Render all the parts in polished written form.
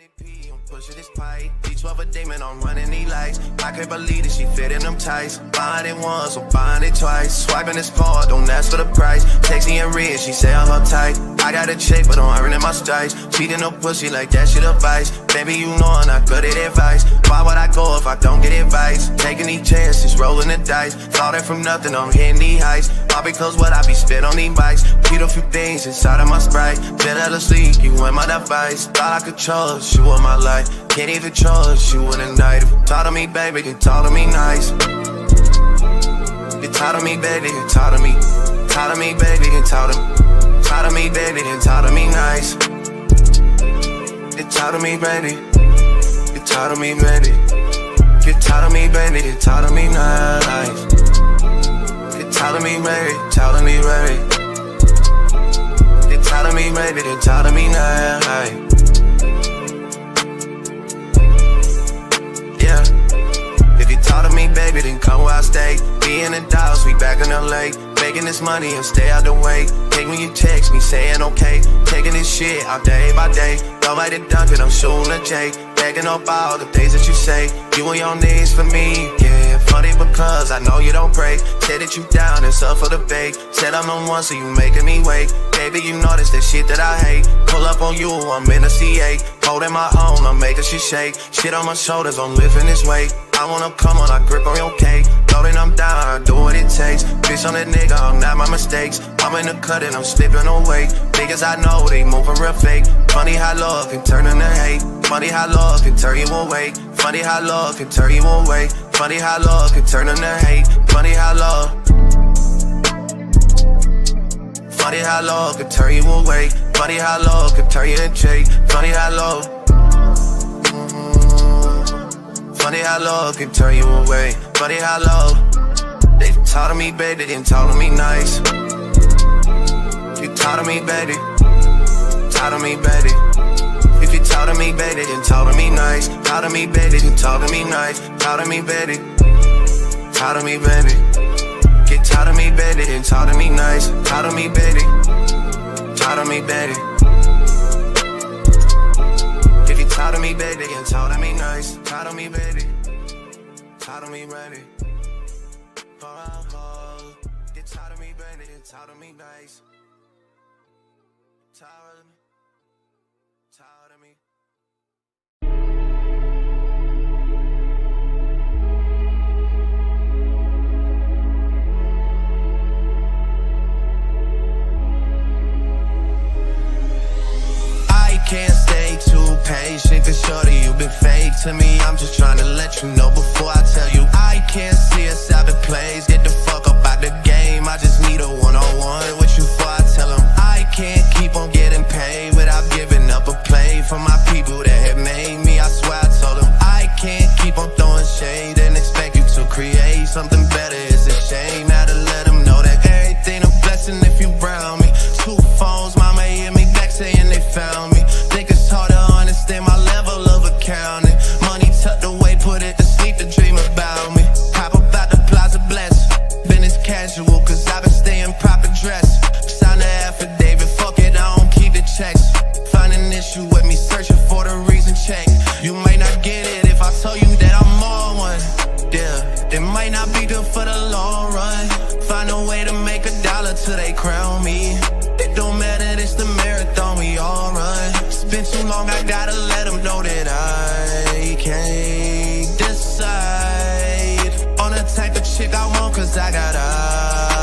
MVP, I'm pushing this pipe. D12 a demon, I'm running these lights. I can't believe that she fit in them tights. Buying it once, so buying it twice. Swiping this card, don't ask for the price. Texting and red, she say I'm uptight. I got a check, but I'm earning my stripes. Cheating no pussy like that shit advice. Baby, you know I'm not good at advice. Why would I go if I don't get advice? Taking these chances, rolling the dice. Thought it from nothing, I'm hitting these heights. All because what I be spit on these bikes. Keep a few things inside of my Sprite. Better to sleep, you in my device. Thought I could trust you in my life. Can't even trust you in the night. If you talk to me, baby, you talk to me nice. You talk to me, baby, you talk to me. Talk to me, baby, you talk to me. Talk to me, baby, you talk to me nice. You talk to me, baby. You talk to me, baby. You talk to me, baby, you talk to me nice. You talk to me, baby, talk to me, baby. You talk to me, baby, you talk to me nice. If you talk to me, baby, then come where I stay. Be in the Dallas, we back in LA. Making this money and stay out the way. Take when you text me, saying okay. Taking this shit out day by day. Don't like the Dunkin', I'm shooting a J. Backing up all the things that you say. You and your knees for me, yeah. Funny because I know you don't break. Said that you down, it's up for the bake. Said I'm on one, so you making me wait. Baby, you know that's that shit that I hate. Pull up on you, I'm in a C8. Holding my own, I'm making shit shake. Shit on my shoulders, I'm lifting this weight. I wanna come on, I grip on your cake. Loading, I'm down, I do what it takes. Bitch on that nigga, I'm not my mistakes. I'm in the cut and I'm slipping away. Niggas I know, they moving real fake. Funny how love can turn into hate. Funny how love can turn you away. Funny how love can turn you away. Funny how love can turn into hate. Funny how love. Funny how love can turn you away. Funny how love can turn you into hate. Funny how love. Funny how love can turn you away. Funny how love. They talk to me, baby, they didn't talk to me nice. You talk to me, baby. Talk to me, baby. If you talk to me, baby, then talk to me nice. Talk to me, baby, then talk to me nice. Talk to me, baby. Talk to me, baby. Get talk to me, baby, then talk to me nice. Talk to me, baby. Talk to me, baby. If you talk to me, baby, then talk to me nice. Talk to me, baby. Talk to me, baby. Get talk to me, baby, then talk to me nice. Talk to me. Talk to me. I can't stay too patient, cause shorty, you been fake to me. I'm just trying to let you know before I tell you. I can't see us out the plays. Get the fuck up out the game. I just need a one-on-one with you before I tell them. I can't keep on getting paid without giving up a play for my people that have made me. I swear I told them I can't keep on throwing shade and expect you to create something better. It's a shame now to let them know that everything a blessing if you brown me. 2 phones, mama hit me back saying they found me. Think it's hard to understand my level of accounting. Money tucked away, put it to sleep to dream about me. Hop about the plaza bless. Business casual, cause I've been staying proper dressed. Sign the affidavit, fuck it, I don't keep the checks. Find an issue with me, searching for the reason check. You might not get it if I told you that I'm on one. Yeah, it might not be good for the long run. Find a way to make $1 till they crown me. It don't matter, it's the marathon we all run. It's been too long, I gotta let them know that I can't decide on the type of chick I want, cause I got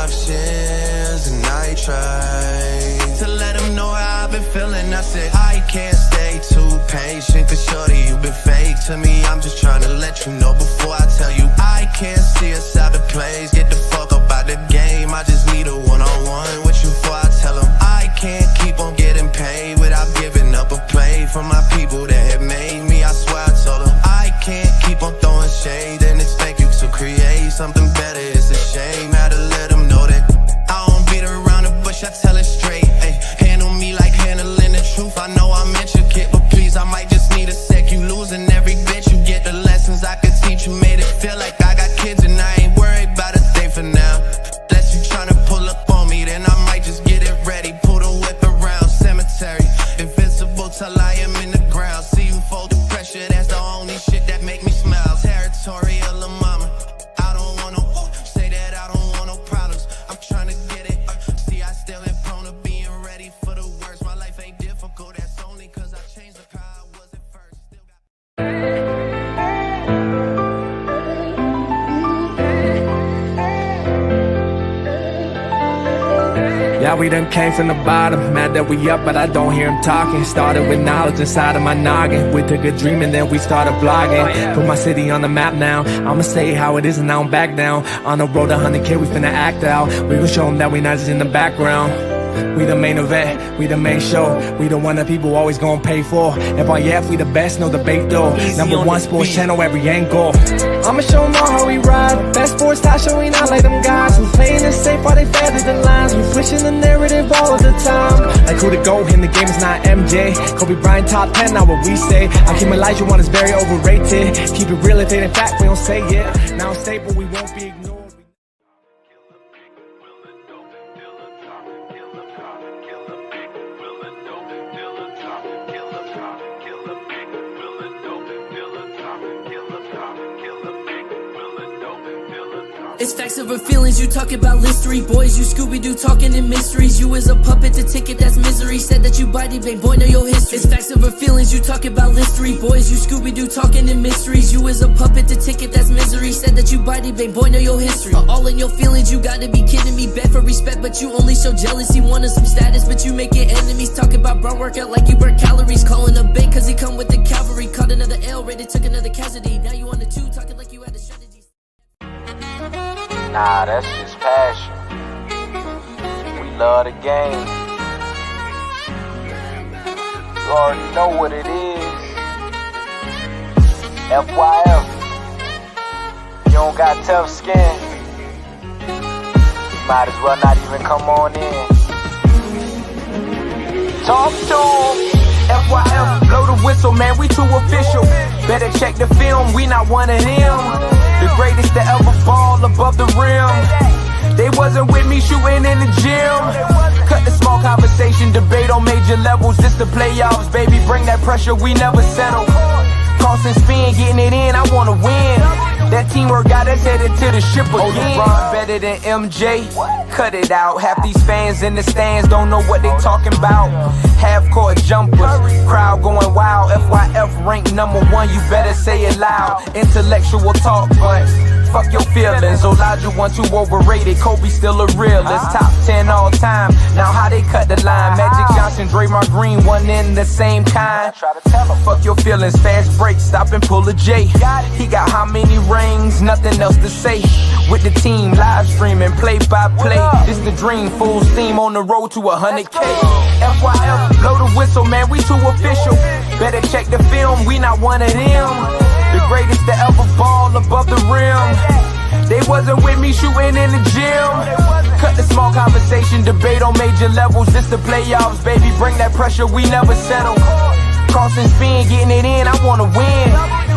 options. And I try to let them know how I've been feeling. I said I can't stay too patient, cause shorty, you been fake to me. I'm just trying to let you know before I tell you. I can't see us out the plays. Get the fuck up out the game. I just need a one-on-one with you before I tell them. I can't keep on getting paid without giving up a play for my people that have made me. I swear I told them I can't keep on throwing shade and expect you to create something better. It's a shame now to let them know that I don't beat around the bush, I tell it straight. Ay, handle me like handling the truth. I know I'm intricate, but please, I might just need a sec. You losing every bit, you get the lessons I could teach. You made it feel like I got kids and I ain't worried about a thing for now. Unless you tryna pull up on me, then I might just get it ready. Pull the whip around cemetery, invincible till I am in the ground. See you for that we done came from the bottom. Mad that we up, but I don't hear him talking. Started with knowledge inside of my noggin. We took a dream and then we started blogging. Put my city on the map now. I'ma say how it is and I don't back down. On the road to 100K, we finna act out. We gon' show them that we not just in the background. We the main event, we the main show. We the one that people always gon' pay for. FYF, we the best, no debate though. Number one sports channel, every angle. I'ma show them all how we ride. Best sports talk show, we not like them guys. We playing it safe while they feather the lines. We pushing the narrative all of the time. Like who to go in the game is not MJ. Kobe Bryant top 10, not what we say. I keep Elijah one is very overrated. Keep it real if it ain't fact, we don't say it. Now it's stable, we won't be ignored. It's facts over feelings, you talk about history. Boys, you Scooby-Doo talking in mysteries. You is a puppet, the ticket, that's misery. Said that you body bang, boy, know your history. It's facts over feelings, you talk about history. Boys, you Scooby-Doo talking in mysteries. You is a puppet, the ticket, that's misery. Said that you body bang, boy, know your history. All in your feelings, you gotta be kidding me. Bad for respect, but you only show jealousy. Wanted some status, but you making enemies. Talk about Bron workout like you burn calories. Calling a bait, cause he come with the cavalry. Caught another L, rated, took another casualty. Now you on the 2, talking like you had a strategy. Nah, that's just passion. We love the game. You already know what it is. FYF. You don't got tough skin. You might as well not even come on in. Talk to 'em. FYF, blow the whistle, man, we too official. Better check the film, we not one of them. The greatest to ever fall above the rim. They wasn't with me shooting in the gym. Cut the small conversation, debate on major levels. This the playoffs, baby, bring that pressure, we never settle. Cross and spin, getting it in, I wanna win. That teamwork got us headed to the ship again. LeBron better than MJ, cut it out. Half these fans in the stands don't know what they talking about. Half-court jumpers, crowd going wild. FYF ranked #1, you better say it loud. Intellectual talk, but fuck your feelings. Elijah 1 too overrated, Kobe still a realist. Top 10 all time, now how they cut the line. Magic Johnson, Draymond Green, one in the same kind. Fuck your feelings, fast break, stop and pull a J. He got how many rings, nothing else to say. With the team, live streaming, play by play. This the dream, full steam on the road to 100K. FYF, blow the whistle, man, we too official. Better check the film, we not one of them. The greatest to ever ball above the rim. They wasn't with me shooting in the gym. Cut the small conversation, debate on major levels. This the playoffs, baby, bring that pressure, we never settle. Cross and spin, getting it in, I wanna win.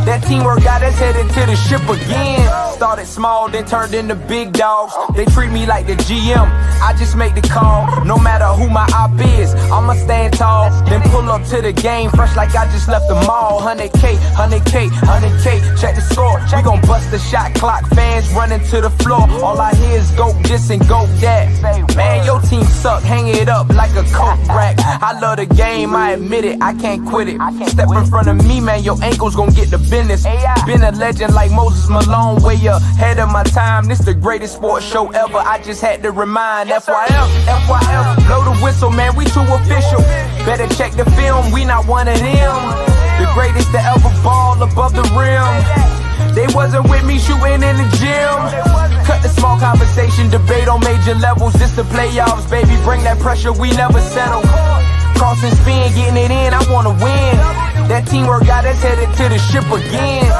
That teamwork got us headed to the ship again. Started small, then turned into big dogs. They treat me like the GM, I just make the call. No matter who my op is, I'ma stand tall. Then pull up to the game, fresh like I just left the mall. 100K, 100K, 100K, check the score. We gon' bust the shot clock, fans running to the floor. All I hear is go this and go that. Man, your team suck, hang it up like a coat rack. I love the game, I admit it, I can't quit it. Step in front of me, man, your ankles gon' get the business. Been a legend like Moses Malone, way ahead of my time. This the greatest sports show ever, I just had to remind. FYF, FYF, blow the whistle, man, we too official. Better check the film, we not one of them. The greatest to ever ball above the rim. They wasn't with me shooting in the gym. Cut the small conversation, debate on major levels. This the playoffs, baby, bring that pressure, we never settle. Cross and spin, getting it in, I wanna win. That teamwork got us headed to the ship again.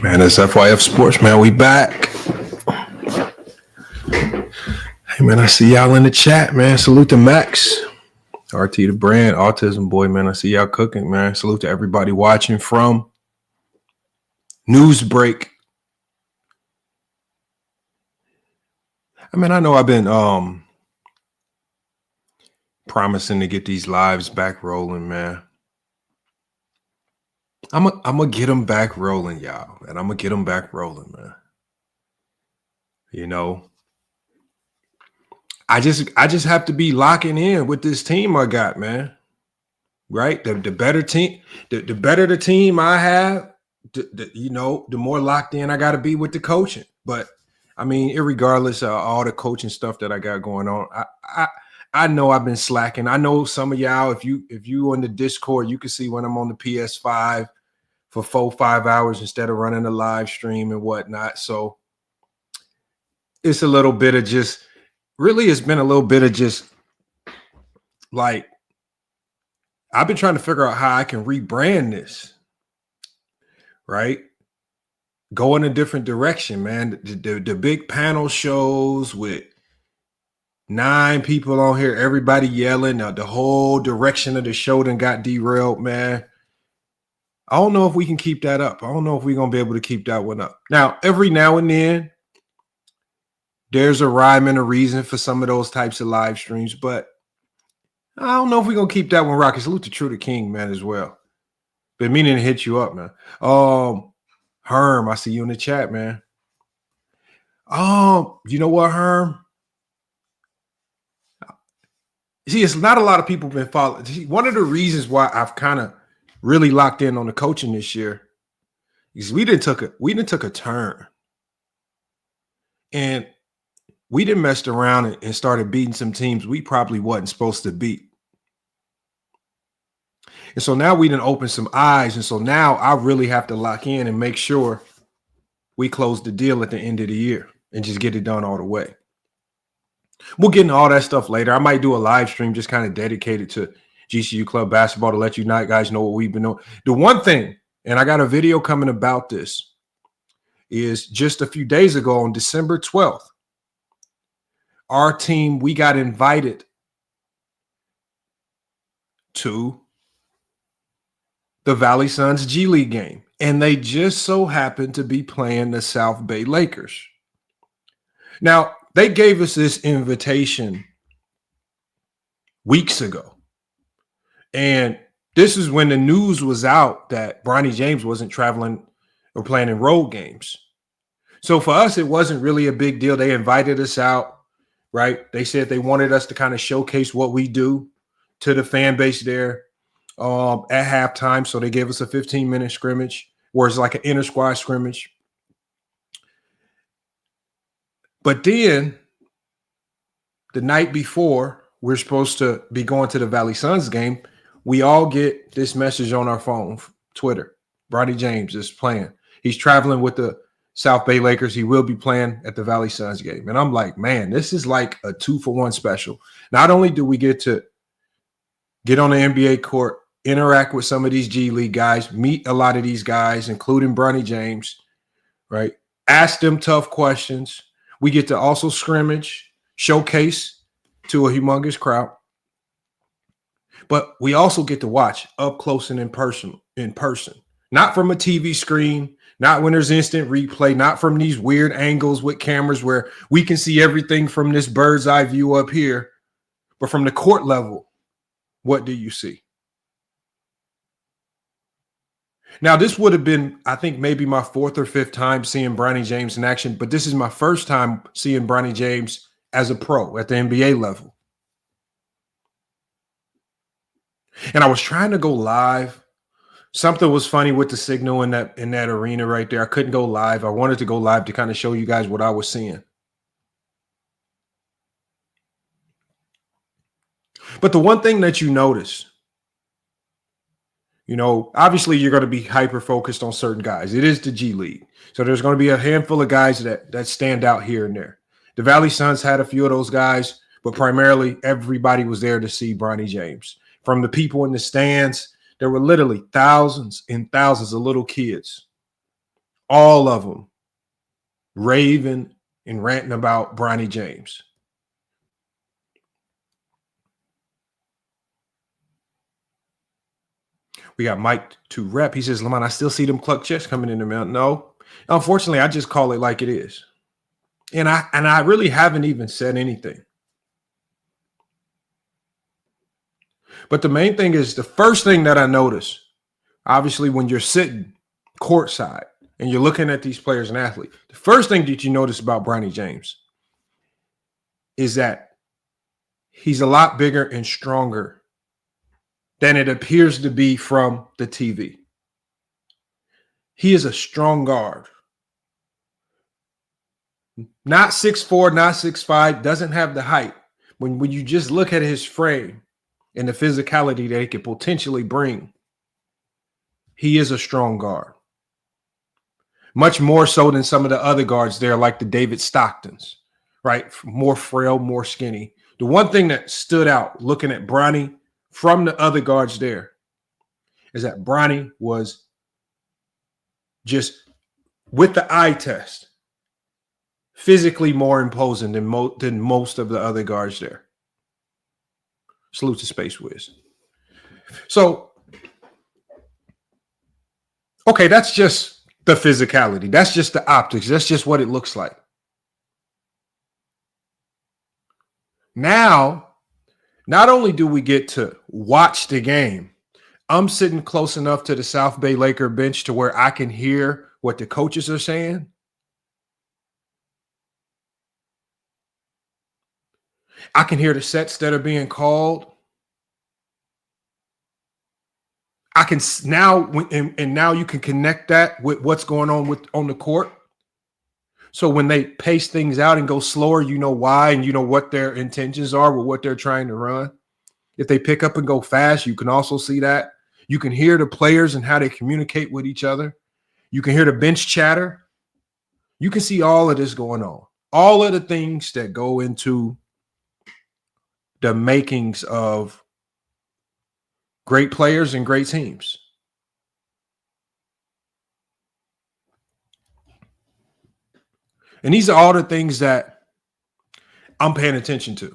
Man, it's FYF Sports, man. We back. Hey, man, I see y'all in the chat, man. Salute to Max, RT the brand, Autism Boy, man. I see y'all cooking, man. Salute to everybody watching from News Break. I mean, I know I've been promising to get these lives back rolling, man. I'm gonna get them back rolling, y'all, and I'm gonna get them back rolling, man. You know, I just have to be locking in with this team I got, man. Right? The better team, the better the team I have, the more locked in I got to be with the coaching. But I mean, irregardless of all the coaching stuff that I got going on, I know I've been slacking. I know some of y'all, if you on the Discord, you can see when I'm on the PS5 for 4-5 hours instead of running a live stream and whatnot. So it's a little bit of just really, it's been a little bit of just like I've been trying to figure out how I can rebrand this, right? Go in a different direction, man. The big panel shows with 9 people on here, everybody yelling. The whole direction of the show done got derailed, man. I don't know if we can keep that up. I don't know if we're going to be able to keep that one up. Now, every now and then, there's a rhyme and a reason for some of those types of live streams, but I don't know if we're going to keep that one rocking. Salute to True the King, man, as well. Been meaning to hit you up, man. Herm, I see you in the chat, man. You know what, Herm? See, it's not a lot of people been following. One of the reasons why I've kind of really locked in on the coaching this year is we didn't took a turn. And we didn't mess around and started beating some teams we probably wasn't supposed to beat. And so now we didn't open some eyes. And so now I really have to lock in and make sure we close the deal at the end of the year and just get it done all the way. We'll get into all that stuff later. I might do a live stream just kind of dedicated to GCU Club basketball to let you guys know what we've been doing. The one thing, and I got a video coming about this, is just a few days ago on December 12th, our team, we got invited to the Valley Suns G-League game, and they just so happened to be playing the South Bay Lakers. Now, they gave us this invitation weeks ago, and this is when the news was out that Bronny James wasn't traveling or playing in road games. So for us, it wasn't really a big deal. They invited us out. Right. They said they wanted us to kind of showcase what we do to the fan base there at halftime. So they gave us a 15-minute scrimmage, where it's like an inter squad scrimmage. But then the night before we're supposed to be going to the Valley Suns game, we all get this message on our phone, Twitter. Bronny James is playing. He's traveling with the South Bay Lakers. He will be playing at the Valley Suns game. And I'm like, man, this is like a 2-for-1 special. Not only do we get to get on the NBA court, interact with some of these G League guys, meet a lot of these guys, including Bronny James, right? Ask them tough questions. We get to also scrimmage, showcase to a humongous crowd. But we also get to watch up close and in person, not from a TV screen, not when there's instant replay, not from these weird angles with cameras where we can see everything from this bird's eye view up here, but from the court level, what do you see? Now, this would have been, I think, maybe my 4th or 5th time seeing Bronny James in action, but this is my first time seeing Bronny James as a pro at the NBA level. And I was trying to go live. Something was funny with the signal in that arena right there. I couldn't go live. I wanted to go live to kind of show you guys what I was seeing. But the one thing that you notice, obviously you're going to be hyper-focused on certain guys. It is the G League. So there's going to be a handful of guys that stand out here and there. The Valley Suns had a few of those guys, but primarily everybody was there to see Bronny James. From the people in the stands, there were literally thousands and thousands of little kids, all of them raving and ranting about Bronny James. We got Mike to rep. He says, Lamont, I still see them cluck checks coming in the mail. No, unfortunately, I just call it like it is. And I really haven't even said anything. But the main thing is, the first thing that I noticed Obviously, when you're sitting courtside and you're looking at these players and athletes, the first thing that you notice about Bronny James is that he's a lot bigger and stronger than it appears to be from the TV. He is a strong guard. Not 6'4", not 6'5", doesn't have the height. When you just look at his frame and the physicality that he could potentially bring, he is a strong guard. Much more so than some of the other guards there, like the David Stocktons, right? More frail, more skinny. The one thing that stood out looking at Bronny from the other guards there is that Bronny was just, with the eye test, physically more imposing than most of the other guards there. Salute to Space Wiz. So, okay, that's just the physicality. That's just the optics. That's just what it looks like. Now, not only do we get to watch the game, I'm sitting close enough to the South Bay Laker bench to where I can hear what the coaches are saying. I can hear the sets that are being called. I can now, and now you can connect that with what's going on the court. So when they pace things out and go slower, you know why, and you know what their intentions are with what they're trying to run. If they pick up and go fast, you can also see that. You can hear the players and how they communicate with each other. You can hear the bench chatter. You can see all of this going on. All of the things that go into the makings of great players and great teams. And these are all the things that I'm paying attention to.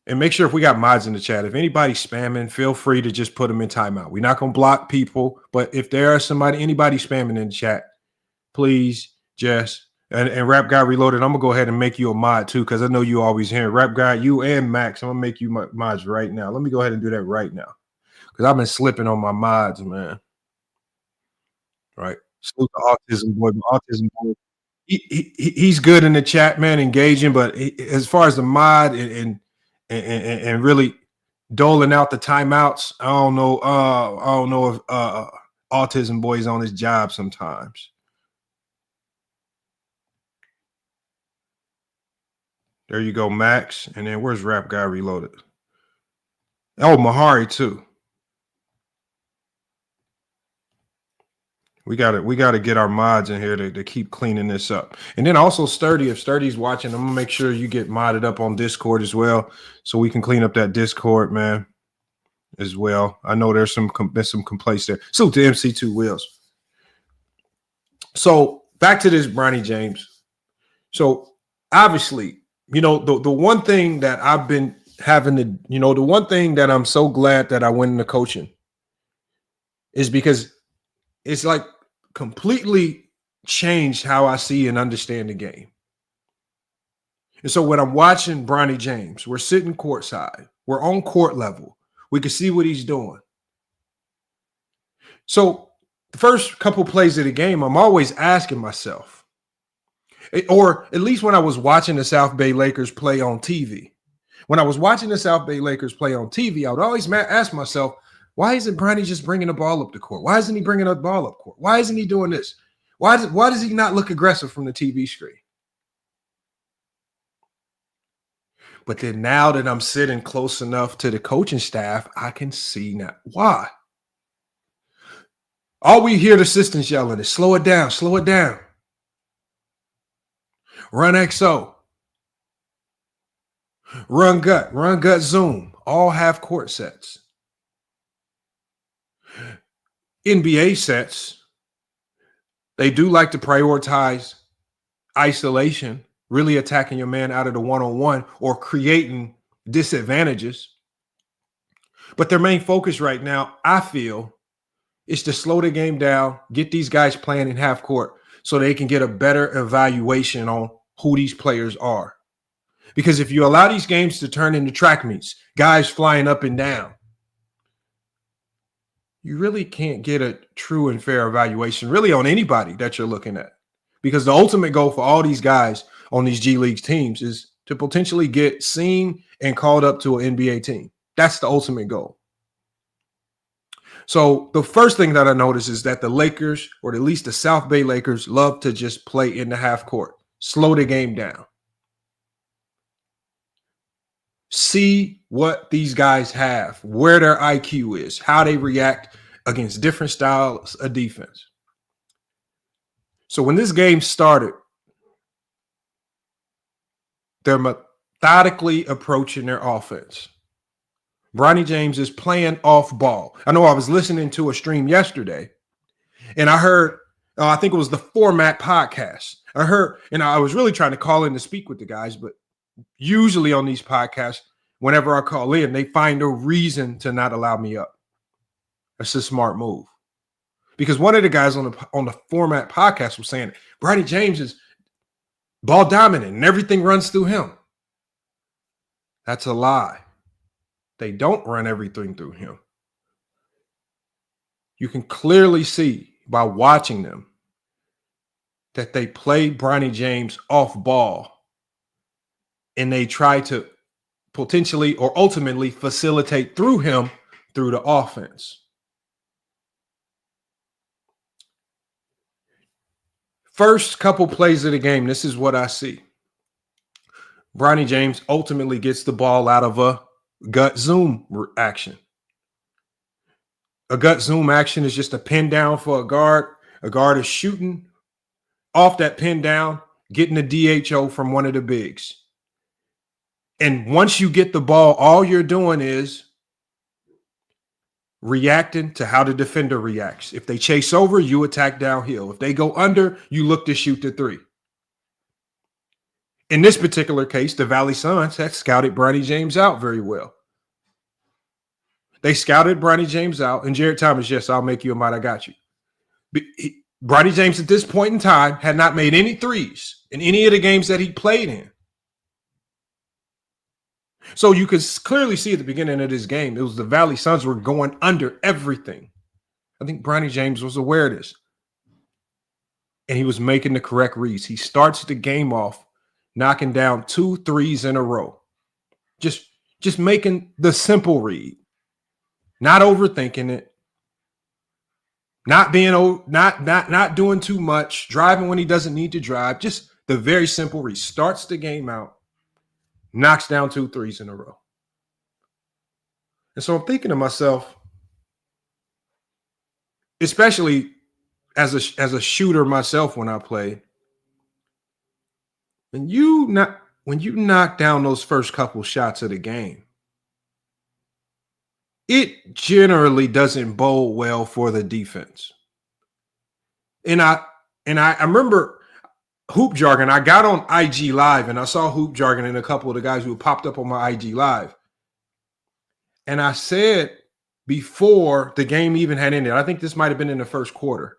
And make sure if we got mods in the chat, if anybody's spamming, feel free to just put them in timeout. We're not going to block people, but if there are anybody spamming in the chat, please just, and Rap Guy Reloaded, I'm going to go ahead and make you a mod too, because I know you always hear Rap Guy, you and Max. I'm going to make you mods right now. Let me go ahead and do that right now, because I've been slipping on my mods, man. Right. Salute to Autism Boy. Autism Boy. He's good in the chat, man, engaging, but as far as the mod and really doling out the timeouts, I don't know if Autism Boy is on his job sometimes. There you go, Max. And then where's Rap Guy Reloaded? Oh, Mahari too. We gotta get our mods in here to keep cleaning this up. And then also Sturdy, if Sturdy's watching, I'm gonna make sure you get modded up on Discord as well, so we can clean up that Discord, man, as well. I know there's some complaints there. So to MC2 Wheels. So back to this Bronny James. So obviously, you know, the one thing that I've been having to, you know, the one thing that I'm so glad that I went into coaching is because it's like completely changed how I see and understand the game. And so when I'm watching Bronny James, we're sitting courtside, we're on court level, we can see what he's doing. So the first couple plays of the game, I'm always asking myself, or at least when I was watching the South Bay Lakers play on TV, when I was watching the South Bay Lakers play on TV, I would always ask myself, why isn't Bronny just bringing the ball up the court? Why isn't he bringing the ball up court? Why isn't he doing this? Why does he not look aggressive from the TV screen? But then now that I'm sitting close enough to the coaching staff, I can see now why. All we hear the assistants yelling is slow it down, slow it down. Run XO. Run gut zoom, all half court sets. NBA sets, they do like to prioritize isolation, really attacking your man out of the one-on-one or creating disadvantages. But their main focus right now, I feel, is to slow the game down, get these guys playing in half court so they can get a better evaluation on who these players are. Because if you allow these games to turn into track meets, guys flying up and down, you really can't get a true and fair evaluation really on anybody that you're looking at. Because the ultimate goal for all these guys on these G League teams is to potentially get seen and called up to an NBA team. That's the ultimate goal. So the first thing that I noticed is that the Lakers, or at least the South Bay Lakers, love to just play in the half court, slow the game down. See what these guys have, where their IQ is, how they react against different styles of defense. So when this game started, they're methodically approaching their offense. Bronny James is playing off ball. I know I was listening to a stream yesterday, and I heard, I think it was the Format podcast. I heard, and I was really trying to call in to speak with the guys, but usually on these podcasts, whenever I call in, they find a reason to not allow me up. That's a smart move. Because one of the guys on the Format podcast was saying, Bronny James is ball dominant and everything runs through him. That's a lie. They don't run everything through him. You can clearly see by watching them that they play Bronny James off ball and they try to potentially or ultimately facilitate through him through the offense. First couple plays of the game, this is what I see. Bronny James ultimately gets the ball out of a gut zoom action. A gut zoom action is just a pin down for a guard. A guard is shooting off that pin down, getting a DHO from one of the bigs. And once you get the ball, all you're doing is reacting to how the defender reacts. If they chase over, you attack downhill. If they go under, you look to shoot the three. In this particular case, the Valley Suns had scouted Bronny James out very well. They scouted Bronny James out, and Jared Thomas, yes, I'll make you a mind, I got you. Bronny James at this point in time had not made any threes in any of the games that he played in. So you could clearly see at the beginning of this game, it was the Valley Suns were going under everything. I think Bronny James was aware of this. And he was making the correct reads. He starts the game off knocking down 2 threes in a row. Just making the simple read. Not overthinking it. Not doing too much. Driving when he doesn't need to drive. Just the very simple read. Starts the game out. Knocks down 2 threes in a row. And so I'm thinking to myself, especially as a shooter myself when I play, when you knock down those first couple shots of the game, it generally doesn't bode well for the defense. And I remember Hoop Jargon, I got on IG Live and I saw Hoop Jargon and a couple of the guys who had popped up on my IG Live. And I said before the game even had ended, I think this might have been in the first quarter.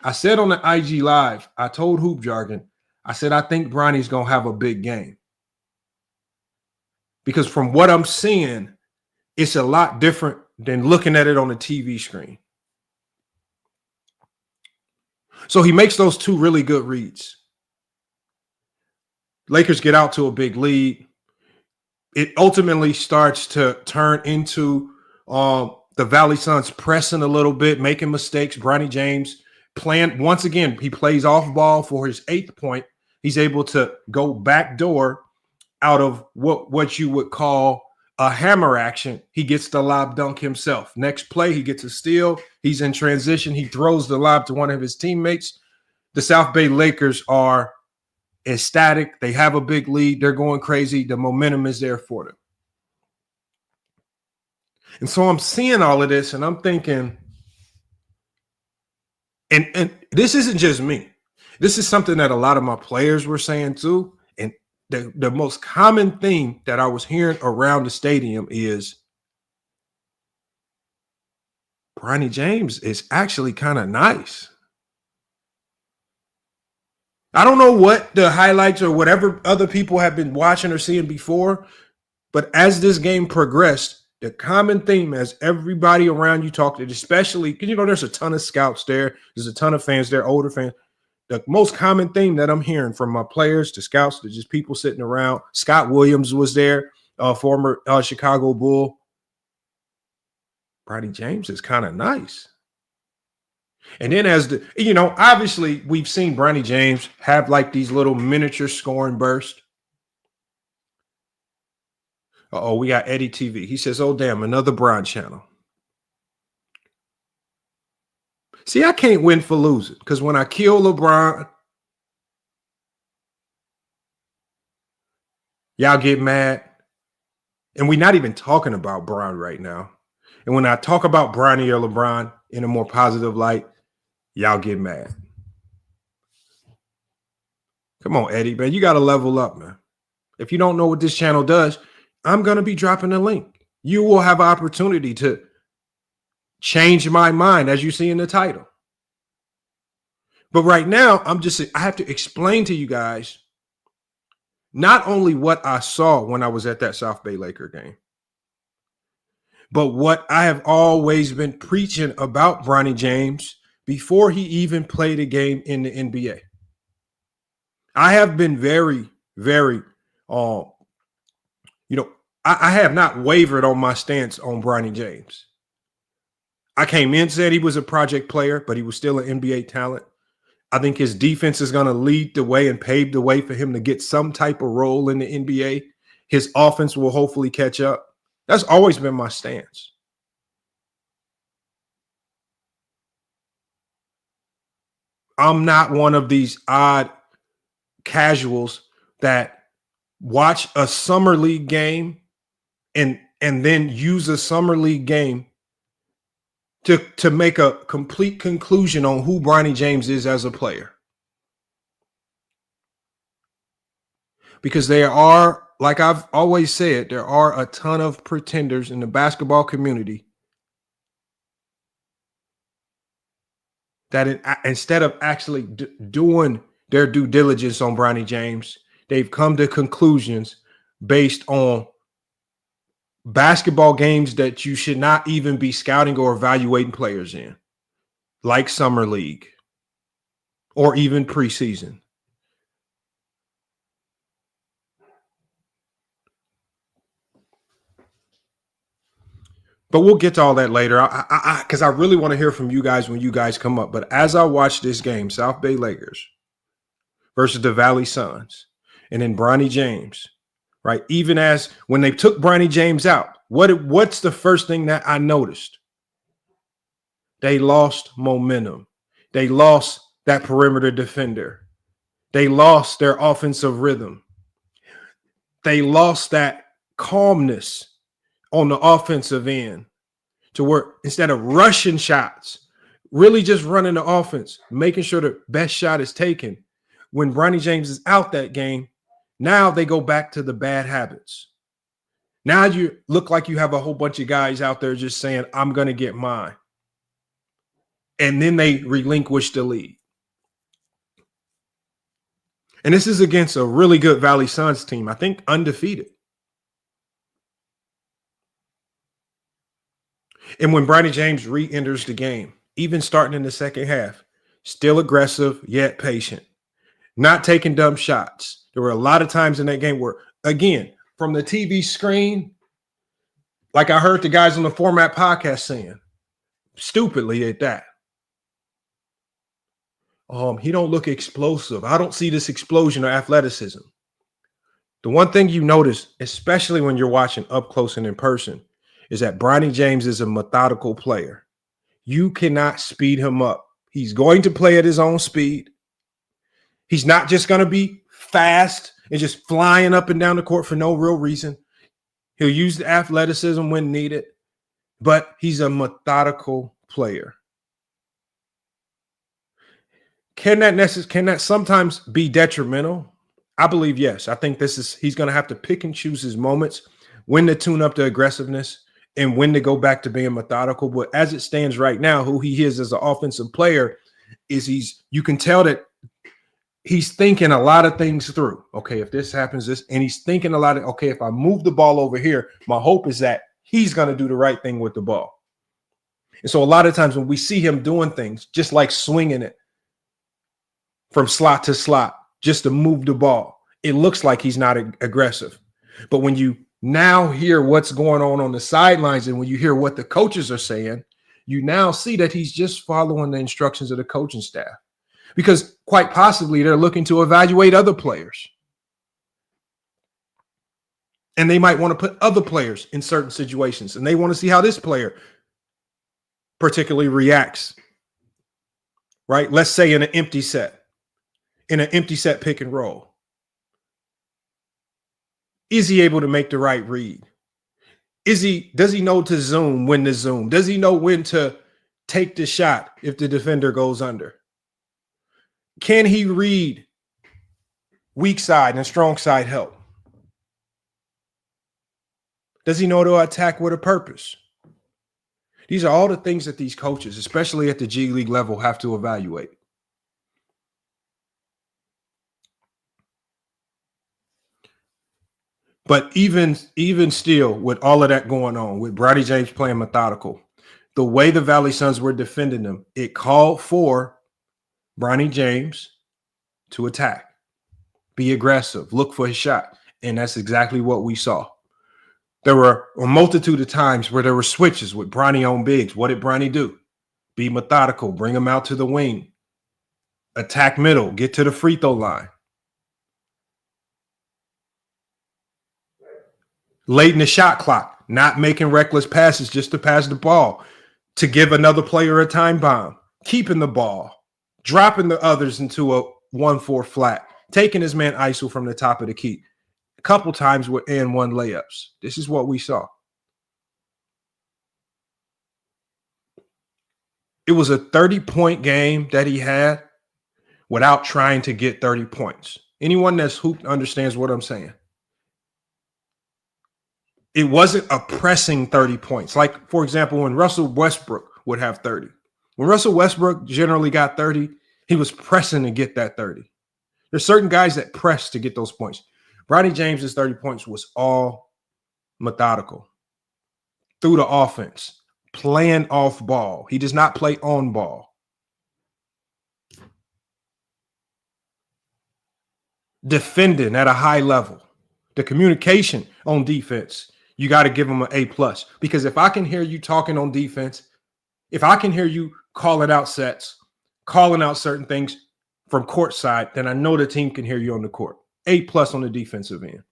I said on the IG Live, I told Hoop Jargon, I said, I think Bronny's going to have a big game. Because from what I'm seeing, it's a lot different than looking at it on the TV screen. So he makes those 2 really good reads. Lakers get out to a big lead. It ultimately starts to turn into the Valley Suns pressing a little bit, making mistakes. Bronny James playing, once again, he plays off ball for his 8th point. He's able to go backdoor out of what you would call a hammer action. He gets the lob dunk himself. Next play, he gets a steal. He's in transition. He throws the lob to one of his teammates. The South Bay Lakers are ecstatic. They have a big lead. They're going crazy. The momentum is there for them. And so I'm seeing all of this and I'm thinking, and this isn't just me. This is something that a lot of my players were saying too. And the most common thing that I was hearing around the stadium is Bronny James is actually kind of nice. I don't know what the highlights or whatever other people have been watching or seeing before, but as this game progressed, the common theme as everybody around you talk to, especially because there's a ton of scouts there, there's a ton of fans there, older fans. The most common theme that I'm hearing from my players to scouts to just people sitting around. Scott Williams was there, former Chicago Bull. Bronny James is kind of nice. And then obviously we've seen Bronny James have like these little miniature scoring bursts. Uh-oh, we got Eddie TV. He says, oh, damn, another Bron channel. See, I can't win for losing because when I kill LeBron, y'all get mad. And we're not even talking about Bron right now. And when I talk about Bronny or LeBron in a more positive light, y'all get mad. Come on, Eddie, man. You got to level up, man. If you don't know what this channel does, I'm going to be dropping a link. You will have an opportunity to change my mind, as you see in the title. But right now, I have to explain to you guys not only what I saw when I was at that South Bay Laker game, but what I have always been preaching about Bronny James before he even played a game in the NBA. I have been very, very, I have not wavered on my stance on Bronny James. I came in, said he was a project player, but he was still an NBA talent. I think his defense is going to lead the way and pave the way for him to get some type of role in the NBA. His offense will hopefully catch up. That's always been my stance. I'm not one of these odd casuals that watch a summer league game and then use a summer league game to make a complete conclusion on who Bronny James is as a player. Because there are, like I've always said, there are a ton of pretenders in the basketball community that instead of actually doing their due diligence on Bronny James, they've come to conclusions based on basketball games that you should not even be scouting or evaluating players in, like Summer League or even preseason. But we'll get to all that later because I really want to hear from you guys when you guys come up. But as I watch this game, South Bay Lakers versus the Valley Suns, and then Bronny James, right? Even as when they took Bronny James out, what's the first thing that I noticed? They lost momentum. They lost that perimeter defender. They lost their offensive rhythm. They lost that calmness on the offensive end to where instead of rushing shots, really just running the offense, making sure the best shot is taken. When Bronny James is out that game, now they go back to the bad habits. Now you look like you have a whole bunch of guys out there just saying, I'm going to get mine. And then they relinquish the lead. And this is against a really good Valley Suns team, I think undefeated. And when Bronny James re-enters the game, even starting in the second half, still aggressive, yet patient, not taking dumb shots. There were a lot of times in that game where, again, from the TV screen, like I heard the guys on the Format podcast saying, stupidly at that. He don't look explosive. I don't see this explosion or athleticism. The one thing you notice, especially when you're watching up close and in person, is that Bronny James is a methodical player. You cannot speed him up. He's going to play at his own speed. He's not just going to be fast and just flying up and down the court for no real reason. He'll use the athleticism when needed, but he's a methodical player. Can that sometimes be detrimental? I believe yes. I think he's going to have to pick and choose his moments, when to tune up the aggressiveness and when to go back to being methodical. But as it stands right now, who he is as an offensive player is you can tell that he's thinking a lot of things through. Okay, if this happens, and he's thinking a lot of, okay, if I move the ball over here, my hope is that he's going to do the right thing with the ball. And so a lot of times when we see him doing things, just like swinging it from slot to slot, just to move the ball, it looks like he's not aggressive. But when you now hear what's going on the sidelines, and when you hear what the coaches are saying, you now see that he's just following the instructions of the coaching staff, because quite possibly they're looking to evaluate other players. And they might want to put other players in certain situations, and they want to see how this player particularly reacts, right? Let's say in an empty set pick and roll. Is he able to make the right read? Does he know to zoom when to zoom? Does he know when to take the shot if the defender goes under? Can he read weak side and strong side help? Does he know to attack with a purpose? These are all the things that these coaches, especially at the G League level, have to evaluate. But even still, with all of that going on, with Bronny James playing methodical, the way the Valley Suns were defending them, it called for Bronny James to attack, be aggressive, look for his shot. And that's exactly what we saw. There were a multitude of times where there were switches with Bronny on bigs. What did Bronny do? Be methodical, bring him out to the wing, attack middle, get to the free throw line. Late in the shot clock, not making reckless passes just to pass the ball, to give another player a time bomb, keeping the ball, dropping the others into a 1-4 flat, taking his man ISO from the top of the key. A couple times with and one layups. This is what we saw. It was a 30-point game that he had without trying to get 30 points. Anyone that's hooped understands what I'm saying. It wasn't a pressing 30 points. Like, for example, when Russell Westbrook would have 30. When Russell Westbrook generally got 30, he was pressing to get that 30. There's certain guys that press to get those points. Bronny James's 30 points was all methodical. Through the offense, playing off ball. He does not play on ball. Defending at a high level. The communication on defense, you got to give him an A+. Because if I can hear you talking on defense, if I can hear you calling out sets, calling out certain things from courtside, then I know the team can hear you on the court. A+ on the defensive end.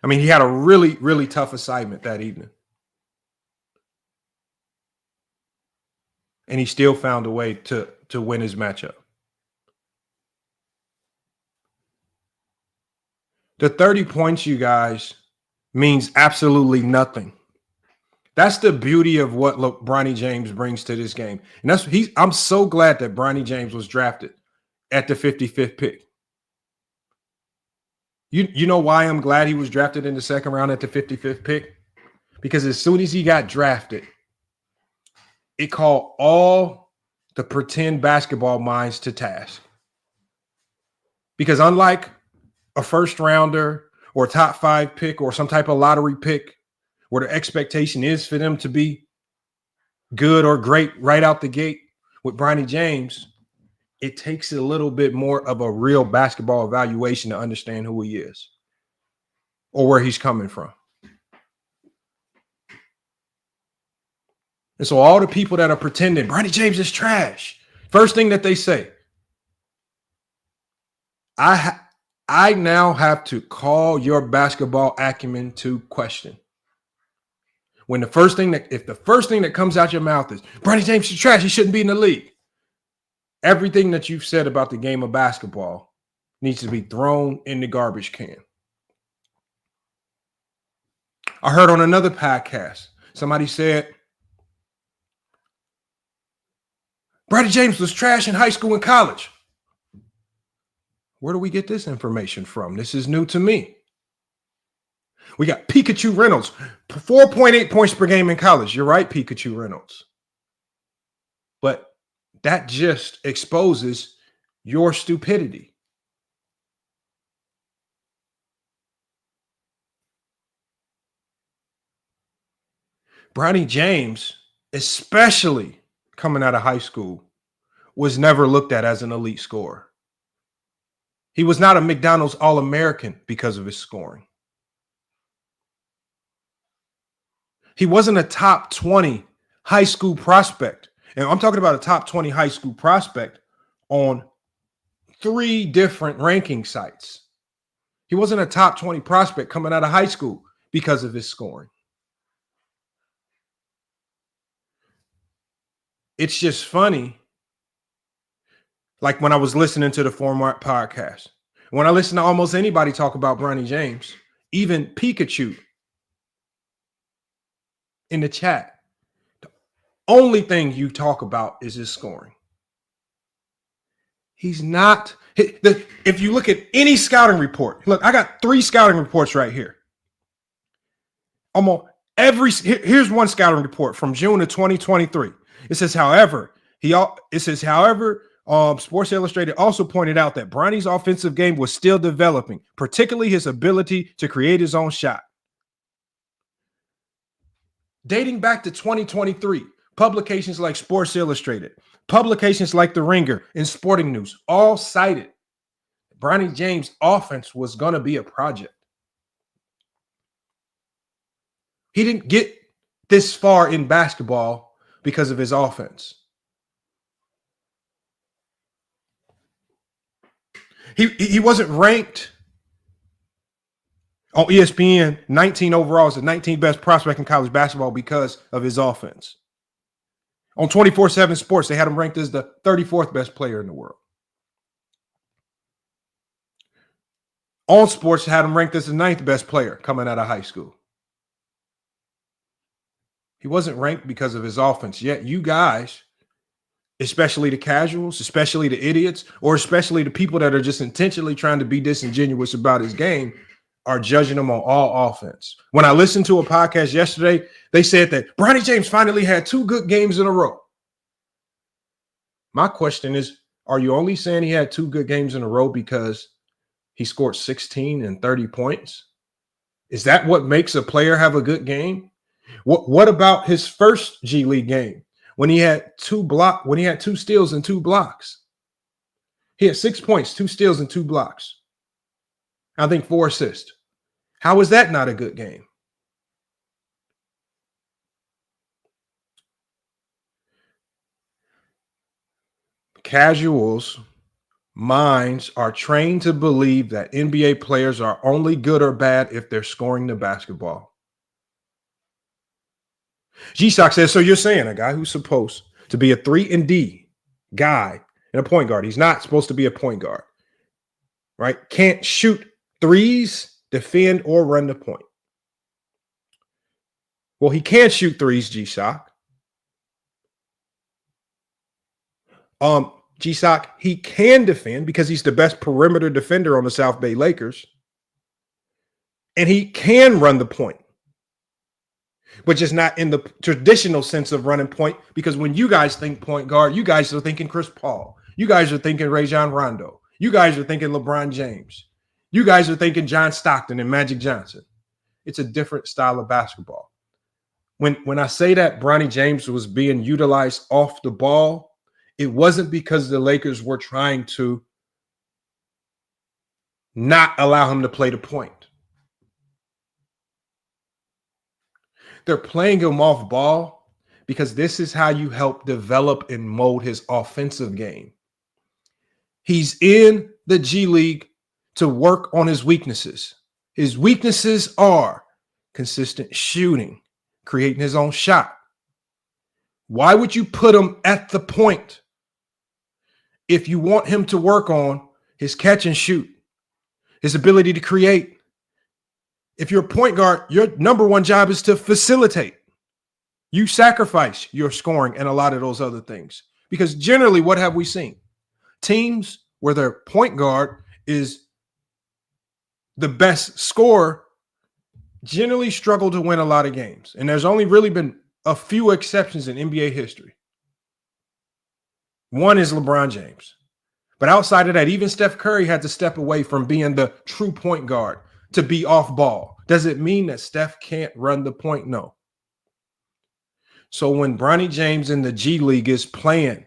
I mean, he had a really, really tough assignment that evening. And he still found a way to win his matchup. The 30 points, you guys, means absolutely nothing. That's the beauty of what Bronny James brings to this game. And I'm so glad that Bronny James was drafted at the 55th pick. You know why I'm glad he was drafted in the second round at the 55th pick? Because as soon as he got drafted, it called all the pretend basketball minds to task. Because unlike a first rounder or a top 5 pick or some type of lottery pick where the expectation is for them to be good or great right out the gate, with Bronny James, it takes a little bit more of a real basketball evaluation to understand who he is or where he's coming from. And so all the people that are pretending Bronny James is trash, first thing that they say, I now have to call your basketball acumen to question. If the first thing that comes out your mouth is Bronny James is trash, he shouldn't be in the league. Everything that you've said about the game of basketball needs to be thrown in the garbage can. I heard on another podcast, somebody said Bronny James was trash in high school and college. Where do we get this information from? This is new to me. We got Pikachu Reynolds, 4.8 points per game in college. You're right, Pikachu Reynolds. But that just exposes your stupidity. Bronny James, especially coming out of high school, was never looked at as an elite scorer. He was not a McDonald's All-American because of his scoring. He wasn't a top 20 high school prospect. And I'm talking about a top 20 high school prospect on 3 different ranking sites. He wasn't a top 20 prospect coming out of high school because of his scoring. It's just funny. Like when I was listening to the Format podcast, when I listen to almost anybody talk about Bronny James, even Pikachu in the chat, the only thing you talk about is his scoring. He's not. If you look at any scouting report, look, I got 3 scouting reports right here. Almost here's one scouting report from June of 2023. It says, however, Sports Illustrated also pointed out that Bronny's offensive game was still developing, particularly his ability to create his own shot. Dating back to 2023, publications like Sports Illustrated, publications like The Ringer and Sporting News all cited Bronny James' offense was going to be a project. He didn't get this far in basketball because of his offense. He wasn't ranked on ESPN 19 overall as the 19th best prospect in college basketball because of his offense. On 24/7 Sports, they had him ranked as the 34th best player in the world. On Sports, they had him ranked as the 9th best player coming out of high school. He wasn't ranked because of his offense. Yet you guys, especially the casuals, especially the idiots, or especially the people that are just intentionally trying to be disingenuous about his game, are judging him on all offense. When I listened to a podcast yesterday, they said that Bronny James finally had 2 good games in a row. My question is, are you only saying he had 2 good games in a row because he scored 16 and 30 points? Is that what makes a player have a good game? What about his first G-League game when he had 2 steals and 2 blocks? He had 6 points, 2 steals and 2 blocks. I think 4 assists. How is that not a good game? Casuals' minds are trained to believe that NBA players are only good or bad if they're scoring the basketball. G-Sock says, so you're saying a guy who's supposed to be a 3-and-D guy and a point guard, he's not supposed to be a point guard, right? Can't shoot threes, defend, or run the point. Well, he can shoot threes, G-Sock. G-Sock, he can defend because he's the best perimeter defender on the South Bay Lakers. And he can run the point, but just not in the traditional sense of running point, because when you guys think point guard, you guys are thinking Chris Paul. You guys are thinking Rajon Rondo. You guys are thinking LeBron James. You guys are thinking John Stockton and Magic Johnson. It's a different style of basketball. When I say that Bronny James was being utilized off the ball, it wasn't because the Lakers were trying to not allow him to play the point. They're playing him off ball because this is how you help develop and mold his offensive game. He's in the G-League to work on his weaknesses. His weaknesses are consistent shooting, creating his own shot. Why would you put him at the point if you want him to work on his catch and shoot, his ability to create? If you're a point guard, your number one job is to facilitate. You sacrifice your scoring and a lot of those other things. Because generally, what have we seen? Teams where their point guard is the best scorer generally struggle to win a lot of games. And there's only really been a few exceptions in NBA history. One is LeBron James. But outside of that, even Steph Curry had to step away from being the true point guard to be off ball. Does it mean that Steph can't run the point? No. So when Bronny James in the G League is playing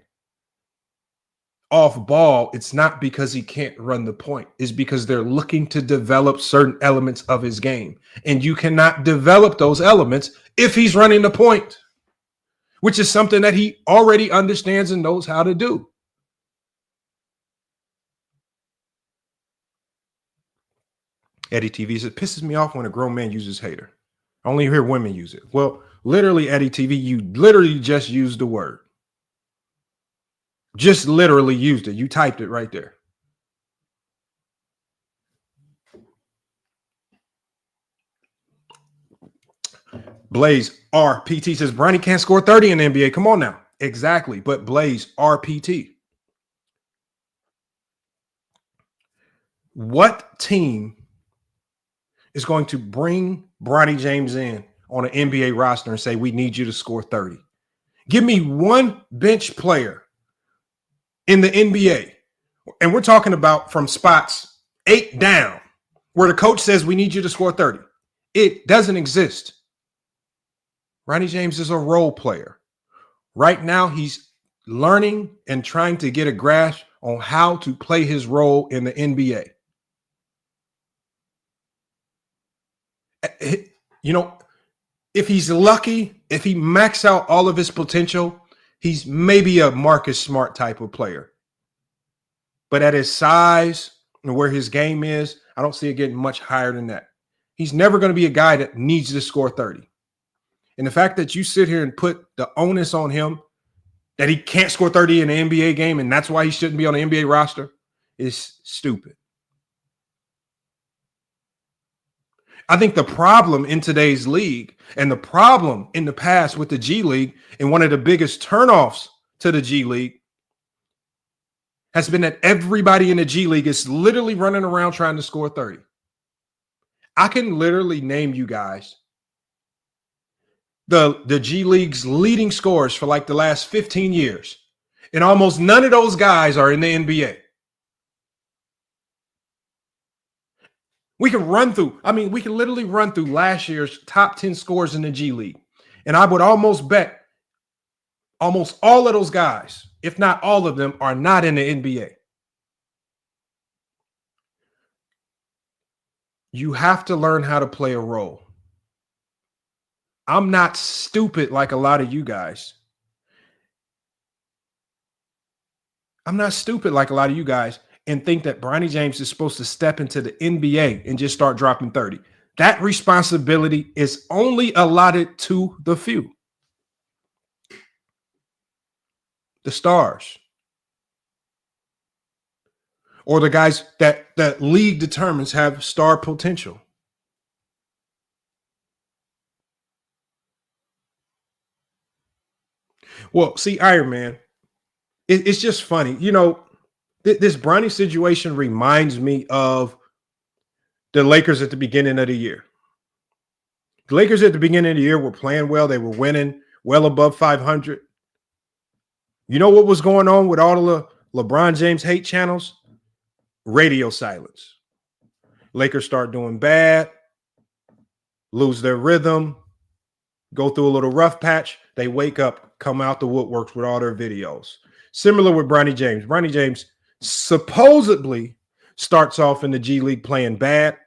off ball, it's not because he can't run the point. It's because they're looking to develop certain elements of his game. And you cannot develop those elements if he's running the point, which is something that he already understands and knows how to do. Eddie TV says, it pisses me off when a grown man uses hater. I only hear women use it. Well, literally, Eddie TV, you literally just used the word. Just literally used it. You typed it right there. Blaze RPT says, Bronny can't score 30 in the NBA. Come on now. Exactly. But Blaze RPT. What team is going to bring Bronny James in on an NBA roster and say, we need you to score 30? Give me one bench player in the NBA, and we're talking about from spots 8 down, where the coach says we need you to score 30. It doesn't exist. Bronny James is a role player. Right now, he's learning and trying to get a grasp on how to play his role in the NBA. You know, if he's lucky, if he maxes out all of his potential, he's maybe a Marcus Smart type of player. But at his size and where his game is, I don't see it getting much higher than that. He's never going to be a guy that needs to score 30. And the fact that you sit here and put the onus on him that he can't score 30 in an NBA game and that's why he shouldn't be on the NBA roster is stupid. I think the problem in today's league and the problem in the past with the G League and one of the biggest turnoffs to the G League has been that everybody in the G League is literally running around trying to score 30. I can literally name you guys the G League's leading scorers for like the last 15 years. And almost none of those guys are in the NBA. We can literally run through last year's top 10 scores in the G League. And I would almost bet almost all of those guys, if not all of them, are not in the NBA. You have to learn how to play a role. I'm not stupid like a lot of you guys. I'm not stupid like a lot of you guys and think that Bronny James is supposed to step into the NBA and just start dropping 30. That responsibility is only allotted to the few. The stars. Or the guys that league determines have star potential. Well, see, Iron Man, it's just funny. You know, this Bronny situation reminds me of the Lakers at the beginning of the year. The Lakers at the beginning of the year were playing well. They were winning well above 500. You know what was going on with all the LeBron James hate channels? Radio silence. Lakers start doing bad, lose their rhythm, go through a little rough patch. They wake up, come out the woodworks with all their videos. Similar with Bronny James. Bronny James supposedly starts off in the G League playing bad.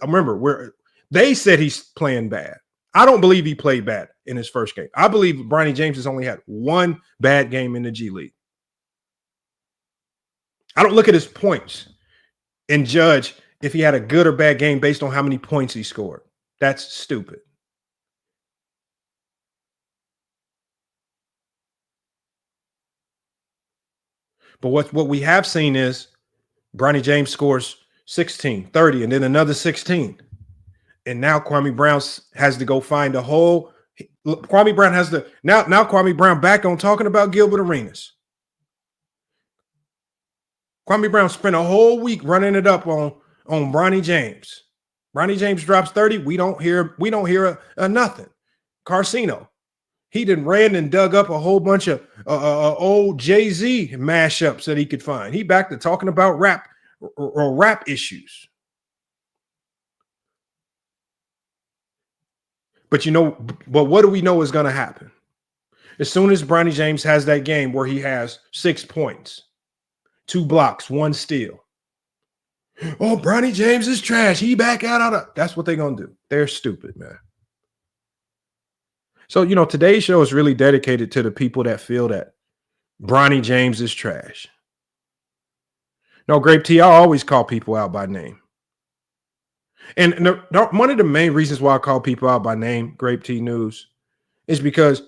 Remember, where they said he's playing bad. I don't believe he played bad in his first game. I believe Bronny James has only had one bad game in the G League. I don't look at his points and judge if he had a good or bad game based on how many points he scored. That's stupid. But what we have seen is Bronny James scores 16, 30, and then another 16. And now Kwame Brown has to go find a hole. Kwame Brown has to now Kwame Brown back on talking about Gilbert Arenas. Kwame Brown spent a whole week running it up on Bronny James. Bronny James drops 30. We don't hear a nothing. Carcino, he done ran and dug up a whole bunch of old Jay-Z mashups that he could find. He back to talking about rap or rap issues. But what do we know is going to happen? As soon as Bronny James has that game where he has 6 points, 2 blocks, 1 steal. Oh, Bronny James is trash. He back out. That's what they're going to do. They're stupid, man. So, today's show is really dedicated to the people that feel that Bronny James is trash. No, Grape T, I always call people out by name. And one of the main reasons why I call people out by name, Grape T News, is because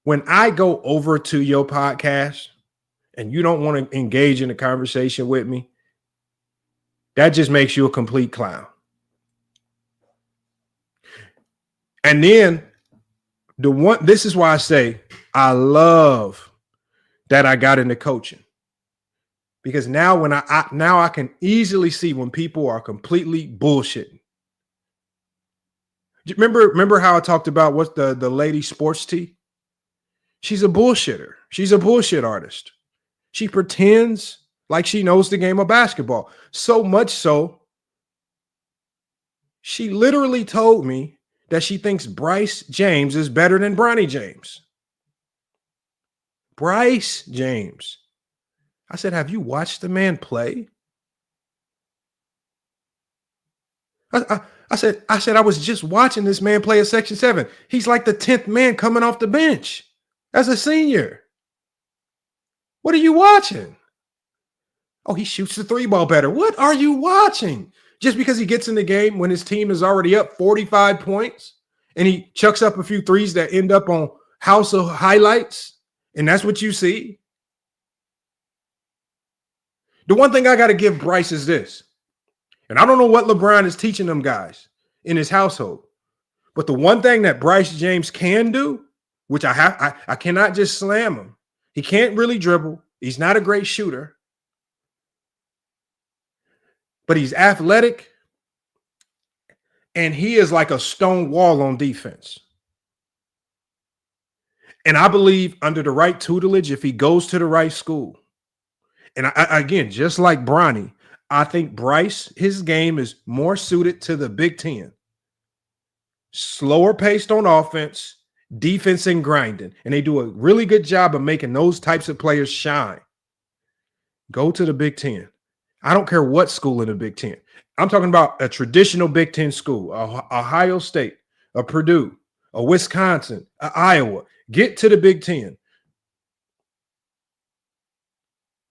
when I go over to your podcast and you don't want to engage in a conversation with me, that just makes you a complete clown. And then this is why I say I love that I got into coaching, because now when I can easily see when people are completely bullshitting. Remember how I talked about what's the lady sports tee? She's a bullshitter. She's a bullshit artist. She pretends like she knows the game of basketball. So much so, she literally told me that she thinks Bryce James is better than Bronny James. Bryce James. I said, have you watched the man play? I said, I was just watching this man play at Section 7. He's like the 10th man coming off the bench as a senior. What are you watching? Oh, he shoots the 3-ball better. What are you watching? Just because he gets in the game when his team is already up 45 points and he chucks up a few threes that end up on House of Highlights, and that's what you see? The one thing I got to give Bryce is this, and I don't know what LeBron is teaching them guys in his household, but the one thing that Bryce James can do, which I cannot just slam him. He can't really dribble. He's not a great shooter, but he's athletic, and he is like a stone wall on defense. And I believe under the right tutelage, if he goes to the right school, and again, just like Bronny, I think Bryce, his game is more suited to the Big Ten. Slower paced on offense, defense and grinding. And they do a really good job of making those types of players shine. Go to the Big Ten. I don't care what school in the Big Ten. I'm talking about a traditional Big Ten school, Ohio State, a Purdue, a Wisconsin, a Iowa. Get to the Big Ten.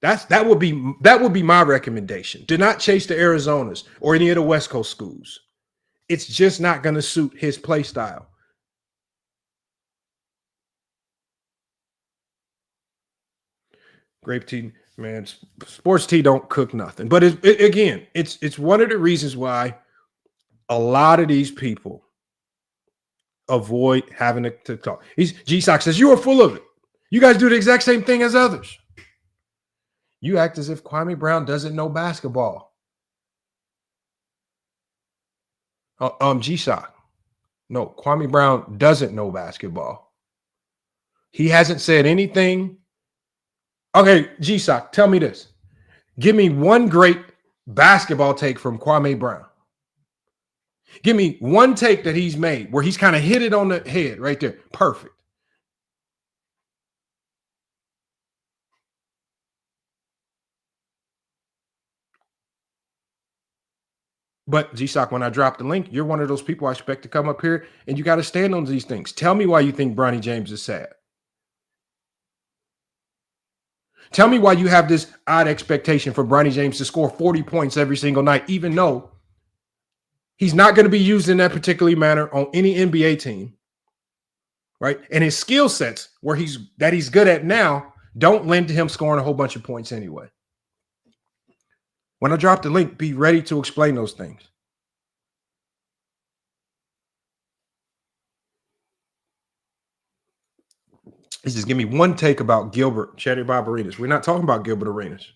That would be my recommendation. Do not chase the Arizonas or any of the West Coast schools. It's just not going to suit his play style. Grape tea, man. Sports tea don't cook nothing. But it's one of the reasons why a lot of these people avoid having to talk. G-Sock says, you are full of it. You guys do the exact same thing as others. You act as if Kwame Brown doesn't know basketball. G-Sock. No, Kwame Brown doesn't know basketball. He hasn't said anything. Okay, G-Sock, tell me this. Give me one great basketball take from Kwame Brown. Give me one take that he's made where he's kind of hit it on the head right there. Perfect. But G-Sock, when I drop the link, you're one of those people I expect to come up here and you got to stand on these things. Tell me why you think Bronny James is sad. Tell me why you have this odd expectation for Bronny James to score 40 points every single night, even though he's not going to be used in that particular manner on any NBA team, right? And his skill sets where he's good at now don't lend to him scoring a whole bunch of points anyway. When I drop the link, be ready to explain those things. Just give me one take about Gilbert, Chatty Bob Arenas. We're not talking about Gilbert Arenas.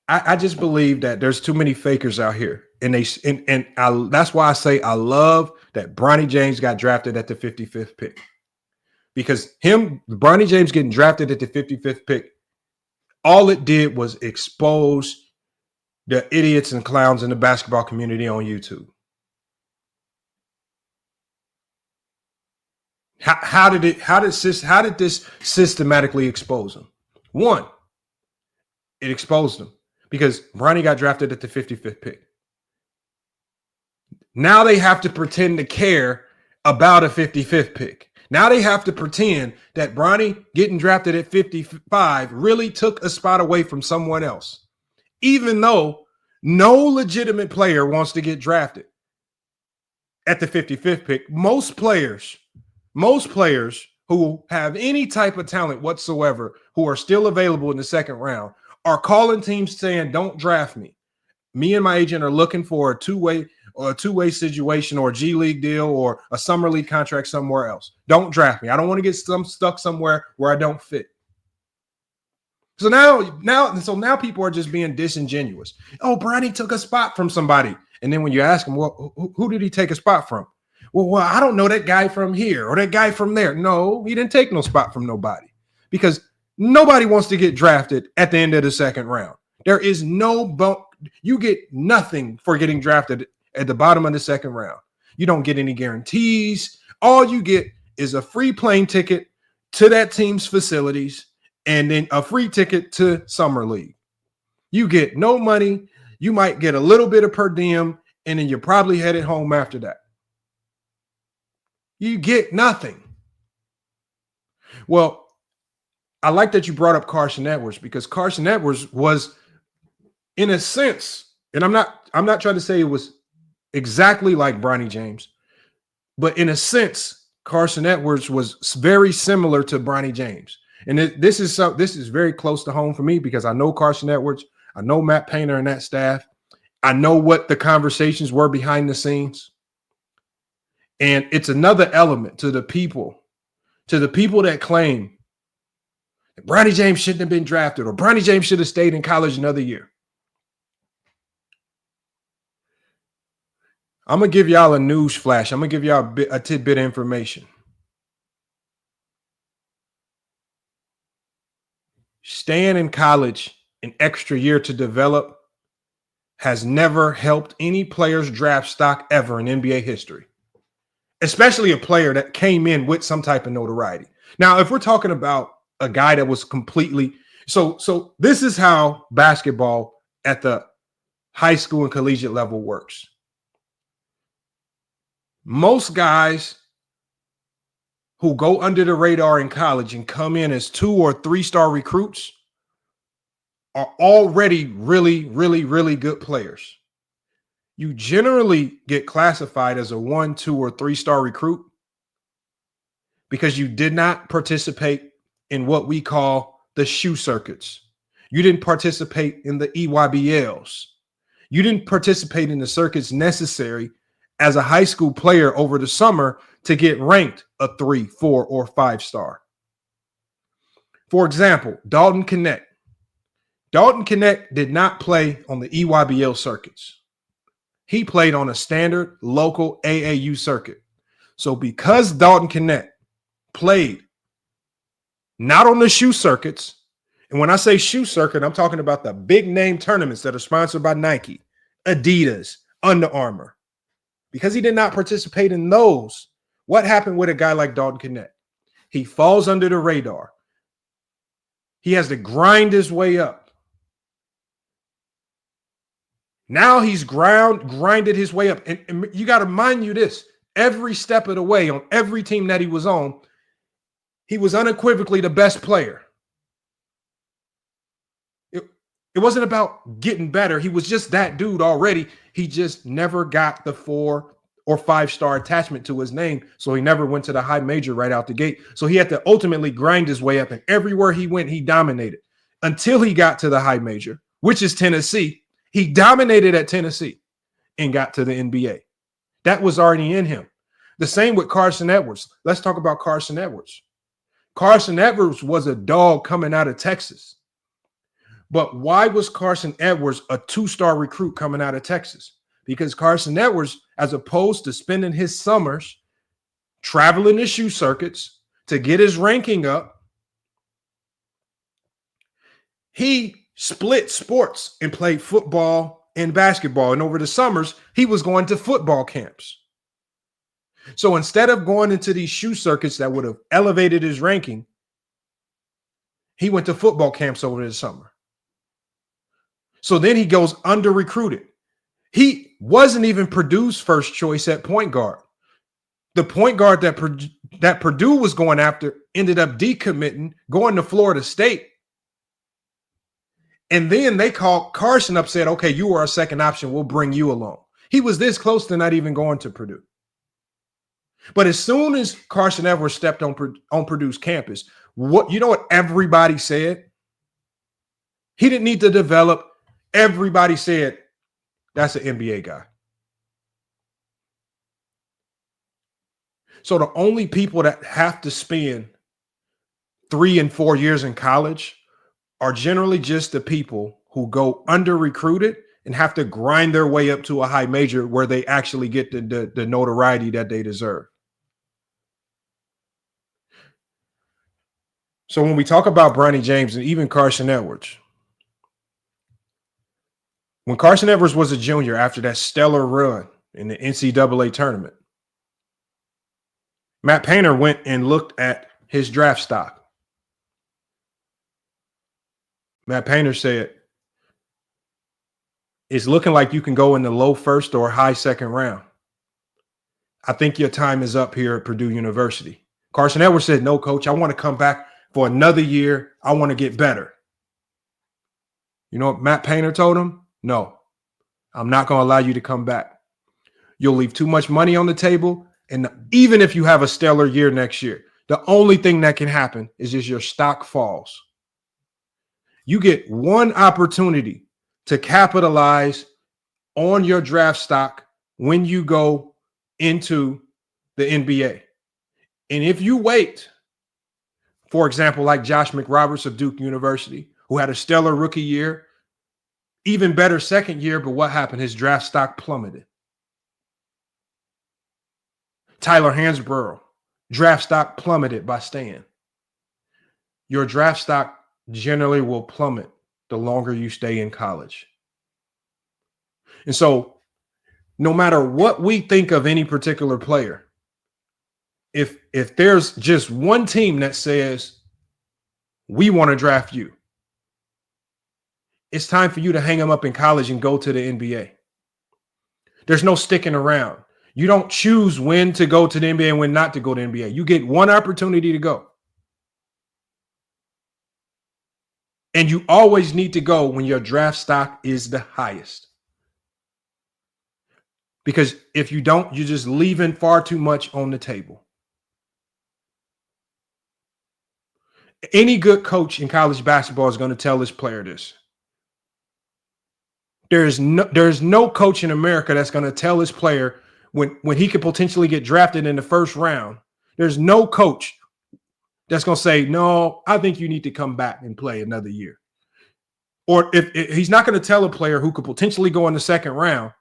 I just believe that there's too many fakers out here. And that's why I say I love that Bronny James got drafted at the 55th pick. Because Bronny James getting drafted at the 55th pick, all it did was expose the idiots and clowns in the basketball community on YouTube. How did this systematically expose them? One, it exposed them because Bronny got drafted at the 55th pick. Now they have to pretend to care about a 55th pick. Now they have to pretend that Bronny getting drafted at 55 really took a spot away from someone else, even though no legitimate player wants to get drafted at the 55th pick. Most players who have any type of talent whatsoever, who are still available in the second round, are calling teams saying, don't draft me. Me and my agent are looking for a two-way situation or a G-League deal or a summer league contract somewhere else. Don't draft me. I don't want to get stuck somewhere where I don't fit. So now people are just being disingenuous. Oh, Bronny took a spot from somebody. And then when you ask him, well, who did he take a spot from? Well, I don't know that guy from here or that guy from there. No, he didn't take no spot from nobody because nobody wants to get drafted at the end of the second round. There is no bump. You get nothing for getting drafted at the bottom of the second round. You don't get any guarantees. All you get is a free plane ticket to that team's facilities and then a free ticket to summer league. You get no money. You might get a little bit of per diem, and then you're probably headed home after that. You get nothing. Well, I like that you brought up Carson Edwards because Carson Edwards was, in a sense, and I'm not trying to say it was exactly like Bronny James, but in a sense, Carson Edwards was very similar to Bronny James. And this is very close to home for me because I know Carson Edwards, I know Matt Painter and that staff. I know what the conversations were behind the scenes. And it's another element to the people that claim that Bronny James shouldn't have been drafted or Bronny James should have stayed in college another year. I'm going to give y'all a news flash. I'm going to give y'all a tidbit of information. Staying in college an extra year to develop has never helped any player's draft stock ever in NBA history, especially a player that came in with some type of notoriety. Now, if we're talking about a guy that was completely so this is how basketball at the high school and collegiate level works. Most guys who go under the radar in college and come in as 2 or 3-star recruits are already really, really, really good players. You generally get classified as a 1, 2, or 3-star recruit because you did not participate in what we call the shoe circuits. You didn't participate in the EYBLs. You didn't participate in the circuits necessary as a high school player over the summer to get ranked a 3, 4, or 5-star. For example, Dalton Knecht. Dalton Knecht did not play on the EYBL circuits. He played on a standard local AAU circuit. So because Dalton Knecht played not on the shoe circuits, and when I say shoe circuit, I'm talking about the big name tournaments that are sponsored by Nike, Adidas, Under Armour. Because he did not participate in those, what happened with a guy like Dalton Knecht? He falls under the radar. He has to grind his way up. Now he's grinded his way up. And you got to mind you this, every step of the way on every team that he was on, he was unequivocally the best player. It wasn't about getting better. He was just that dude already. He just never got the 4 or 5-star attachment to his name. So he never went to the high major right out the gate. So he had to ultimately grind his way up. And everywhere he went, he dominated until he got to the high major, which is Tennessee. He dominated at Tennessee and got to the NBA. That was already in him. The same with Carson Edwards. Let's talk about Carson Edwards. Carson Edwards was a dog coming out of Texas. But why was Carson Edwards a 2-star recruit coming out of Texas? Because Carson Edwards, as opposed to spending his summers traveling the shoe circuits to get his ranking up, he split sports and played football and basketball. And over the summers, he was going to football camps. So instead of going into these shoe circuits that would have elevated his ranking, he went to football camps over the summer. So then he goes under recruited. He wasn't even Purdue's first choice at point guard. The point guard that Purdue was going after ended up decommitting, going to Florida State. And then they called Carson up, said, okay, you are our second option. We'll bring you along. He was this close to not even going to Purdue. But as soon as Carson Edwards stepped on Purdue's campus, you know what everybody said? He didn't need to develop. Everybody said, that's an NBA guy. So the only people that have to spend 3 and 4 years in college are generally just the people who go under recruited and have to grind their way up to a high major where they actually get the notoriety that they deserve. So when we talk about Bronny James and even Carson Edwards, when Carson Edwards was a junior after that stellar run in the NCAA tournament, Matt Painter went and looked at his draft stock. Matt Painter said, it's looking like you can go in the low first or high second round. I think your time is up here at Purdue University. Carson Edwards said, no, coach, I want to come back for another year. I want to get better. You know what Matt Painter told him? No, I'm not going to allow you to come back. You'll leave too much money on the table. And even if you have a stellar year next year, the only thing that can happen is just your stock falls. You get one opportunity to capitalize on your draft stock when you go into the NBA. And if you wait, for example, like Josh McRoberts of Duke University, who had a stellar rookie year, even better second year, but what happened? His draft stock plummeted. Tyler Hansborough, draft stock plummeted by staying. Your draft stock generally will plummet the longer you stay in college. And so no matter what we think of any particular player, if there's just one team that says, we want to draft you, it's time for you to hang them up in college and go to the NBA. There's no sticking around. You don't choose when to go to the NBA and when not to go to the NBA. You get one opportunity to go. And you always need to go when your draft stock is the highest. Because if you don't, you're just leaving far too much on the table. Any good coach in college basketball is going to tell his player this. There's no coach in America that's going to tell his player when he could potentially get drafted in the first round. There's no coach that's going to say, no, I think you need to come back and play another year. Or if he's not going to tell a player who could potentially go in the second round,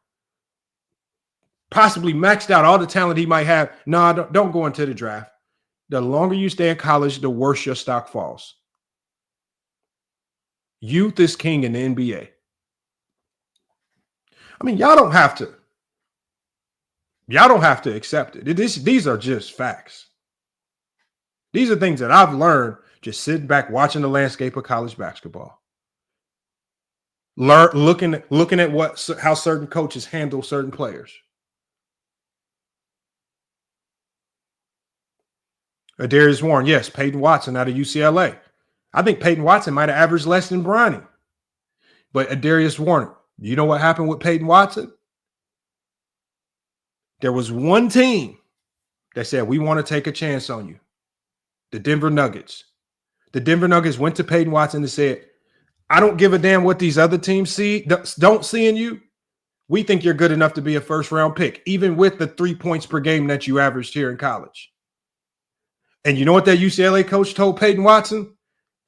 possibly maxed out all the talent he might have, no, don't go into the draft. The longer you stay in college, the worse your stock falls. Youth is king in the NBA. I mean, y'all don't have to accept it. These are just facts. These are things that I've learned just sitting back watching the landscape of college basketball. Looking at how certain coaches handle certain players. Darius Warren, yes, Peyton Watson out of UCLA. I think Peyton Watson might have averaged less than Bronny. But Darius Warren, you know what happened with Peyton Watson? There was one team that said, we want to take a chance on you. The Denver Nuggets. The Denver Nuggets went to Peyton Watson and said, I don't give a damn what these other teams don't see in you. We think you're good enough to be a first-round pick, even with the 3 points per game that you averaged here in college. And you know what that UCLA coach told Peyton Watson?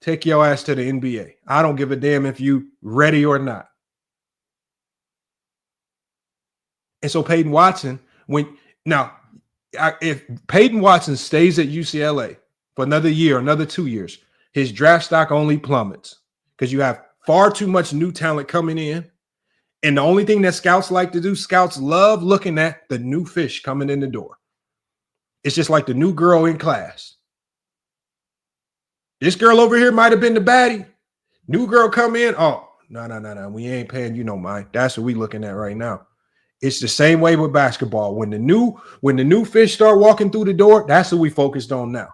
Take your ass to the NBA. I don't give a damn if you ready or not. And so Peyton Watson, if Peyton Watson stays at UCLA for another year, another 2 years, his draft stock only plummets because you have far too much new talent coming in. And the only thing that scouts like to do, scouts love looking at the new fish coming in the door. It's just like the new girl in class. This girl over here might have been the baddie. New girl come in. Oh, no. We ain't paying you no mind. That's what we looking at right now. It's the same way with basketball. When the new fish start walking through the door, that's what we focused on now.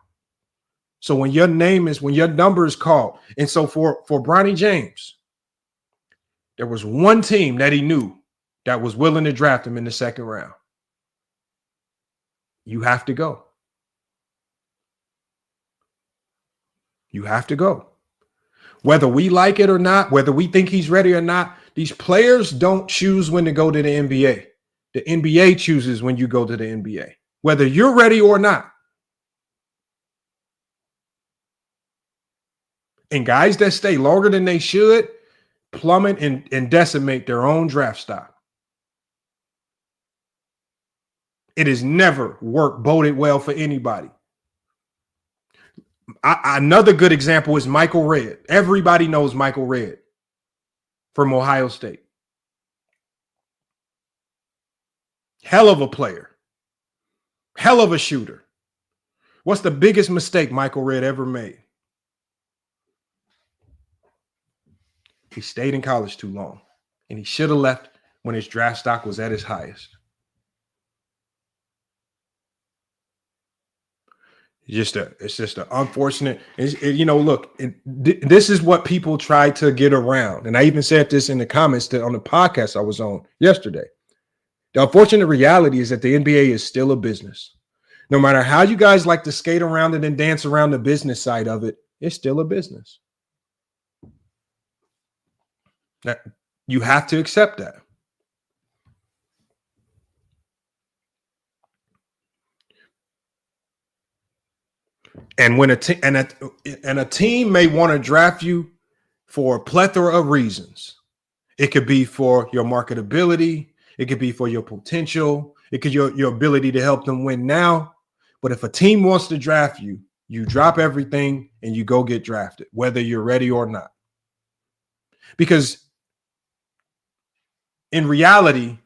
So when your number is called, and so for Bronny James, there was one team that he knew that was willing to draft him in the second round. You have to go. You have to go. Whether we like it or not, whether we think he's ready or not, these players don't choose when to go to the NBA. The NBA chooses when you go to the NBA, whether you're ready or not. And guys that stay longer than they should plummet and decimate their own draft stock. It has never boded well for anybody. Another good example is Michael Redd. Everybody knows Michael Redd from Ohio State. Hell of a player. Hell of a shooter. What's the biggest mistake Michael Redd ever made? He stayed in college too long, and he should have left when his draft stock was at its highest. It's just an unfortunate. Look, this is what people try to get around, and I even said this in the comments on the podcast I was on yesterday. The unfortunate reality is that the NBA is still a business. No matter how you guys like to skate around it and dance around the business side of it, it's still a business. That you have to accept that. And when a team may want to draft you for a plethora of reasons, it could be for your marketability, it could be for your potential, it could your ability to help them win now. But if a team wants to draft you, you drop everything and you go get drafted, whether you're ready or not. Because in reality,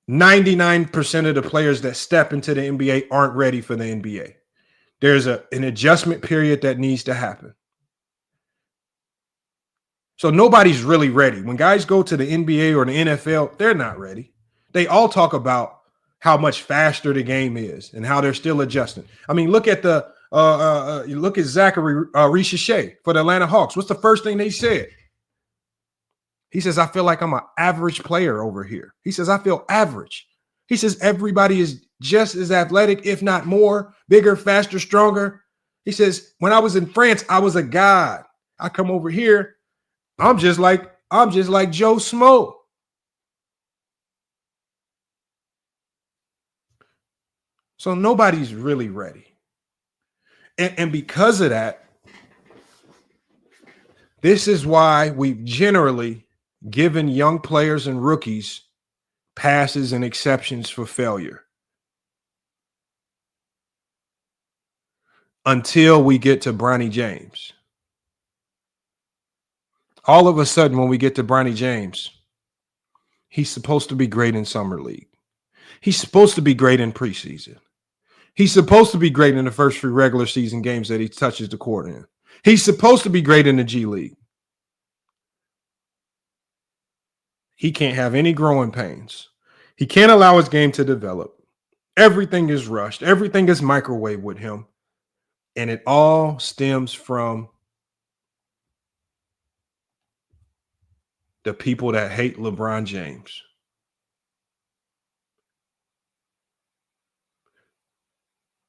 99% of the players that step into the NBA aren't ready for the NBA. There's an adjustment period that needs to happen. So nobody's really ready. When guys go to the NBA or the NFL, they're not ready. They all talk about how much faster the game is and how they're still adjusting. I mean, look at Zachary Richer for the Atlanta Hawks. What's the first thing they said? He says, I feel like I'm an average player over here. He says, I feel average. He says, everybody is just as athletic, if not more, bigger, faster, stronger. He says, when I was in France, I was a god. I come over here, I'm just like Joe Smo. So nobody's really ready. And because of that, this is why we've generally given young players and rookies passes and exceptions for failure until we get to Bronny James. All of a sudden, when we get to Bronny James, he's supposed to be great in summer league. He's supposed to be great in preseason. He's supposed to be great in the first 3 regular season games that he touches the court in. He's supposed to be great in the G-League. He can't have any growing pains. He can't allow his game to develop. Everything is rushed. Everything is microwave with him. And it all stems from the people that hate LeBron James.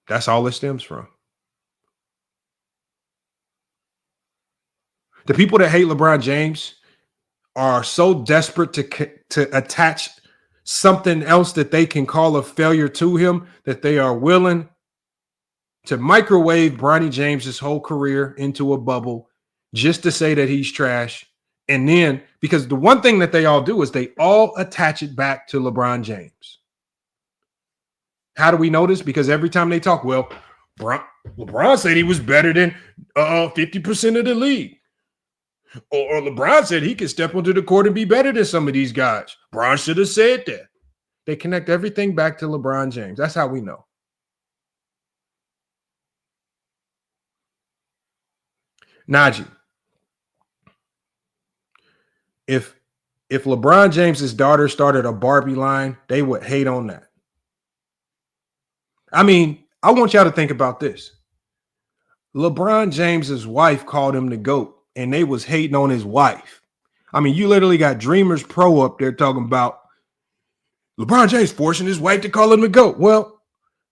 That's all it stems from. The people that hate LeBron James are so desperate to attach something else that they can call a failure to him that they are willing to microwave Bronny James's whole career into a bubble just to say that he's trash. And then, because the one thing that they all do is they all attach it back to LeBron James. How do we know this? Because every time they talk, well, LeBron said he was better than 50% of the league. Or LeBron said he could step onto the court and be better than some of these guys. Bron should have said that. They connect everything back to LeBron James. That's how we know. Najee, if LeBron James's daughter started a Barbie line, they would hate on that. I mean, I want y'all to think about this. LeBron James's wife called him the GOAT, and they was hating on his wife. I mean, you literally got Dreamers Pro up there talking about LeBron James forcing his wife to call him the GOAT. Well,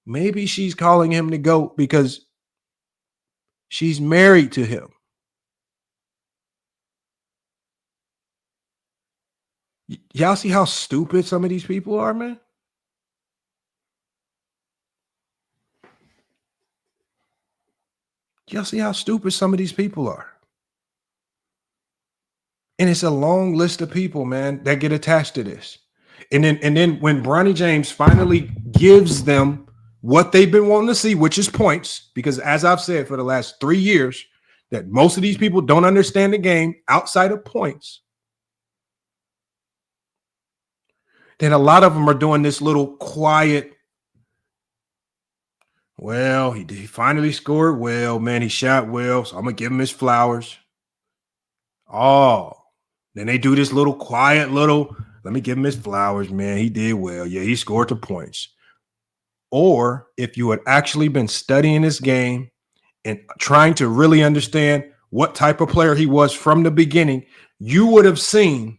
maybe she's calling him the GOAT because she's married to him. Y'all see how stupid some of these people are, man? Y'all see how stupid some of these people are? And it's a long list of people, man, that get attached to this. And then when Bronny James finally gives them what they've been wanting to see, which is points, because as I've said for the last 3 years, that most of these people don't understand the game outside of points. Then a lot of them are doing this little quiet, well, he finally scored well, man, he shot well, so I'm going to give him his flowers. Oh, then they do this little quiet little, let me give him his flowers, man, he did well. Yeah, he scored the points. Or if you had actually been studying this game and trying to really understand what type of player he was from the beginning, you would have seen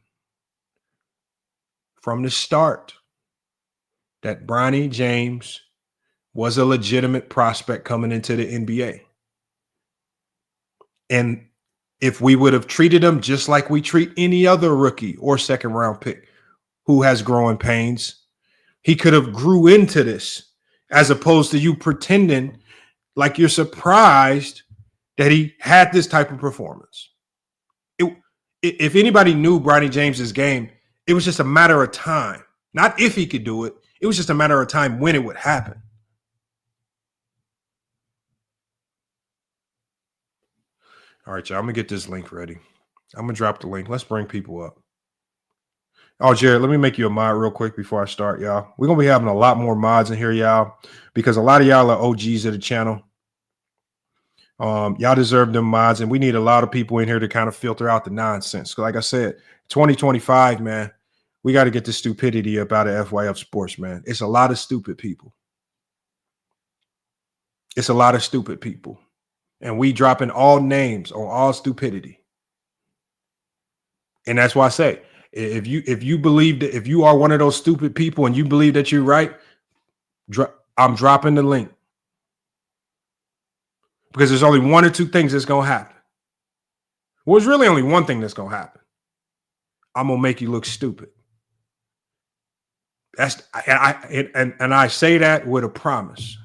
from the start that Bronny James was a legitimate prospect coming into the NBA. And if we would have treated him just like we treat any other rookie or second round pick who has growing pains, he could have grew into this, as opposed to you pretending like you're surprised that he had this type of performance. If anybody knew Bronny James's game, it was just a matter of time. Not if he could do it. It was just a matter of time when it would happen. All right, y'all. I'm going to get this link ready. I'm going to drop the link. Let's bring people up. Oh, Jared, let me make you a mod real quick before I start, y'all. We're going to be having a lot more mods in here, y'all, because a lot of y'all are OGs of the channel. Y'all deserve them mods, and we need a lot of people in here to kind of filter out the nonsense. Like I said, 2025, man, we got to get the stupidity up out of FYF sports, man. It's a lot of stupid people. It's a lot of stupid people. And we dropping all names on all stupidity. And that's why I say, if you believe that, if you are one of those stupid people and you believe that you're right, I'm dropping the link. Because there's only one or two things that's going to happen. Well, there's really only one thing that's going to happen. I'm going to make you look stupid. And I say that with a promise.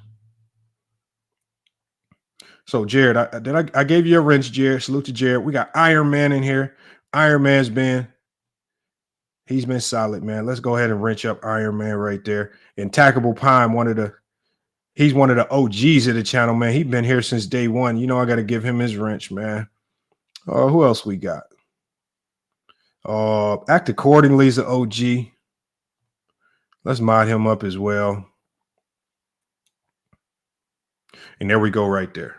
So, Jared, I gave you a wrench, Jared. Salute to Jared. We got Iron Man in here. Iron Man's he's been solid, man. Let's go ahead and wrench up Iron Man right there. And Tackable Pine, he's one of the OGs of the channel, man. He's been here since day one. You know I got to give him his wrench, man. Who else we got? Act Accordingly is an OG. Let's mod him up as well. And there we go right there.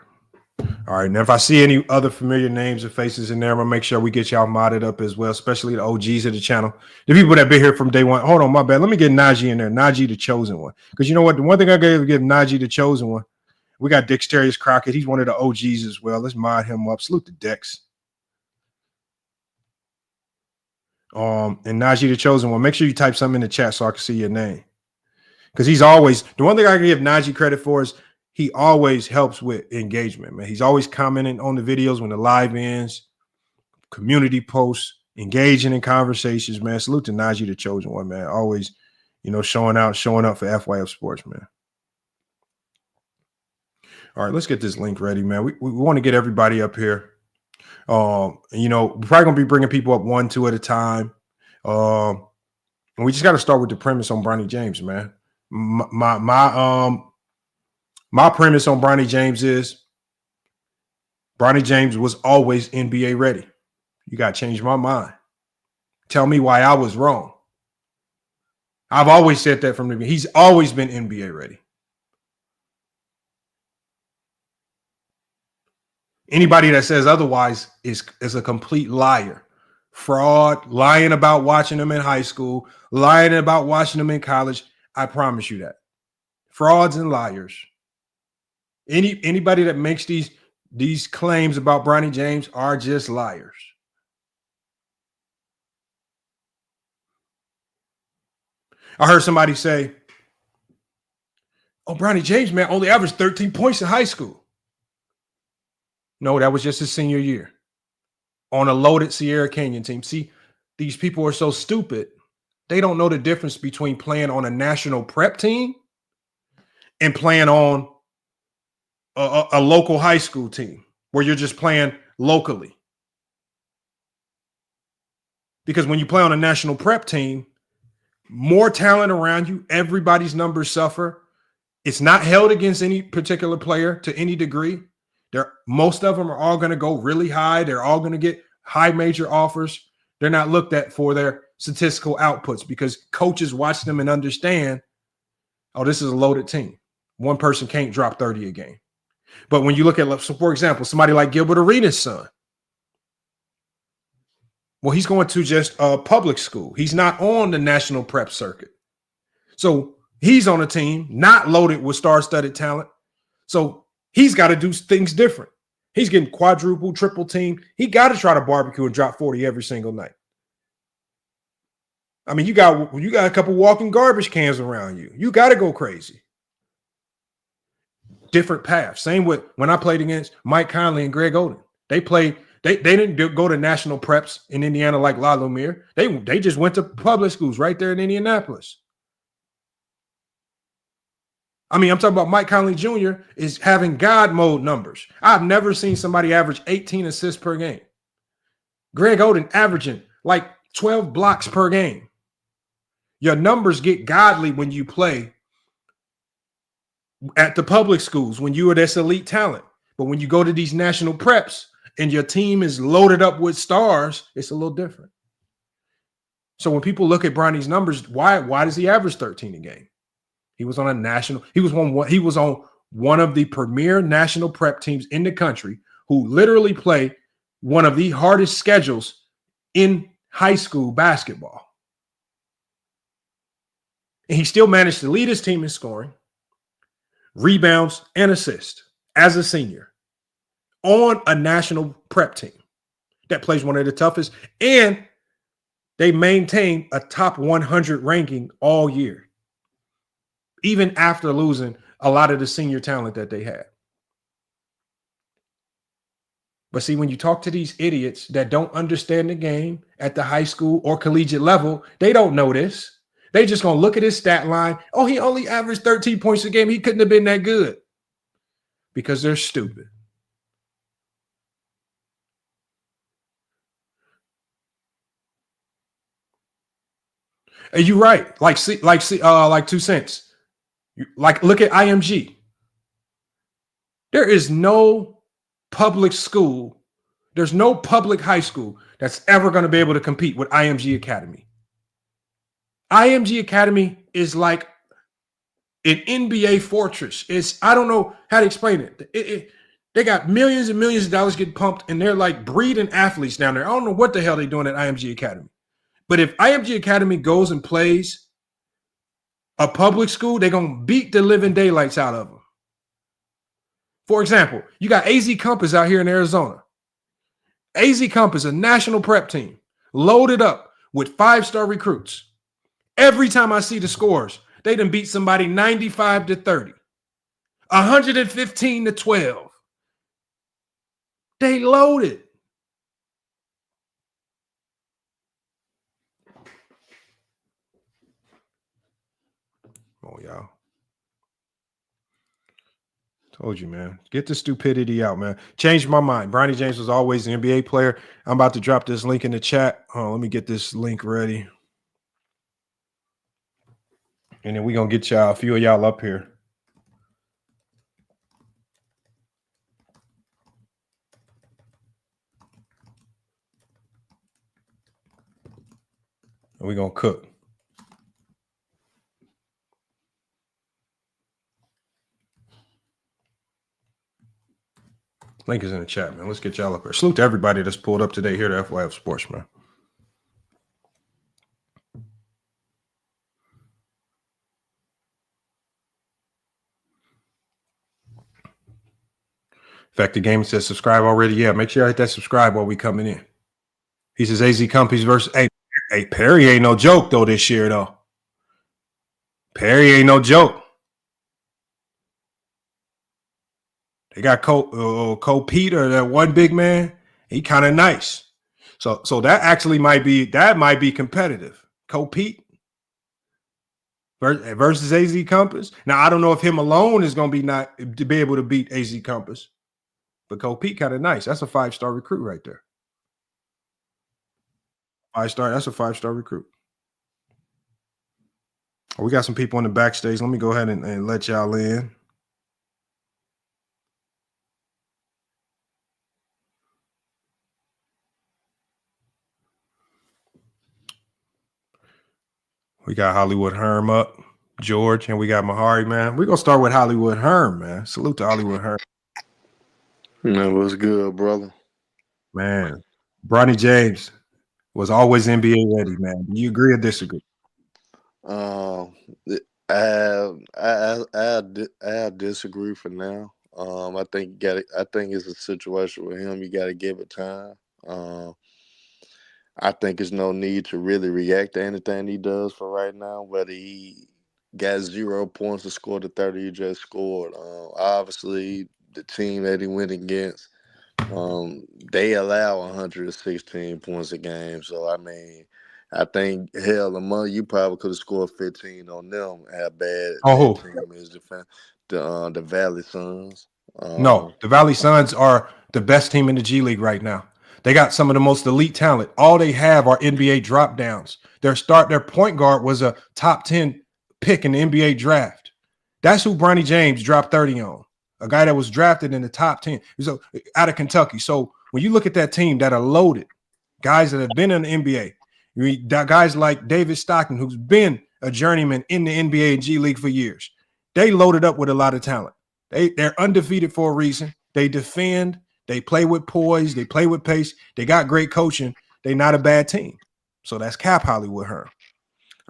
All right, now if I see any other familiar names or faces in there, I'm going to make sure we get y'all modded up as well, especially the OGs of the channel. The people that been here from day one. Hold on, my bad. Let me get Najee in there. Najee, the chosen one. Because you know what? The one thing I gave Najee, the chosen one, we got Dexterius Crockett. He's one of the OGs as well. Let's mod him up. Salute to Dex. And Najee, the chosen one. Make sure you type something in the chat so I can see your name. Because he's always, the one thing I can give Najee credit for is he always helps with engagement, man. He's always commenting on the videos when the live ends, community posts, engaging in conversations, man. Salute to Najee, the chosen one, man. Always, showing up for FYF sports, man. All right, let's get this link ready, man. We want to get everybody up here. We're probably going to be bringing people up 1, 2 at a time. And we just got to start with the premise on Bronny James, man. My My premise on Bronny James is Bronny James was always NBA ready. You got to change my mind. Tell me why I was wrong. I've always said that from the beginning. He's always been NBA ready. Anybody that says otherwise is a complete liar. Fraud, lying about watching them in high school, lying about watching them in college. I promise you that. Frauds and liars. Anybody that makes these claims about Bronny James are just liars. I heard somebody say, oh, Bronny James, man, only averaged 13 points in high school. No, that was just his senior year on a loaded Sierra Canyon team. See, these people are so stupid. They don't know the difference between playing on a national prep team and playing on a local high school team where you're just playing locally. Because when you play on a national prep team, more talent around you, everybody's numbers suffer. It's not held against any particular player to any degree. Most of them are all going to go really high. They're all going to get high major offers. They're not looked at for their statistical outputs because coaches watch them and understand, oh, this is a loaded team. One person can't drop 30 a game. But when you look at, so for example, somebody like Gilbert Arenas' son, well, he's going to just a public school. He's not on the national prep circuit. So he's on a team not loaded with star-studded talent. So he's got to do things different. He's getting quadruple, triple team. He got to try to barbecue and drop 40 every single night. I mean, you got a couple walking garbage cans around you. You got to go crazy. Different paths. Same with when I played against Mike Conley and Greg Oden. They didn't go to national preps in Indiana like La Lumiere. They just went to public schools right there in Indianapolis. I mean, I'm talking about Mike Conley Jr. is having God mode numbers. I've never seen somebody average 18 assists per game. Greg Oden averaging like 12 blocks per game. Your numbers get godly when you play at the public schools, when you are this elite talent. But when you go to these national preps and your team is loaded up with stars, it's a little different. So when people look at Bronny's numbers, why does he average 13 a game? He was on one of the premier national prep teams in the country who literally play one of the hardest schedules in high school basketball. And he still managed to lead his team in scoring, rebounds, and assists as a senior on a national prep team that plays one of the toughest, and they maintain a top 100 ranking all year, even after losing a lot of the senior talent that they had. But see, when you talk to these idiots that don't understand the game at the high school or collegiate level, they don't know this. They just going to look at his stat line. Oh, he only averaged 13 points a game. He couldn't have been that good. Because they're stupid. And you're right. Like 2 cents. Like, look at IMG. There is no public school. There's no public high school that's ever going to be able to compete with IMG Academy. IMG Academy is like an NBA fortress. I don't know how to explain it. They got millions and millions of dollars getting pumped, and they're like breeding athletes down there. I don't know what the hell they're doing at IMG Academy. But if IMG Academy goes and plays a public school, they're going to beat the living daylights out of them. For example, you got AZ Compass out here in Arizona. AZ Compass, a national prep team, loaded up with 5-star recruits. Every time I see the scores, they done beat somebody 95-30, 115-12. They loaded. Oh, y'all. Told you, man. Get the stupidity out, man. Changed my mind. Bronny James was always an NBA player. I'm about to drop this link in the chat. Let me get this link ready. And then we're going to get y'all, a few of y'all up here. And we're going to cook. Link is in the chat, man. Let's get y'all up here. Salute to everybody that's pulled up today here to FYF Sports, man. Effective Gaming says subscribe already. Yeah, make sure I hit that subscribe while we coming in. He says AZ Companies versus hey, Perry ain't no joke though this year though. Perry ain't no joke. They got Cole Peter, that one big man. He kind of nice. So that actually might be competitive. Cole Pete versus AZ Compass. Now I don't know if him alone is going to be able to beat AZ Compass, but Cole Pete kind of nice. That's a 5-star recruit right there. 5-star. That's a 5-star recruit. Oh, we got some people in the backstage. Let me go ahead and let y'all in. We got Hollywood Herm up, George, and we got Mahari, man. We're going to start with Hollywood Herm, man. Salute to Hollywood Herm. Man, what's good, brother? Man, Bronny James was always NBA ready, man. Do you agree or disagree? I disagree for now. I think it's a situation with him. You got to give it time. I think there's no need to really react to anything he does for right now. Whether he got 0 points to score the 30 he just scored. Obviously, the team that he went against, they allow 116 points a game. So I mean, I think you probably could have scored 15 on them. How bad that team is the Valley Suns. No, the Valley Suns are the best team in the G League right now. They got some of the most elite talent. All they have are NBA drop downs. Their point guard was a top 10 pick in the NBA draft. That's who Bronny James dropped 30 on. A guy that was drafted in the top 10. So out of Kentucky. So when you look at that team that are loaded, guys that have been in the NBA, you read guys like David Stockton, who's been a journeyman in the NBA and G League for years. They loaded up with a lot of talent. They're undefeated for a reason. They defend. They play with poise. They play with pace. They got great coaching. They're not a bad team. So that's Cap Hollywood Herm.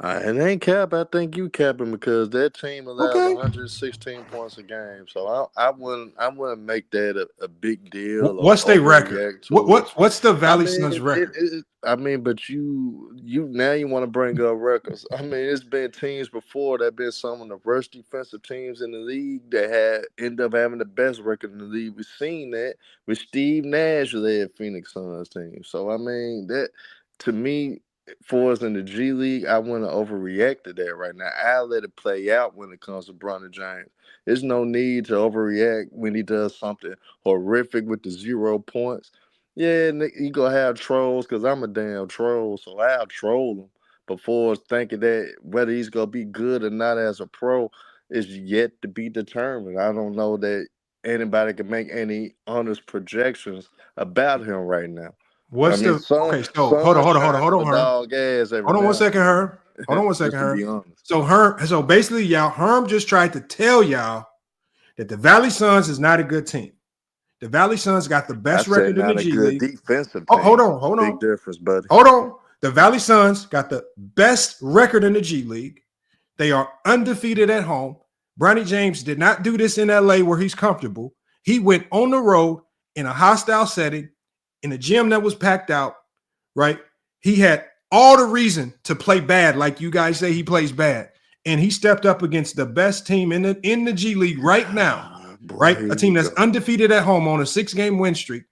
It ain't cap. I think you capping because that team allows 116 points a game. So I wouldn't make that a big deal. What's their record? What's the Valley Suns record? But you now you want to bring up records. I mean, it's been teams before that been some of the worst defensive teams in the league that end up having the best record in the league. We've seen that with Steve Nash led Phoenix Suns team. So I mean that to me. For us in the G League, I want to overreact to that right now. I'll let it play out when it comes to Bronny James. There's no need to overreact when he does something horrific with the 0 points. Yeah, he gonna have trolls because I'm a damn troll, so I'll troll him. Before thinking that whether he's gonna be good or not as a pro is yet to be determined. I don't know that anybody can make any honest projections about him right now. Hold on, Herm. Hold on one second, Herm. So basically, y'all, Herm just tried to tell y'all that the Valley Suns is not a good team. The Valley Suns got the best record in the G League. Defensive team. Hold on. Big difference, buddy. Hold on. The Valley Suns got the best record in the G League. They are undefeated at home. Bronny James did not do this in LA where he's comfortable. He went on the road in a hostile setting. In a gym that was packed out, right? He had all the reason to play bad, like you guys say he plays bad. And he stepped up against the best team in the G League right now, right? A team that's undefeated at home on a 6-game win streak.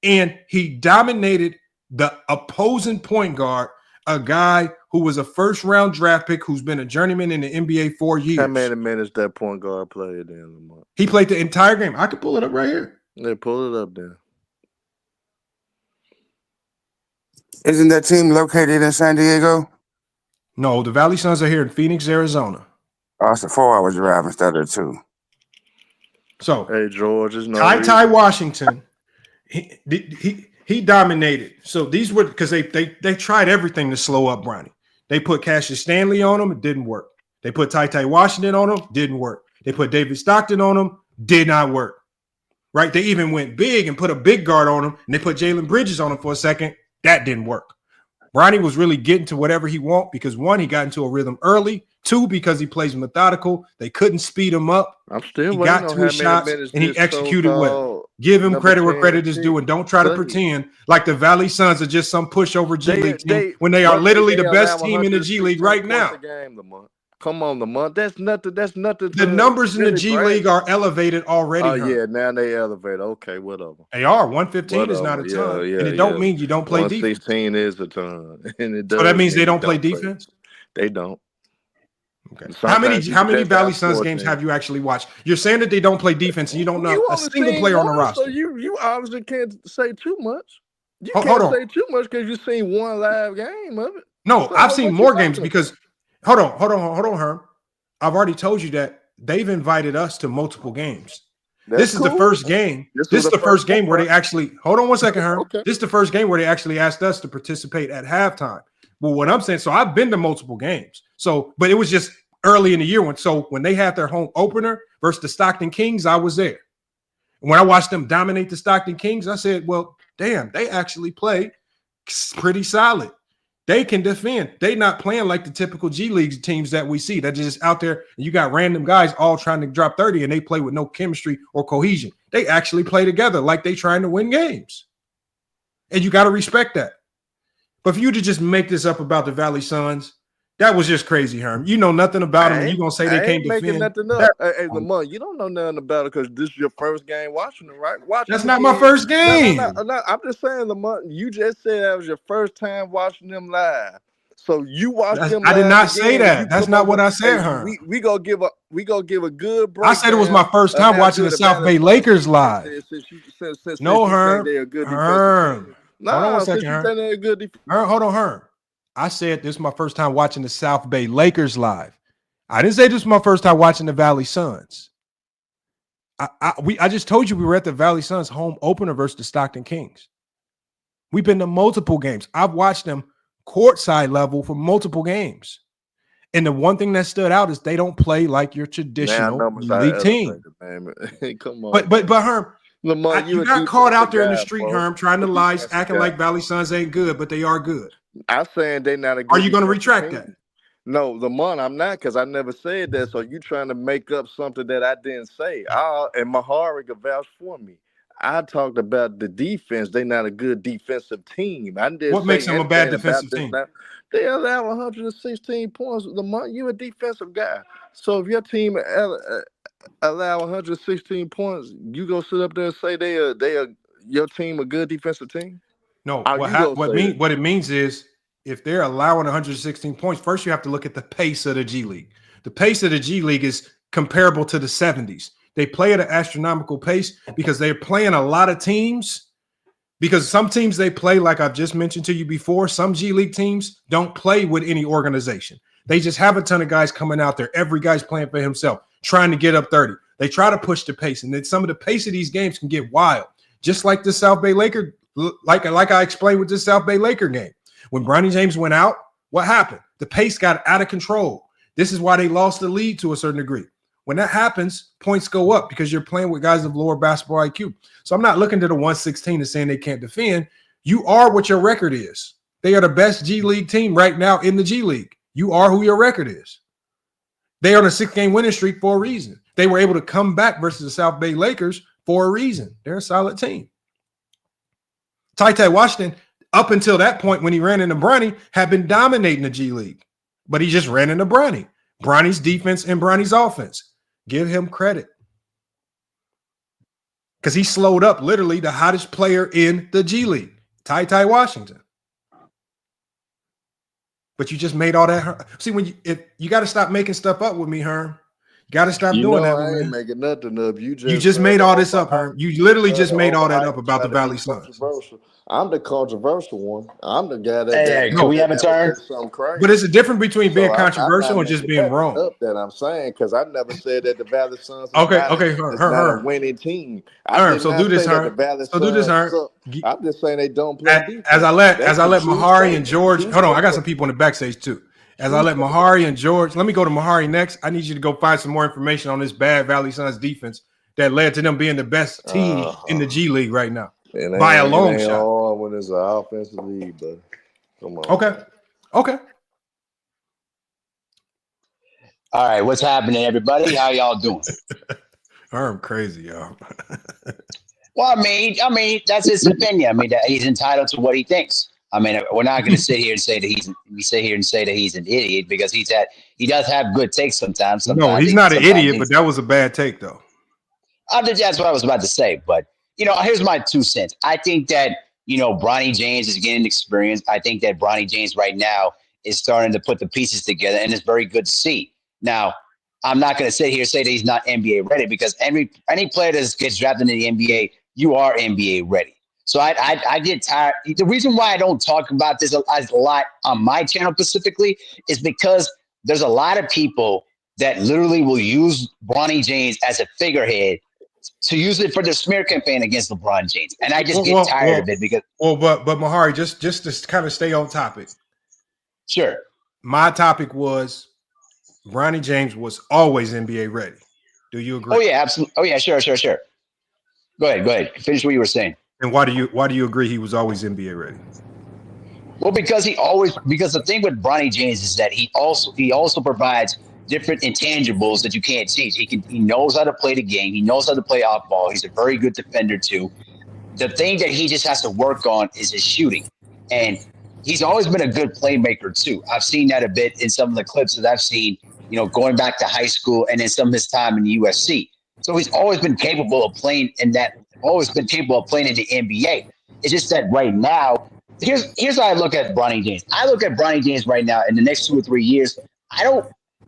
And he dominated the opposing point guard, a guy who was a first-round draft pick who's been a journeyman in the NBA 4 years. How many minutes that point guard played then, Lamar? He played the entire game. I could pull it up right here. Yeah, pull it up there. Isn't that team located in San Diego? No, the Valley Suns are here in Phoenix, Arizona. Oh, it's a 4-hour drive instead of 2. So, hey, George, is no Ty Washington, he dominated. So these were because they tried everything to slow up Bronny. They put Cassius Stanley on him. It didn't work. They put Ty Washington on him. Didn't work. They put David Stockton on him. Did not work. Right? They even went big and put a big guard on him, and they put Jalen Bridges on him for a second. That didn't work. Bronny was really getting to whatever he want because, one, he got into a rhythm early. Two, because he plays methodical. They couldn't speed him up. I'm still he got to his shots, and he executed well. Give him credit where credit is due, and don't try to pretend like the Valley Suns are just some pushover G League team when they are literally the best team in the G League right now. Come on, Lamont. That's nothing. That's nothing. The numbers in the G League are elevated already. Oh, yeah. Now they elevated. Okay, whatever. They are. 115 is not a ton. And it don't mean you don't play defense. 116 is a ton. And it does. So that means they don't play defense? They don't. Okay. How many Valley Suns games have you actually watched? You're saying that they don't play defense and you don't know a single player on the roster. So you obviously can't say too much. You can't say too much because you've seen one live game of it. No, I've seen more games because Hold on, Herm. I've already told you that they've invited us to multiple games. This is the first game. This is the first game where they actually hold on one second, Herm. Okay. This is the first game where they actually asked us to participate at halftime. Well, what I'm saying, so I've been to multiple games. So, but it was just early in the year when they had their home opener versus the Stockton Kings, I was there. And when I watched them dominate the Stockton Kings, I said, well, damn, they actually play pretty solid. They can defend. They not playing like the typical G League teams that we see. That just out there, and you got random guys all trying to drop 30, and they play with no chemistry or cohesion. They actually play together like they trying to win games. And you got to respect that. But for you to just make this up about the Valley Suns, that was just crazy, Herm. You know nothing about them, and you're going to say they can't defend. Making nothing up. Hey, Lamont, you don't know nothing about it because this is your first game watching them, right? That's not my first game. No, I'm just saying, Lamont, you just said that was your first time watching them live. So you watched them live. I did not say that. That's not what I said, Herm. We gonna give a good break. I said it was my first time watching the South Bay Lakers live. No, Herm. Herm. Hold on one second, Herm. Hold on, Herm. I said this is my first time watching the South Bay Lakers live. I didn't say this was my first time watching the Valley Suns. I just told you we were at the Valley Suns home opener versus the Stockton Kings. We've been to multiple games. I've watched them courtside level for multiple games. And the one thing that stood out is they don't play like your traditional league team. Come on. But Herm, Lamont, you got caught out there in the street, Herm, trying to lie, acting like Valley Suns ain't good, but they are good. I'm saying they're not a good. Are you going to retract that? No, Lamont, I'm not, because I never said that. So you trying to make up something that I didn't say. And Mahari could vouch for me. I talked about the defense. They're not a good defensive team. What makes them a bad defensive team? They allow 116 points. Lamont, you're a defensive guy. So if your team allow 116 points, you go sit up there and say they are your team a good defensive team? No, what it means is if they're allowing 116 points, first you have to look at the pace of the G League. The pace of the G League is comparable to the 70s. They play at an astronomical pace because they're playing a lot of teams. Because some teams they play, like I've just mentioned to you before, some G League teams don't play with any organization. They just have a ton of guys coming out there. Every guy's playing for himself, trying to get up 30. They try to push the pace, and then some of the pace of these games can get wild. Just like the South Bay Laker, like I explained with this South Bay Laker game. When Bronny James went out, what happened? The pace got out of control. This is why they lost the lead to a certain degree. When that happens, points go up because you're playing with guys of lower basketball IQ. So I'm not looking to the 116 and saying they can't defend. You are what your record is. They are the best G League team right now in the G League. You are who your record is. They are on a 6-game winning streak for a reason. They were able to come back versus the South Bay Lakers for a reason. They're a solid team. Ty Washington, up until that point when he ran into Bronny, had been dominating the G League. But he just ran into Bronny. Bronny's defense and Bronny's offense. Give him credit. Because he slowed up literally the hottest player in the G League, Ty Washington. But you just made all that. See, you got to stop making stuff up with me, Herm. You got to stop doing that. I ain't making nothing up. You just made all this up, Herm. You literally just made all that up about the Valley Suns. I'm the controversial one. I'm the guy that. Hey, can we have a turn? But it's a difference between being controversial and just being wrong. That I'm saying, because I never said that the Valley Suns. Okay, a winning team. So do this, Herm. I'm just saying they don't play defense. As I let Mahari and George. Hold on, I got some people in the backstage too. as I let Mahari and George, let me go to Mahari next. I need you to go find some more information on this bad Valley Suns defense that led to them being the best team in the G League right now by a long shot. Hard when it's an offensive league, but come on. Okay. All right, what's happening, everybody? How y'all doing? I'm crazy, y'all. Well, I mean, that's his opinion. I mean, he's entitled to what he thinks. I mean, we're not going to sit here and say that he's an idiot because he does have good takes sometimes. No, he's not an idiot, but that was a bad take, though. That's what I was about to say. But, here's my 2 cents. I think that, Bronny James is getting experience. I think that Bronny James right now is starting to put the pieces together, and it's very good to see. Now, I'm not going to sit here and say that he's not NBA ready because any player that gets drafted in the NBA, you are NBA ready. So I get tired. The reason why I don't talk about this a lot on my channel specifically is because there's a lot of people that literally will use Bronny James as a figurehead to use it for their smear campaign against LeBron James. And I just get tired of it because but Mahari, just to kind of stay on topic. Sure. My topic was Bronny James was always NBA ready. Do you agree? Oh yeah, absolutely. Oh yeah, sure. Go ahead. Finish what you were saying. And why do you agree he was always NBA ready? Well, because the thing with Bronny James is that he also provides different intangibles that you can't teach. He knows how to play the game. He knows how to play off ball. He's a very good defender too. The thing that he just has to work on is his shooting. And he's always been a good playmaker too. I've seen that a bit in some of the clips that I've seen, going back to high school and in some of his time in the USC. So he's always been capable of playing in the NBA. It's just that right now, here's how I look at Bronny James. I look at Bronny James right now in the next 2 or 3 years.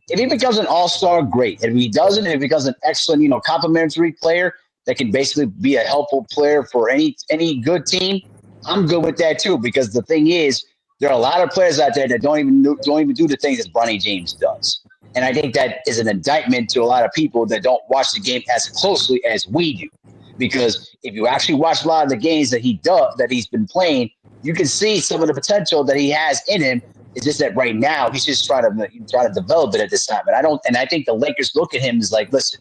If he becomes an all-star, great. If he doesn't, if he becomes an excellent, complimentary player that can basically be a helpful player for any good team, I'm good with that too. Because the thing is, there are a lot of players out there that don't even do the things that Bronny James does. And I think that is an indictment to a lot of people that don't watch the game as closely as we do. Because if you actually watch a lot of the games that he's been playing, you can see some of the potential that he has in him. It's just that right now he's just trying to develop it at this time. And I think the Lakers look at him as like, listen,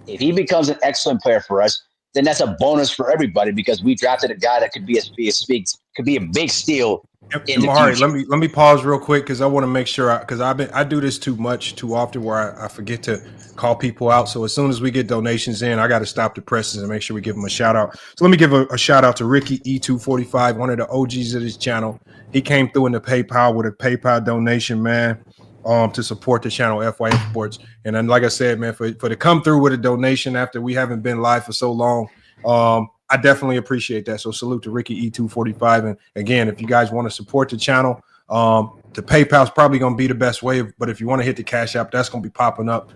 if he becomes an excellent player for us, then that's a bonus for everybody because we drafted a guy that could be a big steal. Mahari, let me pause real quick because I want to make sure because I do this too often where I forget to call people out. So as soon as we get donations in, I got to stop the presses and make sure we give them a shout out. So let me give a shout out to Ricky E245, one of the OGs of this channel. He came through in the PayPal with a PayPal donation, man, to support the channel FYF Sports. And then, like I said, man, for to come through with a donation after we haven't been live for so long, I definitely appreciate that. So salute to Ricky E245. And again, if you guys want to support the channel, the PayPal is probably going to be the best way. But if you want to hit the Cash App, that's going to be popping up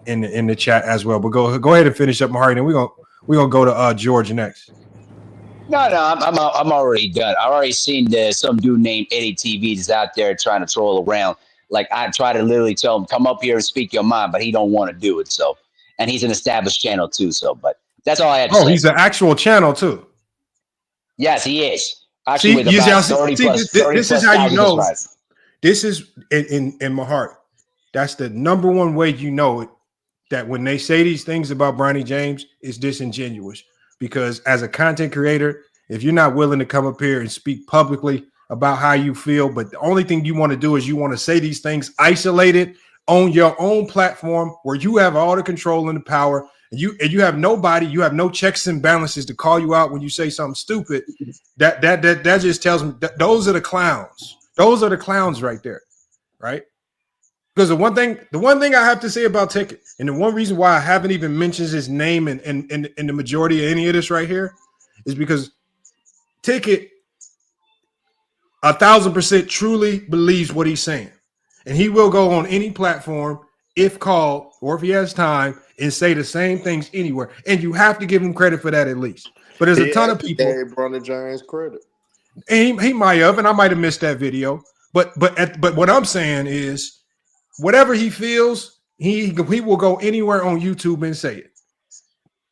in the chat as well. But go ahead and finish up, Mahari, and we're gonna go to George next. No, I'm already done. I already seen some dude named Eddie TV is out there trying to troll around. Like I try to literally tell him, come up here and speak your mind, but he don't want to do it. So, and he's an established channel too. So, but that's all I have to say. Oh, he's an actual channel too. Yes, he is. Actually, this is how you know. This is in my heart. That's the number one way you know it. That when they say these things about Bronny James, it's disingenuous. Because as a content creator, if you're not willing to come up here and speak publicly about how you feel, but the only thing you want to do is you want to say these things isolated on your own platform where you have all the control and the power, and you have nobody, you have no checks and balances to call you out when you say something stupid. That just tells me that those are the clowns. Those are the clowns right there, right? Because the one thing I have to say about Ticket, and the one reason why I haven't even mentioned his name in the majority of any of this right here, is because Ticket 1,000% truly believes what he's saying, and he will go on any platform if called or if he has time and say the same things anywhere, and you have to give him credit for that at least. But there's a ton of people. Bronny James credit, and he might have, and I might have missed that video. But what I'm saying is, whatever he feels, he will go anywhere on YouTube and say it.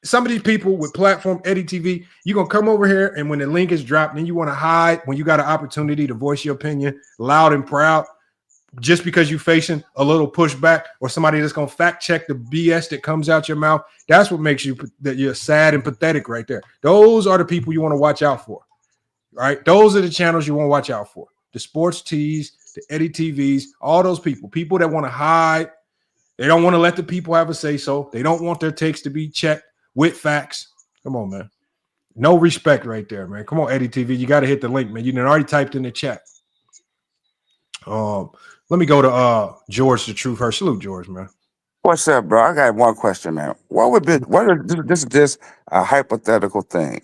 Some of these people with platform Eddie TV, you're going to come over here, and when the link is dropped, then you want to hide when you got an opportunity to voice your opinion loud and proud. just because you're facing a little pushback or somebody that's going to fact check the BS that comes out your mouth, that's what makes you that you're sad and pathetic right there. Those are the people you want to watch out for, right? Those are the channels you want to watch out for. The sports tees, the Eddie TVs, all those people that want to hide. They don't want to let the people have a say-so. They don't want their takes to be checked with facts. Come on, man. No respect right there, man. Come on, Eddie TV. You got to hit the link, man. You done already typed in the chat. Let me go to George the Truth Her. Salute, George, man. What's up, bro? I got one question, man. This is just a hypothetical thing.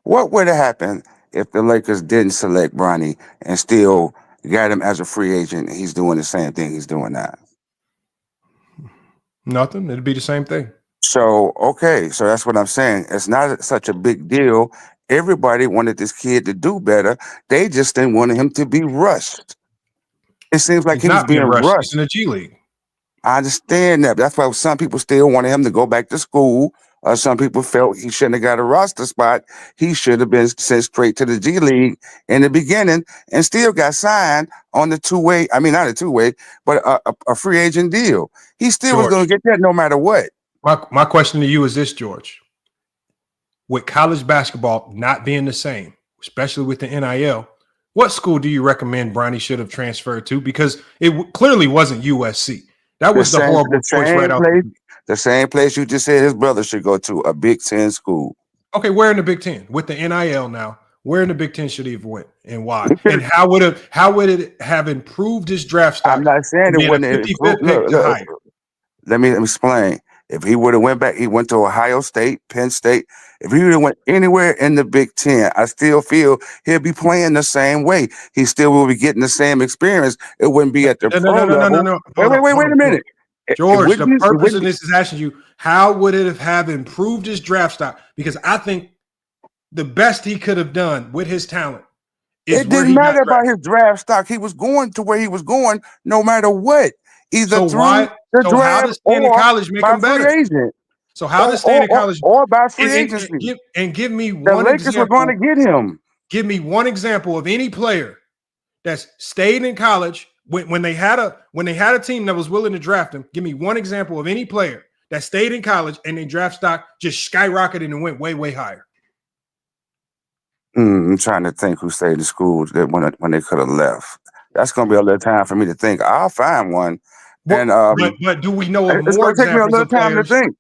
What would have happened if the Lakers didn't select Bronny and still got him as a free agent and he's doing the same thing he's doing now? Nothing. It'd be the same thing. So, okay. So that's what I'm saying. It's not such a big deal. Everybody wanted this kid to do better. They just didn't want him to be rushed. It seems like He's he was not being being rushed. rushed. He's in the G-League. I understand that. That's why some people still wanted him to go back to school. Some people felt he shouldn't have got a roster spot. He should have been sent straight to the G-League in the beginning and still got signed on the two-way. I mean, not a two-way, but a free agent deal. He still was going to get that no matter what. My question to you is this, George. With college basketball not being the same, especially with the NIL, what school do you recommend Bronny should have transferred to? Because it clearly wasn't USC. That was the horrible choice right out. The same place you just said his brother should go to, a Big Ten school. Okay, where in the Big Ten? With the NIL now, where in the Big Ten should he have went and why? And how would it have improved his draft stock? I'm not saying it wouldn't. Look, let me explain. If he would have went back, he went to Ohio State, Penn State. If he would have went anywhere in the Big Ten, I still feel he'll be playing the same way. He still will be getting the same experience. It wouldn't be at the pro level. No. Wait a minute. George, the purpose of this is asking you, how would it have improved his draft stock? Because I think the best he could have done with his talent is it didn't matter about his draft stock. He was going to where he was going no matter what. Either through the draft or college make by him better. Free agent. So how does staying in college or by free agency? Give me one. The Lakers were going to get him. Give me one example of any player that's stayed in college when they had a team that was willing to draft him. Give me one example of any player that stayed in college and their draft stock just skyrocketed and went way, way higher. I'm trying to think who stayed in school that when they could have left. That's going to be a little time for me to think. I'll find one. But do we know of more examples of players? To think.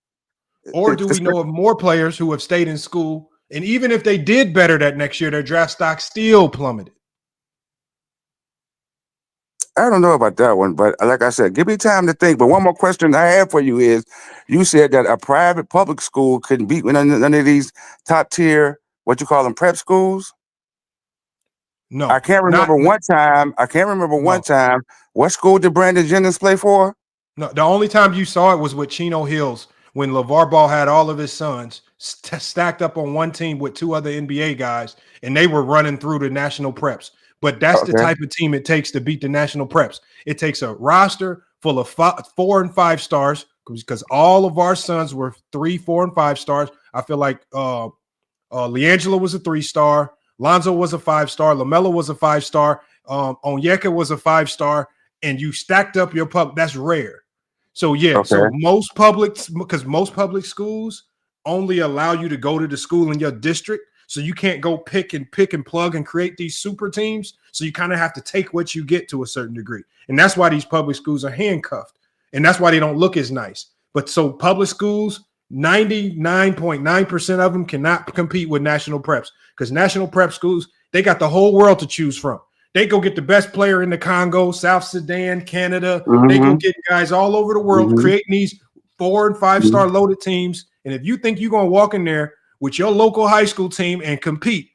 Or do we know of more players who have stayed in school, and even if they did better that next year, their draft stock still plummeted? I don't know about that one, but like I said, give me time to think. But one more question I have for you is, you said that a private public school couldn't beat none of these top tier, what you call them, prep schools? No. I can't remember one time. What school did Brandon Jennings play for? No, the only time you saw it was with Chino Hills when LeVar Ball had all of his sons stacked up on one team with two other NBA guys, and they were running through the national preps. But that's the type of team it takes to beat the national preps. It takes a roster full of 4 and 5 stars, because all of our sons were 3, 4, and 5 stars. I feel like LiAngelo was a 3-star, Lonzo was a 5-star, LaMelo was a 5-star, Onyeka was a 5-star, and you stacked up your public. That's rare. So so most public schools only allow you to go to the school in your district. So you can't go pick and plug and create these super teams. So you kind of have to take what you get to a certain degree. And that's why these public schools are handcuffed. And that's why they don't look as nice. But so public schools, 99.9% of them cannot compete with national preps, because national prep schools, they got the whole world to choose from. They go get the best player in the Congo, South Sudan, Canada. They go get guys all over the world creating these 4 and 5-star loaded teams. And if you think you're going to walk in there with your local high school team and compete,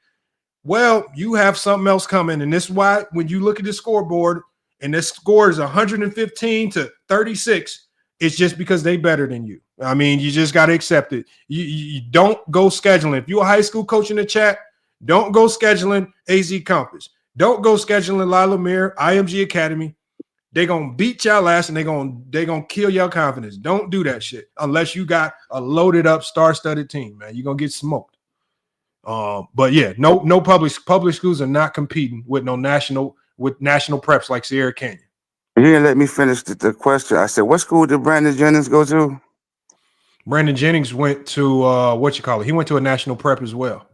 well, you have something else coming. And this is why when you look at the scoreboard and this score is 115 to 36, it's just because they better than you. I mean, you just got to accept it. You don't go scheduling. If you're a high school coach in the chat, don't go scheduling AZ Compass. Don't go scheduling Lila Mir, IMG Academy. They're going to beat y'all ass and they're going to kill your confidence. Don't do that shit unless you got a loaded up star-studded team, man. You're going to get smoked. But yeah, no public schools are not competing with national preps like Sierra Canyon. You didn't let me finish the question. I said, what school did Brandon Jennings go to? Brandon Jennings went to what you call it? He went to a national prep as well.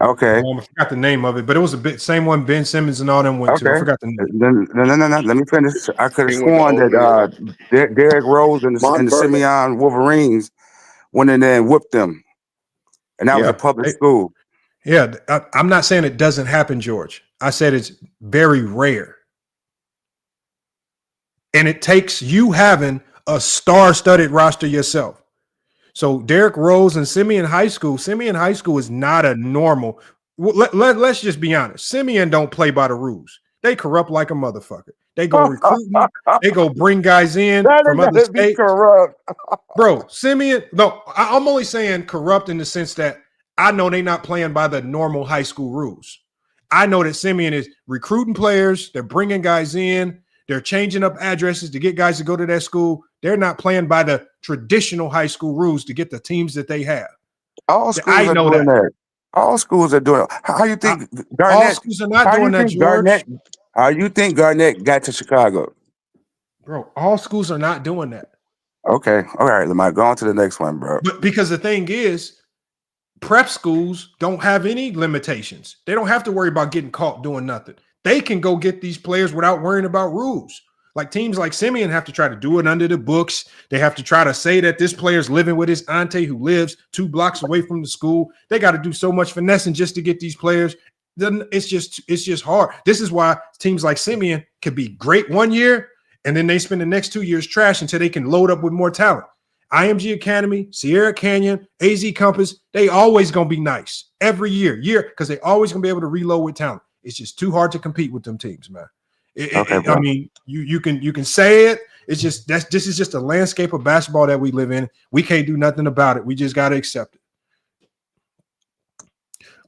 Okay. I forgot the name of it, but it was a bit same one Ben Simmons and all them went to. I Okay. forgot the name. No. Let me finish. I could have He went to sworn that OU. Derrick Rose and the Montberger. Simeon Wolverines went in there and whipped them. And that was a public school. Yeah, I'm not saying it doesn't happen, George. I said it's very rare. And it takes you having a star-studded roster yourself. So Derrick Rose and Simeon High School is not a normal. Let's just be honest. Simeon don't play by the rules. They corrupt like a motherfucker. They go recruiting. They go bring guys in from other states. Corrupt. Bro, Simeon, no, I'm only saying corrupt in the sense that I know they're not playing by the normal high school rules. I know that Simeon is recruiting players. They're bringing guys in. They're changing up addresses to get guys to go to that school. They're not playing by the traditional high school rules to get the teams that they have. All schools are doing that. All schools are doing it. How you think Garnett? All schools are not doing that, George. How you think Garnett got to Chicago? Bro, all schools are not doing that. Okay. All right, Lamar. Go on to the next one, bro. But because the thing is, prep schools don't have any limitations. They don't have to worry about getting caught doing nothing. They can go get these players without worrying about rules. Like teams like Simeon have to try to do it under the books. They have to try to say that this player's living with his auntie who lives 2 blocks away from the school. They got to do so much finessing just to get these players. Then it's just hard. This is why teams like Simeon could be great one year, and then they spend the next 2 years trash until they can load up with more talent. IMG Academy, Sierra Canyon, AZ Compass, they always going to be nice every year, because they always going to be able to reload with talent. It's just too hard to compete with them teams, man. I mean, you can say it. It's just this is just a landscape of basketball that we live in. We can't do nothing about it. We just got to accept it.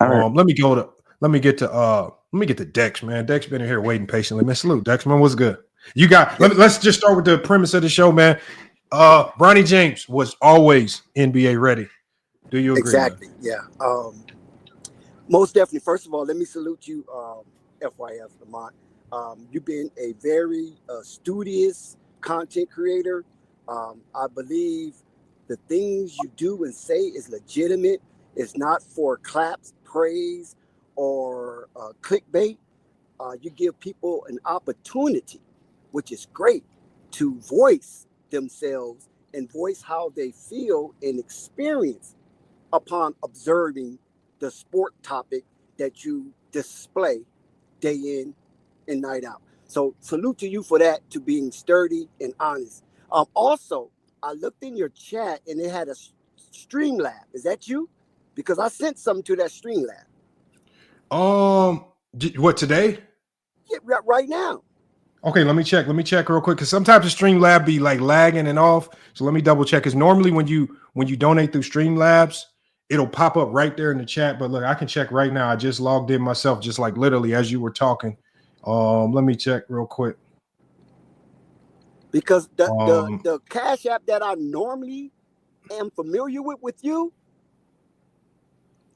Let me get to Dex, man. Dex been in here waiting patiently, man. Salute, Dex, man. What's good? You got. Let's just start with the premise of the show, man. Bronny James was always NBA ready. Do you agree? Exactly. Man? Yeah. Most definitely. First of all, let me salute you, FYF, Lamont. You've been a very studious content creator. I believe the things you do and say is legitimate. It's not for claps, praise, or clickbait. You give people an opportunity, which is great, to voice themselves and voice how they feel and experience upon observing the sport topic that you display day in and night out. So salute to you for that, to being sturdy and honest. Also, I looked in your chat and it had a Streamlab. Is that you? Because I sent something to that Streamlab. What, today? Yeah, right now. Okay, let me check real quick, because sometimes the Streamlab be like lagging and off. So let me double check. Because normally when you donate through Streamlabs, it'll pop up right there in the chat. But look, I can check right now. I just logged in myself, just like literally as you were talking. Let me check real quick. Because the Cash App that I normally am familiar with you,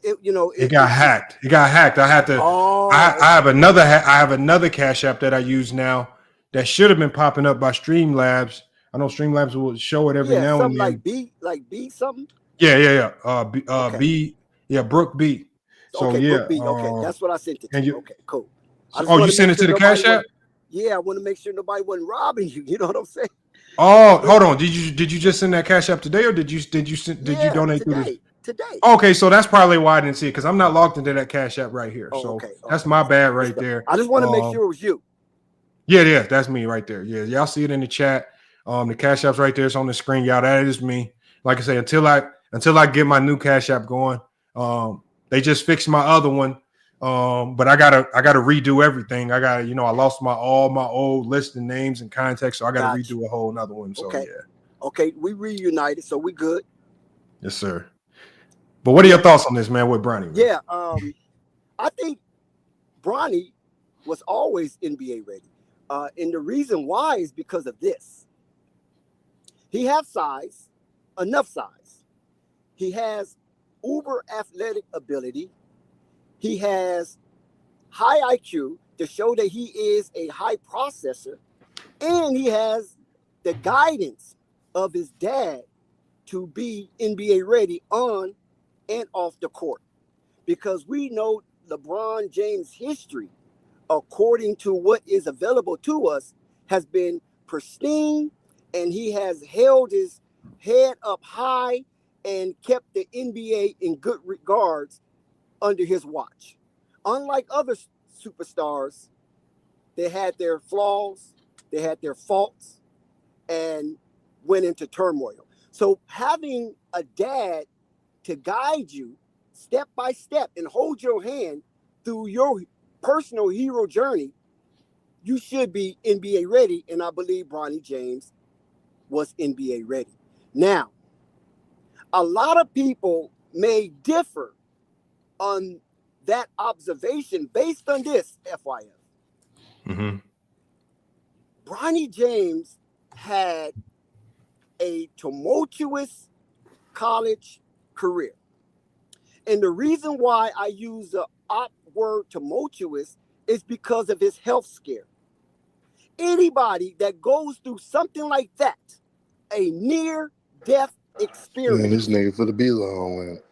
it got hacked. It got hacked. I had to. I have another Cash App that I use now that should have been popping up by Streamlabs. I know Streamlabs will show it every now and then. Like B something. Yeah. Okay. B. Yeah, Brooke B. So okay, yeah. Brooke B. Okay, that's what I sent it to. Okay, cool. You sent it to the Cash App? Yeah, I want to make sure nobody wasn't robbing you. You know what I'm saying? Oh, hold on. Did you just send that Cash App today, or did you donate today? Today. Okay, so that's probably why I didn't see it, because I'm not logged into that Cash App right here. That's my bad right there. I just want to make sure it was you. Yeah, that's me right there. Yeah, y'all see it in the chat. The Cash App's right there. It's on the screen, y'all. That is me. Like I say, until I get my new Cash App going, they just fixed my other one. But I gotta redo everything. I lost all my old list of names and contacts, so I gotta redo a whole another one. So yeah. Okay, we reunited, so we good. Yes, sir. But what are your thoughts on this, man, with Bronny? Man? Yeah, I think Bronny was always NBA ready. And the reason why is because of this. He has size, enough size. He has uber athletic ability. He has high IQ to show that he is a high processor. And he has the guidance of his dad to be NBA ready on and off the court. Because we know LeBron James' history, according to what is available to us, has been pristine, and he has held his head up high and kept the NBA in good regards under his watch. Unlike other superstars, they had their flaws, they had their faults, and went into turmoil. So having a dad to guide you step by step and hold your hand through your personal hero journey, you should be NBA ready. And I believe Bronny James was NBA ready. Now, a lot of people may differ on that observation based on this, FYF. Mm-hmm. Bronny James had a tumultuous college career. And the reason why I use the op word tumultuous is because of his health scare. Anybody that goes through something like that, a near-death experience. Man, this nigga for the be long with it.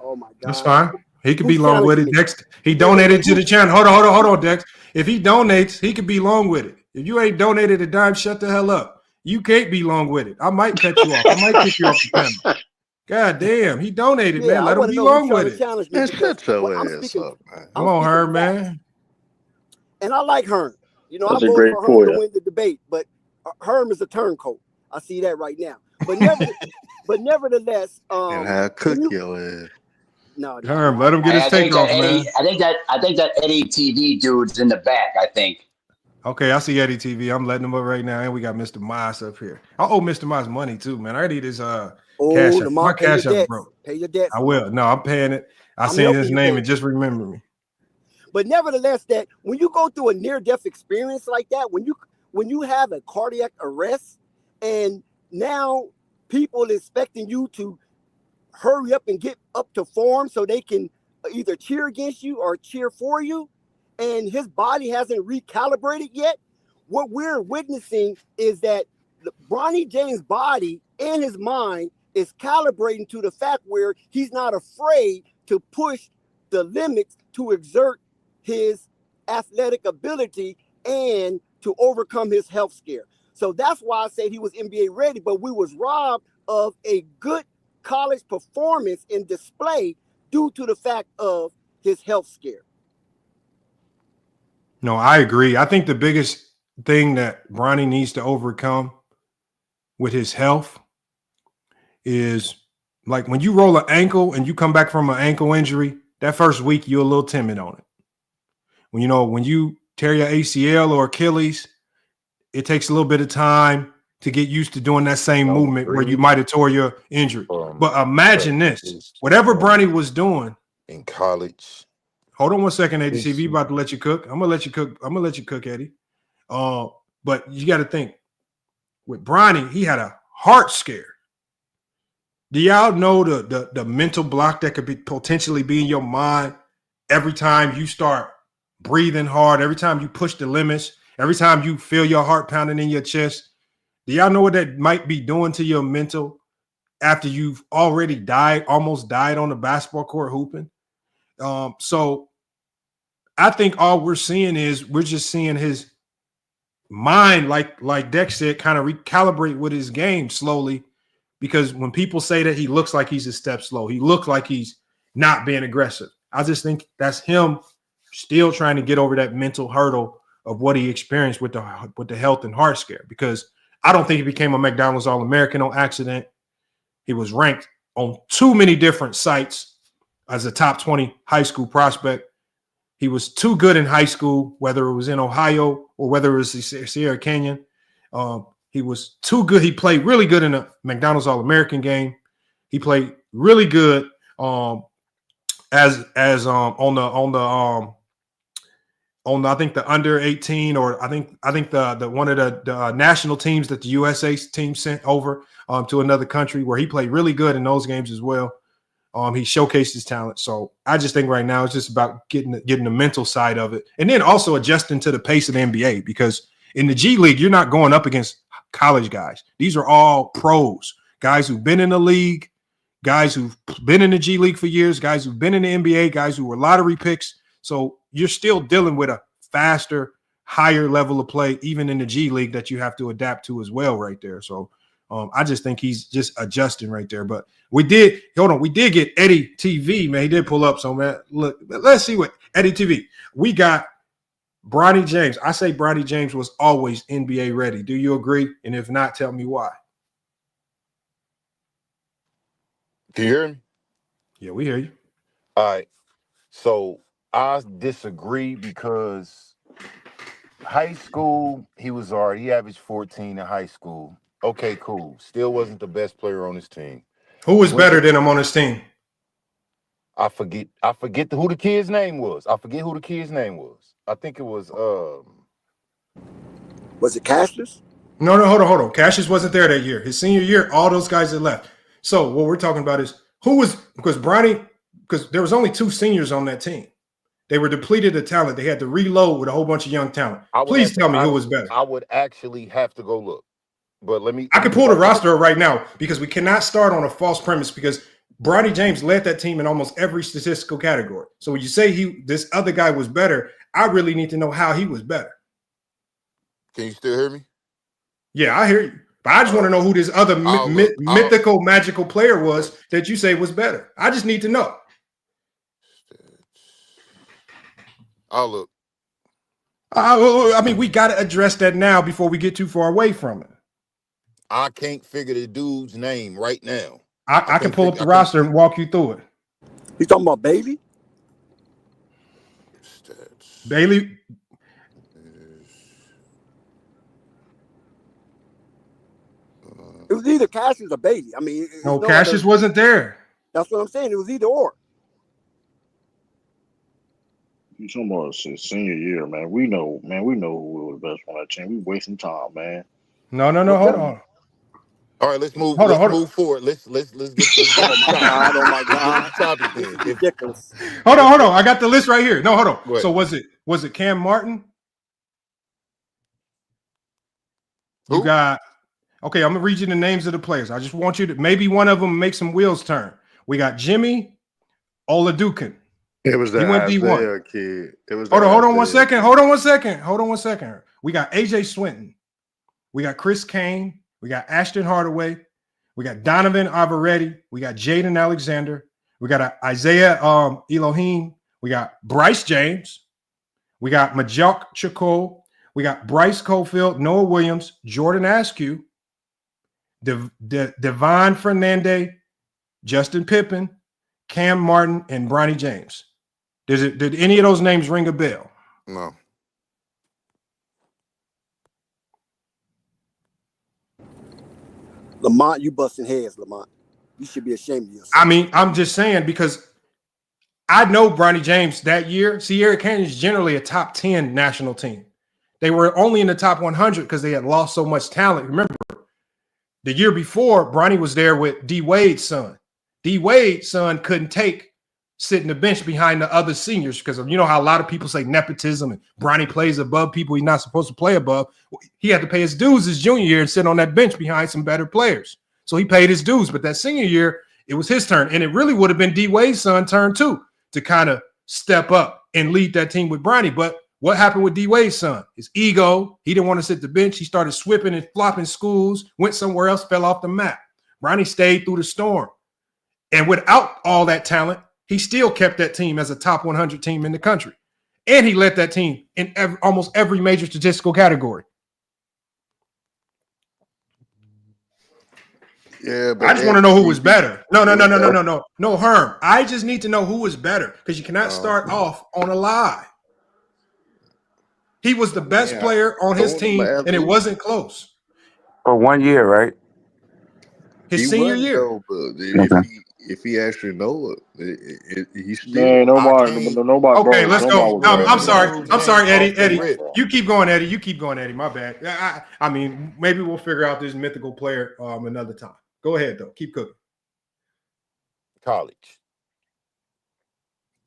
Oh my God. That's fine. He could Who's be long with it. challenging me? Dex, he donated to the channel. Hold on, Dex. If he donates, he could be long with it. If you ain't donated a dime, shut the hell up. You can't be long with it. I might cut you off. I might kick you off the panel. God damn, he donated, man. Let him be long with it. Man, shut your ass up, man. Come on, Herm, man. And I like Herm. You know, That's I a voted great for Herm point. to win the debate, but Herm is a turncoat. I see that right now. But nevertheless, And how cook your ass. No, Herm, let him get his take off, man. I think that Eddie TV dude's in the back. I think. Okay, I see Eddie TV. I'm letting him up right now, and we got Mr. Moss up here. I owe Mr. Moss money too, man. I need his cash app. My cash app broke. Pay your debts. I will. No, I'm paying it. I seen his name and just remember me. But nevertheless, that when you go through a near-death experience like that, when you have a cardiac arrest, and now people expecting you to hurry up and get up to form so they can either cheer against you or cheer for you, and his body hasn't recalibrated yet, what we're witnessing is that Bronny James' body and his mind is calibrating to the fact where he's not afraid to push the limits to exert his athletic ability and to overcome his health scare. So that's why I said he was NBA ready, but we was robbed of a good college performance and display due to the fact of his health scare. No, I agree. I think the biggest thing that Bronny needs to overcome with his health is like when you roll an ankle and you come back from an ankle injury, that first week you're a little timid on it. When you tear your ACL or Achilles, it takes a little bit of time to get used to doing that same movement where you might have tore your injury. But imagine this, whatever Bronny was doing in college. Hold on one second, ADCV, about to let you cook. I'm gonna let you cook, Eddie. But you got to think with Bronny, he had a heart scare. Do y'all know the mental block that could potentially be in your mind every time you start breathing hard, every time you push the limits, every time you feel your heart pounding in your chest? Do y'all know what that might be doing to your mental after you've already almost died on the basketball court hooping? So I think all we're seeing is we're just seeing his mind, like Dex said, kind of recalibrate with his game slowly. Because when people say that he looks like he's a step slow, he looks like he's not being aggressive, I just think that's him still trying to get over that mental hurdle of what he experienced with the health and heart scare. Because I don't think he became a McDonald's All-American on accident. He was ranked on too many different sites as a top 20 high school prospect. He was too good in high school, whether it was in Ohio or whether it was Sierra Canyon. He was too good. He played really good in a McDonald's All-American game. He played really good as on I think the under 18, or I think the one of the national teams that the USA team sent over to another country, where he played really good in those games as well. He showcased his talent. So I just think right now it's just about getting the mental side of it, and then also adjusting to the pace of the NBA, because In the G League, you're not going up against college guys. These are all pros, guys who've been in the league, guys who've been in the G League for years, guys who've been in the NBA, guys who were lottery picks. So you're still dealing with a faster, higher level of play, even in the G League, that you have to adapt to as well right there. So I just think he's just adjusting right there. But we did get Eddie TV, man. He did pull up. So, man, look, let's see what Eddie TV. We got Bronny James. I say Bronny James was always NBA ready. Do you agree? And if not, tell me why. Can you hear me? Yeah, we hear you. All right. So I disagree because high school, he averaged 14 in high school. Okay, cool. Still wasn't the best player on his team. Who was better than him on his team? I forget who the kid's name was. I forget who the kid's name was. I think it was Was it Cassius? No, hold on. Cassius wasn't there that year. His senior year, all those guys had left. So what we're talking about is because there was only 2 seniors on that team. They were depleted of talent. They had to reload with a whole bunch of young talent. Please tell me who was better. I would actually have to go look. But I can pull the roster up right now because we cannot start on a false premise because Bronny James led that team in almost every statistical category. So when you say this other guy was better, I really need to know how he was better. Can you still hear me? Yeah, I hear you. But I just want to know who this other mythical, magical player was that you say was better. I just need to know. I'll look. I mean, we got to address that now before we get too far away from it. I can't figure the dude's name right now. I can pull up the roster and walk you through it. You talking about Bailey? Bailey? It was either Cassius or Bailey. I mean, no, Cassius wasn't there. That's what I'm saying. It was either or. You talking about his senior year, man. We know who was the best on that team. We wasting time, man. No, hold on. All right, let's move. Move forward. Let's get. Oh my God! Topic then. Ridiculous. Hold on. I got the list right here. No, hold on. So was it Cam Martin? Who? You got. Okay, I'm gonna read you the names of the players. I just want you to maybe one of them make some wheels turn. We got Jimmy Oladukin. It was that he went Isaiah D1 kid. It was. Hold on 1 second. Hold on 1 second. We got AJ Swinton. We got Chris Kane. We got Ashton Hardaway. We got Donovan Avaretti. We got Jaden Alexander. We got Isaiah Elohim. We got Bryce James. We got Majok Chacol. We got Bryce Cofield, Noah Williams, Jordan Askew, Devon Fernandez, Justin Pippen, Cam Martin, and Bronny James. Did any of those names ring a bell? No. Lamont, you busting heads, Lamont. You should be ashamed of yourself. I mean, I'm just saying because I know Bronny James that year. Sierra Canyon is generally a top 10 national team. They were only in the top 100 because they had lost so much talent. Remember, the year before, Bronny was there with D. Wade's son. D. Wade's son couldn't sit in the bench behind the other seniors because you know how a lot of people say nepotism and Bronny plays above people he's not supposed to play above. He had to pay his dues his junior year and sit on that bench behind some better players. So he paid his dues. But that senior year, it was his turn. And it really would have been D. Wade's son turn too to kind of step up and lead that team with Bronny. But what happened with D. Wade's son? His ego. He didn't want to sit the bench. He started swipping and flopping schools, went somewhere else, fell off the map. Bronny stayed through the storm. And without all that talent, he still kept that team as a top 100 team in the country. And he led that team in almost every major statistical category. Yeah, but I just want to know who was better. No, Herm. I just need to know who was better because you cannot start off on a lie. He was the best player on his team, and it wasn't close. For 1 year, right? His senior year. Though, but if he actually know it, he's still. Man, nobody. Okay, let's go. I'm sorry, Eddie. Eddie, you keep going, Eddie. My bad. I mean, maybe we'll figure out this mythical player another time. Go ahead, though. Keep cooking. College.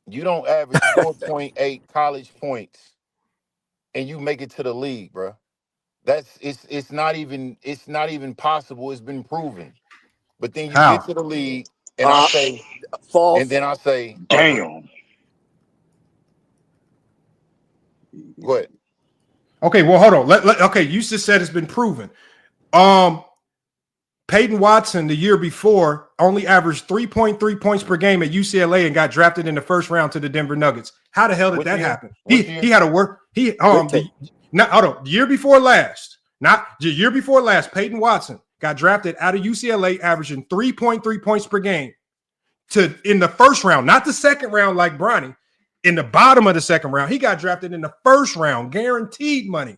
You don't average 4.8 college points, and you make it to the league, bro. it's not even possible. It's been proven. But then you get How? to the league, and I say, and False. then I say, Damn. go ahead. Okay, well, hold on. Okay, you just said it's been proven. Peyton Watson the year before only averaged 3.3 points per game at UCLA and got drafted in the first round to the Denver Nuggets. How the hell did that happen? He had to work. The year before last, not the year before last, Peyton Watson got drafted out of UCLA, averaging 3.3 points per game in the first round, not the second round like Bronny. In the bottom of the second round, he got drafted in the first round, guaranteed money.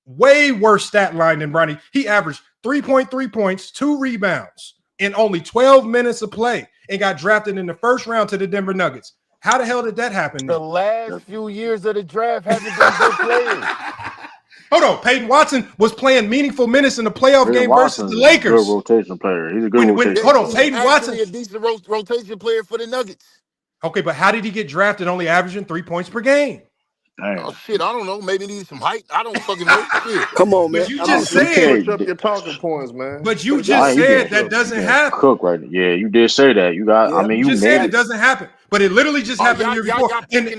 Way worse stat line than Bronny. He averaged 3.3 points, 2 rebounds in only 12 minutes of play and got drafted in the first round to the Denver Nuggets. How the hell did that happen? The last few years of the draft haven't been good players. Hold on. Peyton Watson was playing meaningful minutes in the playoff game versus the Lakers. Good rotation player. He's a good rotation. Hold on. Peyton Watson, a decent rotation player for the Nuggets. Okay, but how did he get drafted only averaging 3 points per game? Damn. Oh shit, I don't know. Maybe need some height. I don't fucking know. Shit. Come on, man. But you just said, Switch up your talking points, man. but you just said that doesn't happen. Cook right now. Yeah, you did say that. You got. I mean, You you just said named it doesn't happen, but it literally just happened the year before.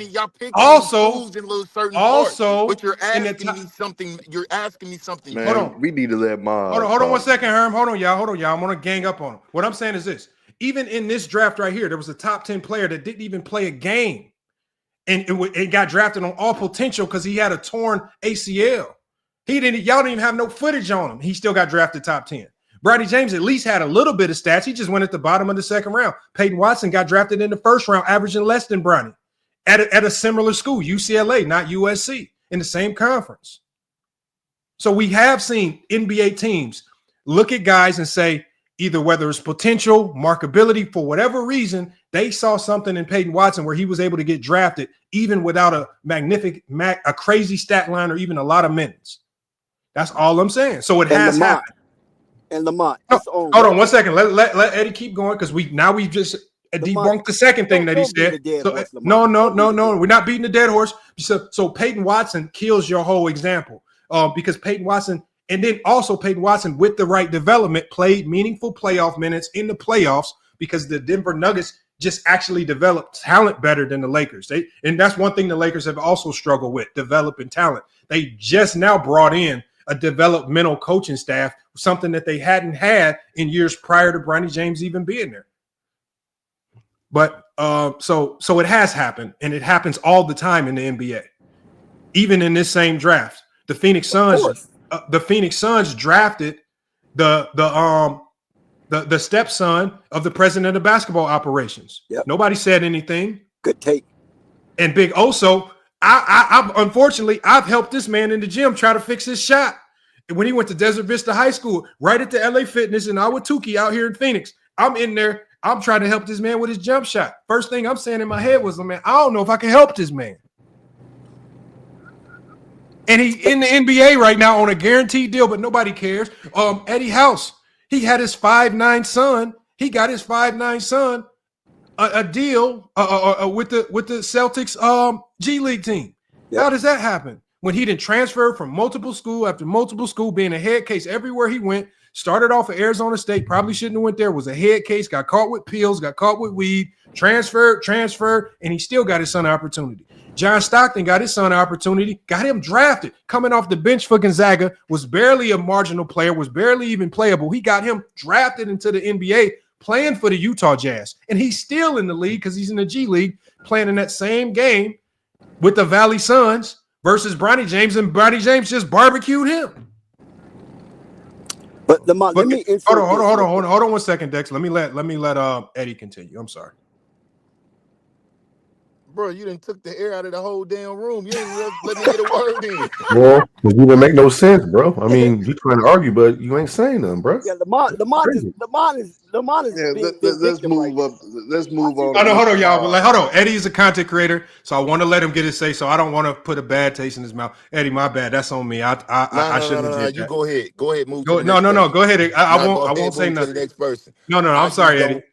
Y'all picking Also, in little certain also, parts, but you're in the asking me something. You're asking me something. Man, hold on. we need to let Mom. Hold on 1 second, Herm. Hold on, y'all. I'm gonna gang up on him. What I'm saying is this: even in this draft right here, there was a top 10 player that didn't even play a game. And it got drafted on all potential because he had a torn ACL. Y'all didn't even have no footage on him. He still got drafted top 10. Bronny James at least had a little bit of stats. He just went at the bottom of the second round. Peyton Watson got drafted in the first round, averaging less than Bronny at a similar school, UCLA, not USC, in the same conference. So we have seen NBA teams look at guys and say, either whether it's potential, marketability, for whatever reason, they saw something in Peyton Watson where he was able to get drafted even without a crazy stat line or even a lot of minutes. That's all I'm saying. So it has happened. And Lamont. Hold on 1 second. Let Eddie keep going because we've just debunked the second thing that he said. So, no. We're not beating the dead horse. So Peyton Watson kills your whole example because Peyton Watson. And then also Peyton Watson, with the right development, played meaningful playoff minutes in the playoffs because the Denver Nuggets just actually developed talent better than the Lakers. And that's one thing the Lakers have also struggled with, developing talent. They just now brought in a developmental coaching staff, something that they hadn't had in years prior to Bronny James even being there. But so it has happened, and it happens all the time in the NBA. Even in this same draft, the Phoenix Suns drafted the stepson of the president of basketball operations. Yep. Nobody said anything. Good take. And Big Oso, I unfortunately I've helped this man in the gym try to fix his shot. And when he went to Desert Vista High School, right at the LA Fitness in Ahwatukee out here in Phoenix, I'm in there. I'm trying to help this man with his jump shot. First thing I'm saying in my head was, man, I don't know if I can help this man. And he's in the NBA right now on a guaranteed deal, but nobody cares. Eddie House, he had his 5'9" son. He got his 5'9" son a deal with the Celtics G-League team. Yep. How does that happen? When he didn't transfer from multiple school after multiple school, being a head case everywhere he went, started off at Arizona State, probably shouldn't have went there, was a head case, got caught with pills, got caught with weed, transferred, and he still got his son an opportunity. John Stockton got his son an opportunity, got him drafted, coming off the bench for Gonzaga, was barely a marginal player, was barely even playable. He got him drafted into the NBA, playing for the Utah Jazz. And he's still in the league because he's in the G-League, playing in that same game with the Valley Suns versus Bronny James, and Bronny James just barbecued him. But let me hold on 1 second, Dex. Let me let Eddie continue. I'm sorry. Bro, you done took the air out of the whole damn room. You didn't let me get a word in. Well, it didn't make no sense, bro. I mean, you trying to argue, but you ain't saying nothing, bro. Yeah, Lamont is. Yeah, let's move up. Let's move on. Oh, no, hold on, y'all. Hold on. Eddie is a content creator, so I want to let him get his say. So I don't want to put a bad taste in his mouth. Eddie, my bad. That's on me. I shouldn't have did that. You go ahead. Go ahead. Move. Go ahead. I won't say nothing. To the next person. No. I'm sorry, Eddie.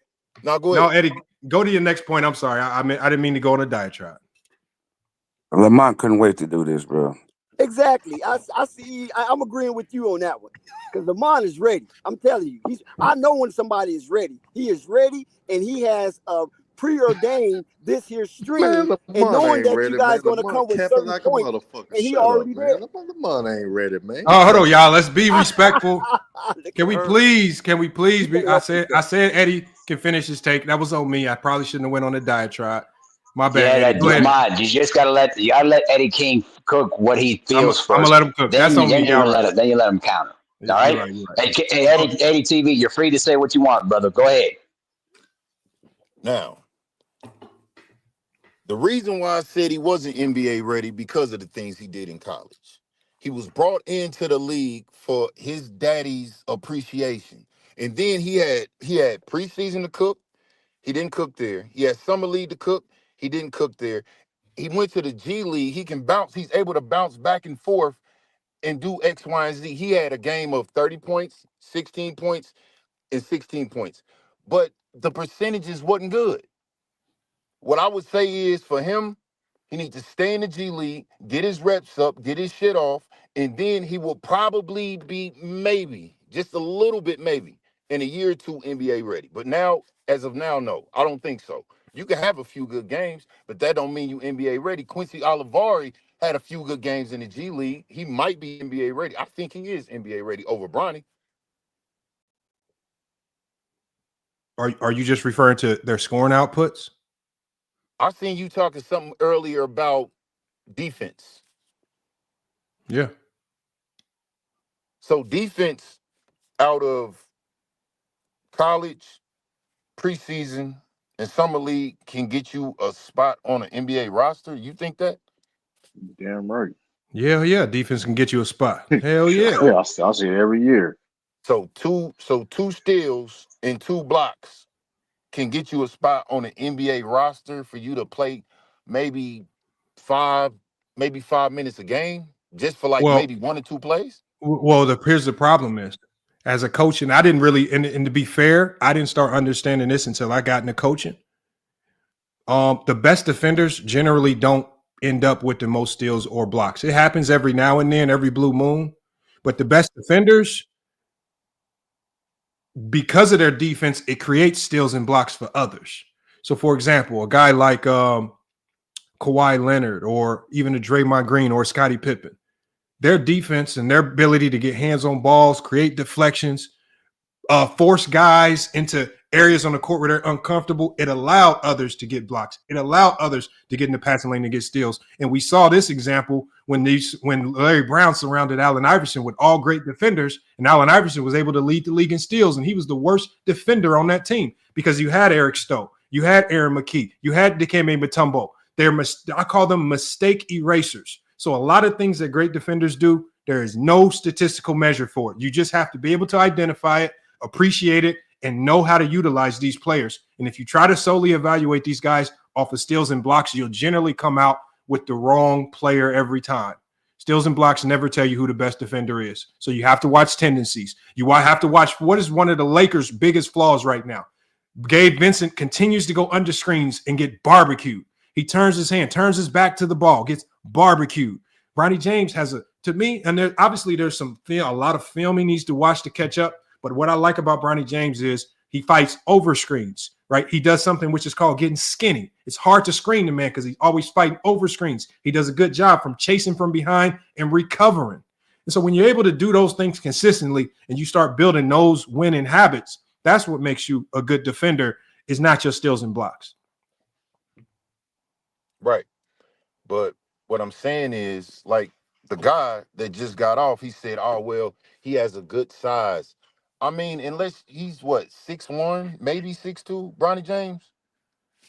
No, go ahead. No, Eddie. Go to your next point. I'm sorry. I didn't mean to go on a diatribe. Lamont couldn't wait to do this, bro. Exactly. I see. I'm agreeing with you on that one because Lamont is ready. I'm telling you, I know when somebody is ready. He is ready, and he has preordained this here Man, stream, and Lamont knowing ain't that you ready, guys man. going to come Lamont with capping certain like a points, motherfucker. and he Shut up, already man. there. Lamont ain't ready, man. Oh, hold on, y'all. Let's be respectful. Look Can at we her. please? Can we please You be? can't I help said yourself. Eddie can finish his take. That was on me. I probably shouldn't have went on a diatribe. My bad, Yeah, Eddie. that Go ahead. Lamont, you just gotta let Eddie King cook what he I'm feels gonna first. let him cook. That's on me. Then you're Y'all gonna right. let him counter. All You're right. right. You're right. Hey, Eddie TV, you're free to say what you want, brother. Go ahead. Now, the reason why I said he wasn't NBA ready because of the things he did in college. He was brought into the league for his daddy's appreciation. And then he had preseason to cook. He didn't cook there. He had summer league to cook. He didn't cook there. He went to the G League. He can bounce. He's able to bounce back and forth and do X, Y, and Z. He had a game of 30 points, 16 points, and 16 points. But the percentages wasn't good. What I would say is for him, he needs to stay in the G League, get his reps up, get his shit off, and then he will probably be maybe, just a little bit maybe, in a year or two NBA ready. But now, as of now, no, I don't think so. You can have a few good games, but that don't mean you NBA ready. Quincy Olivari had a few good games in the G League. He might be NBA ready. I think he is NBA ready over Bronny. Are you just referring to their scoring outputs? I seen you talking something earlier about defense. Yeah. So defense out of college, preseason, and summer league can get you a spot on an NBA roster. You think that? Damn right. Yeah. Defense can get you a spot. Hell yeah. Yeah, I see it every year. So two steals and 2 blocks can get you a spot on an NBA roster for you to play maybe 5 minutes a game just for like Well, maybe 1 or 2 plays. here's the problem is, as a coach, and I didn't really, and to be fair, I didn't start understanding this until I got into coaching. The best defenders generally don't end up with the most steals or blocks. It happens every now and then, every blue moon. But the best defenders, because of their defense, it creates steals and blocks for others. So, for example, a guy like Kawhi Leonard or even a Draymond Green or Scottie Pippen, their defense and their ability to get hands on balls, create deflections, force guys into areas on the court where they're uncomfortable. It allowed others to get blocks. It allowed others to get in the passing lane and get steals. And we saw this example when Larry Brown surrounded Allen Iverson with all great defenders, and Allen Iverson was able to lead the league in steals, and he was the worst defender on that team because you had Eric Stowe, you had Aaron McKee, you had Dikembe Mutombo. I call them mistake erasers. So a lot of things that great defenders do, there is no statistical measure for it. You just have to be able to identify it, appreciate it, and know how to utilize these players. And if you try to solely evaluate these guys off of steals and blocks, you'll generally come out with the wrong player every time. Steals and blocks never tell you who the best defender is. So you have to watch tendencies. You have to watch what is one of the Lakers' biggest flaws right now. Gabe Vincent continues to go under screens and get barbecued. He turns his hand, turns his back to the ball, gets barbecued. Bronny James has to me, and there's a lot of film he needs to watch to catch up. But what I like about Bronny James is he fights over screens, right? He does something which is called getting skinny. It's hard to screen the man because he's always fighting over screens. He does a good job from chasing from behind and recovering. And so when you're able to do those things consistently and you start building those winning habits, that's what makes you a good defender, is not just steals and blocks. Right. But what I'm saying is, like, the guy that just got off, he said, oh, well, he has a good size. I mean, unless he's what, 6'1", maybe 6'2", Bronny James?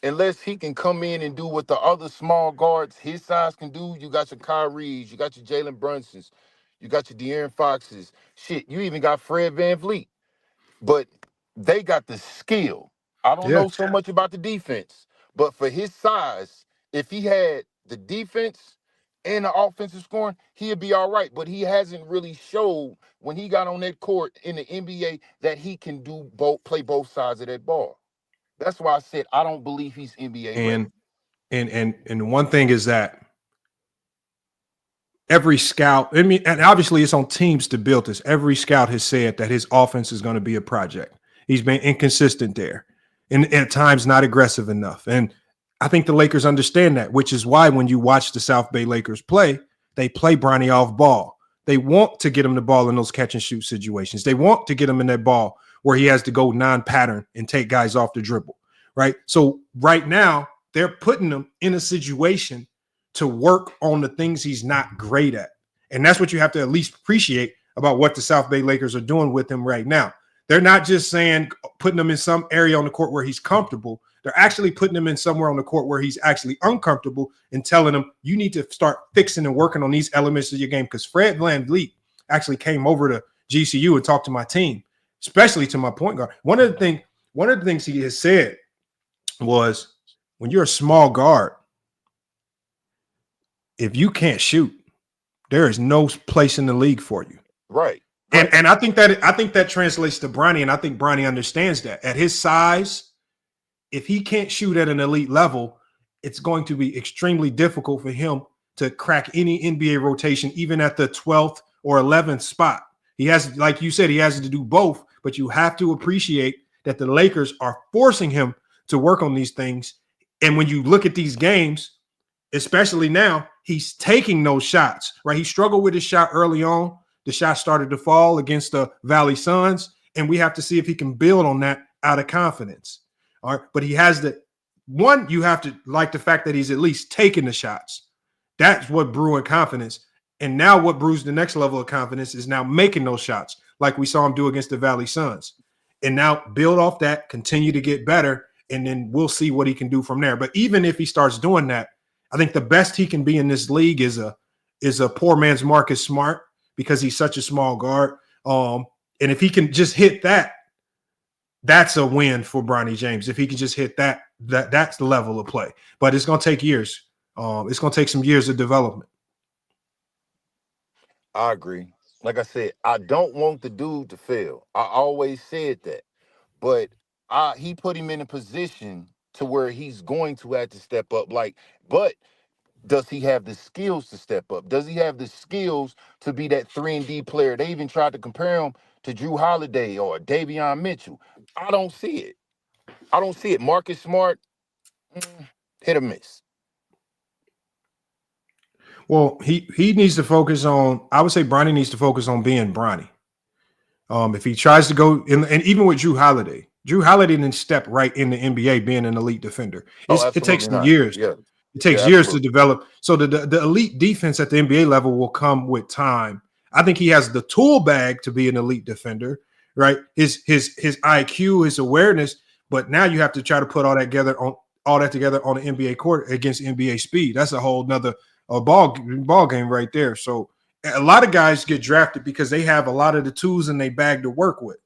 Unless he can come in and do what the other small guards his size can do, you got your Kyries, you got your Jalen Brunsons, you got your De'Aaron Foxes. Shit, you even got Fred VanVleet. But they got the skill. I don't Yeah. know so much about the defense, but for his size, if he had the defense and the offensive scoring, he'd be all right. But he hasn't really showed when he got on that court in the NBA that he can play both sides of that ball. That's why I said I don't believe he's NBA ready. And one thing is that every scout, I mean, and obviously it's on teams to build this. Every scout has said that his offense is going to be a project. He's been inconsistent there and at times not aggressive enough. And I think the Lakers understand that, which is why when you watch the South Bay Lakers play, they play Bronny off ball. They want to get him the ball in those catch and shoot situations. They want to get him in that ball where he has to go non-pattern and take guys off the dribble, right? So right now they're putting him in a situation to work on the things he's not great at. And that's what you have to at least appreciate about what the South Bay Lakers are doing with him right now. They're not just saying putting him in some area on the court where he's comfortable. They're actually putting him in somewhere on the court where he's actually uncomfortable and telling him you need to start fixing and working on these elements of your game. Because Fred VanVleet actually came over to GCU and talked to my team, especially to my point guard. One of the things he has said was, when you're a small guard, if you can't shoot, there is no place in the league for you. Right. And I think that translates to Bronny, and I think Bronny understands that. At his size, if he can't shoot at an elite level, it's going to be extremely difficult for him to crack any NBA rotation, even at the 12th or 11th spot. He has, like you said, he has to do both, but you have to appreciate that the Lakers are forcing him to work on these things. And when you look at these games, especially now, he's taking those shots, right? He struggled with his shot early on. The shot started to fall against the Valley Suns, and we have to see if he can build on that out of confidence. All right, but he has you have to like the fact that he's at least taking the shots. That's what brewing confidence. And now what brews the next level of confidence is now making those shots, like we saw him do against the Valley Suns. And now build off that, continue to get better, and then we'll see what he can do from there. But even if he starts doing that, I think the best he can be in this league is a poor man's Marcus Smart, because he's such a small guard. And if he can just hit that, that's a win for Bronny James. If he can just hit that's the level of play. But it's going to take years. It's going to take some years of development. I agree. Like I said, I don't want the dude to fail. I always said that. But he put him in a position to where he's going to have to step up. But does he have the skills to step up? Does he have the skills to be that 3-and-D player? They even tried to compare him to Drew Holiday or Davion Mitchell. I don't see it. Marcus Smart, hit or miss. Well, he needs to focus on, I would say Bronny needs to focus on being Bronny. If he tries to go in, and even with Drew Holiday didn't step right in the NBA being an elite defender. It takes some years. Yeah. It takes years to develop. So the elite defense at the NBA level will come with time. I think he has the tool bag to be an elite defender, right? His IQ, his awareness, but now you have to try to put all that together on the NBA court against NBA speed. That's a whole nother ball game right there. So a lot of guys get drafted because they have a lot of the tools in their bag to work with.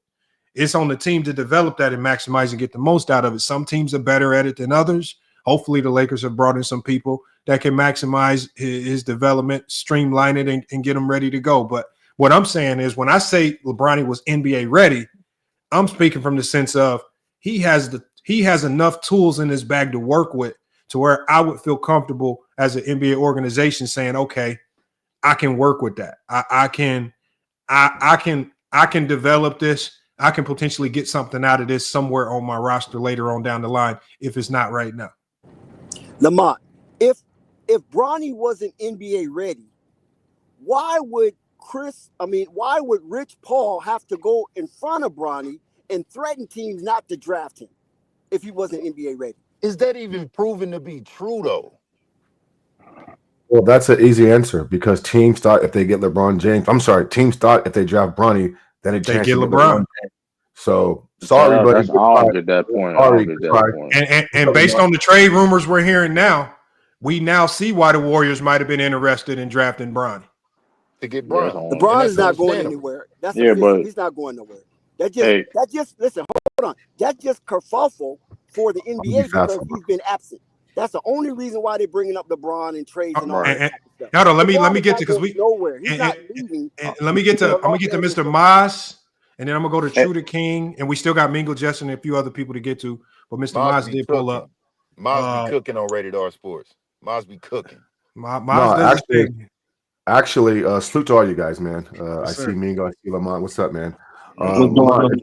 It's on the team to develop that and maximize and get the most out of it. Some teams are better at it than others. Hopefully the Lakers have brought in some people that can maximize his development, streamline it, and get him ready to go. But what I'm saying is, when I say LeBron was NBA ready, I'm speaking from the sense of he has enough tools in his bag to work with to where I would feel comfortable as an NBA organization saying, okay, I can work with that. I can develop this. I can potentially get something out of this somewhere on my roster later on down the line if it's not right now. Lamont, if Bronny wasn't NBA ready, why would Rich Paul have to go in front of Bronny and threaten teams not to draft him if he wasn't NBA ready? Is that even proven to be true, though? Well, that's an easy answer, because teams thought if they get LeBron James, teams thought if they draft Bronny, then they get LeBron. So sorry, buddy. I don't get that point. And based on the trade rumors we're hearing now, we now see why the Warriors might have been interested in drafting Bronny. To get Bron. LeBron is not going anywhere. But he's not going nowhere. That just listen, hold on. That's just kerfuffle for the NBA because he's been absent. That's the only reason why they're bringing up LeBron and trades and all that stuff. Hold on, let me get to, because we nowhere. He's not leaving. I'm gonna get to Mr. Maz, and then I'm gonna go to True the King, and we still got Mingle, Justin, and a few other people to get to. But Mr. Maz did pull up. Maz be cooking on Rated R Sports. Maz be cooking. Maz actually, Actually, salute to all you guys, man. I Yes, see sir. Mingo, I see Lamont. What's up, man? What's going Lamont, on?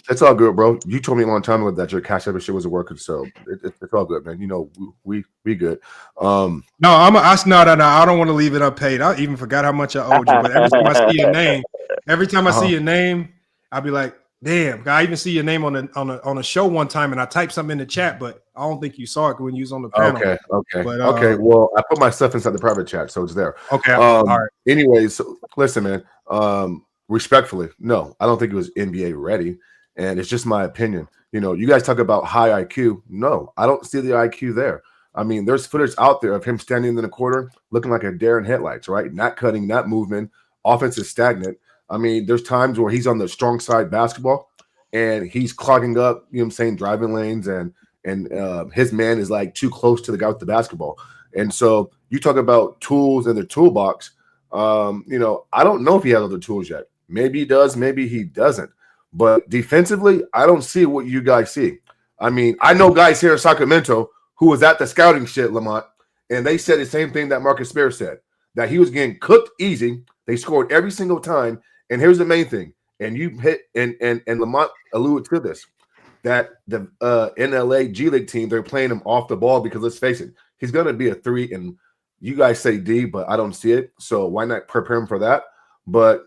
it's all good, bro. You told me a long time ago that your Cash App shit wasn't working, so it's all good, man. You know, we good. No, no, I don't want to leave it unpaid. I even forgot how much I owed you, but every time I see your name, I'll be like, damn. I even see your name on a show one time, and I typed something in the chat, but I don't think you saw it when you was on the panel. Okay. But, Okay. Well, I put my stuff inside the private chat, so it's there. Okay. All right. Anyways, so listen, man. Respectfully, no, I don't think it was NBA ready, and it's just my opinion. You know, you guys talk about high IQ. No, I don't see the IQ there. I mean, there's footage out there of him standing in the quarter looking like a deer in headlights, right? Not cutting, not moving. Offense is stagnant. I mean, there's times where he's on the strong side basketball and he's clogging up, you know what I'm saying, driving lanes, and his man is like too close to the guy with the basketball. And so you talk about tools in the toolbox. You know, I don't know if he has other tools yet. Maybe he does, maybe he doesn't. But defensively, I don't see what you guys see. I mean, I know guys here in Sacramento who was at the scouting shit, Lamont, and they said the same thing that Marcus Spears said, that he was getting cooked easy. They scored every single time. And here's the main thing, and you hit, and Lamont alluded to this, that the NLA G-League team, they're playing him off the ball because, let's face it, he's going to be a 3, and you guys say D, but I don't see it. So why not prepare him for that? But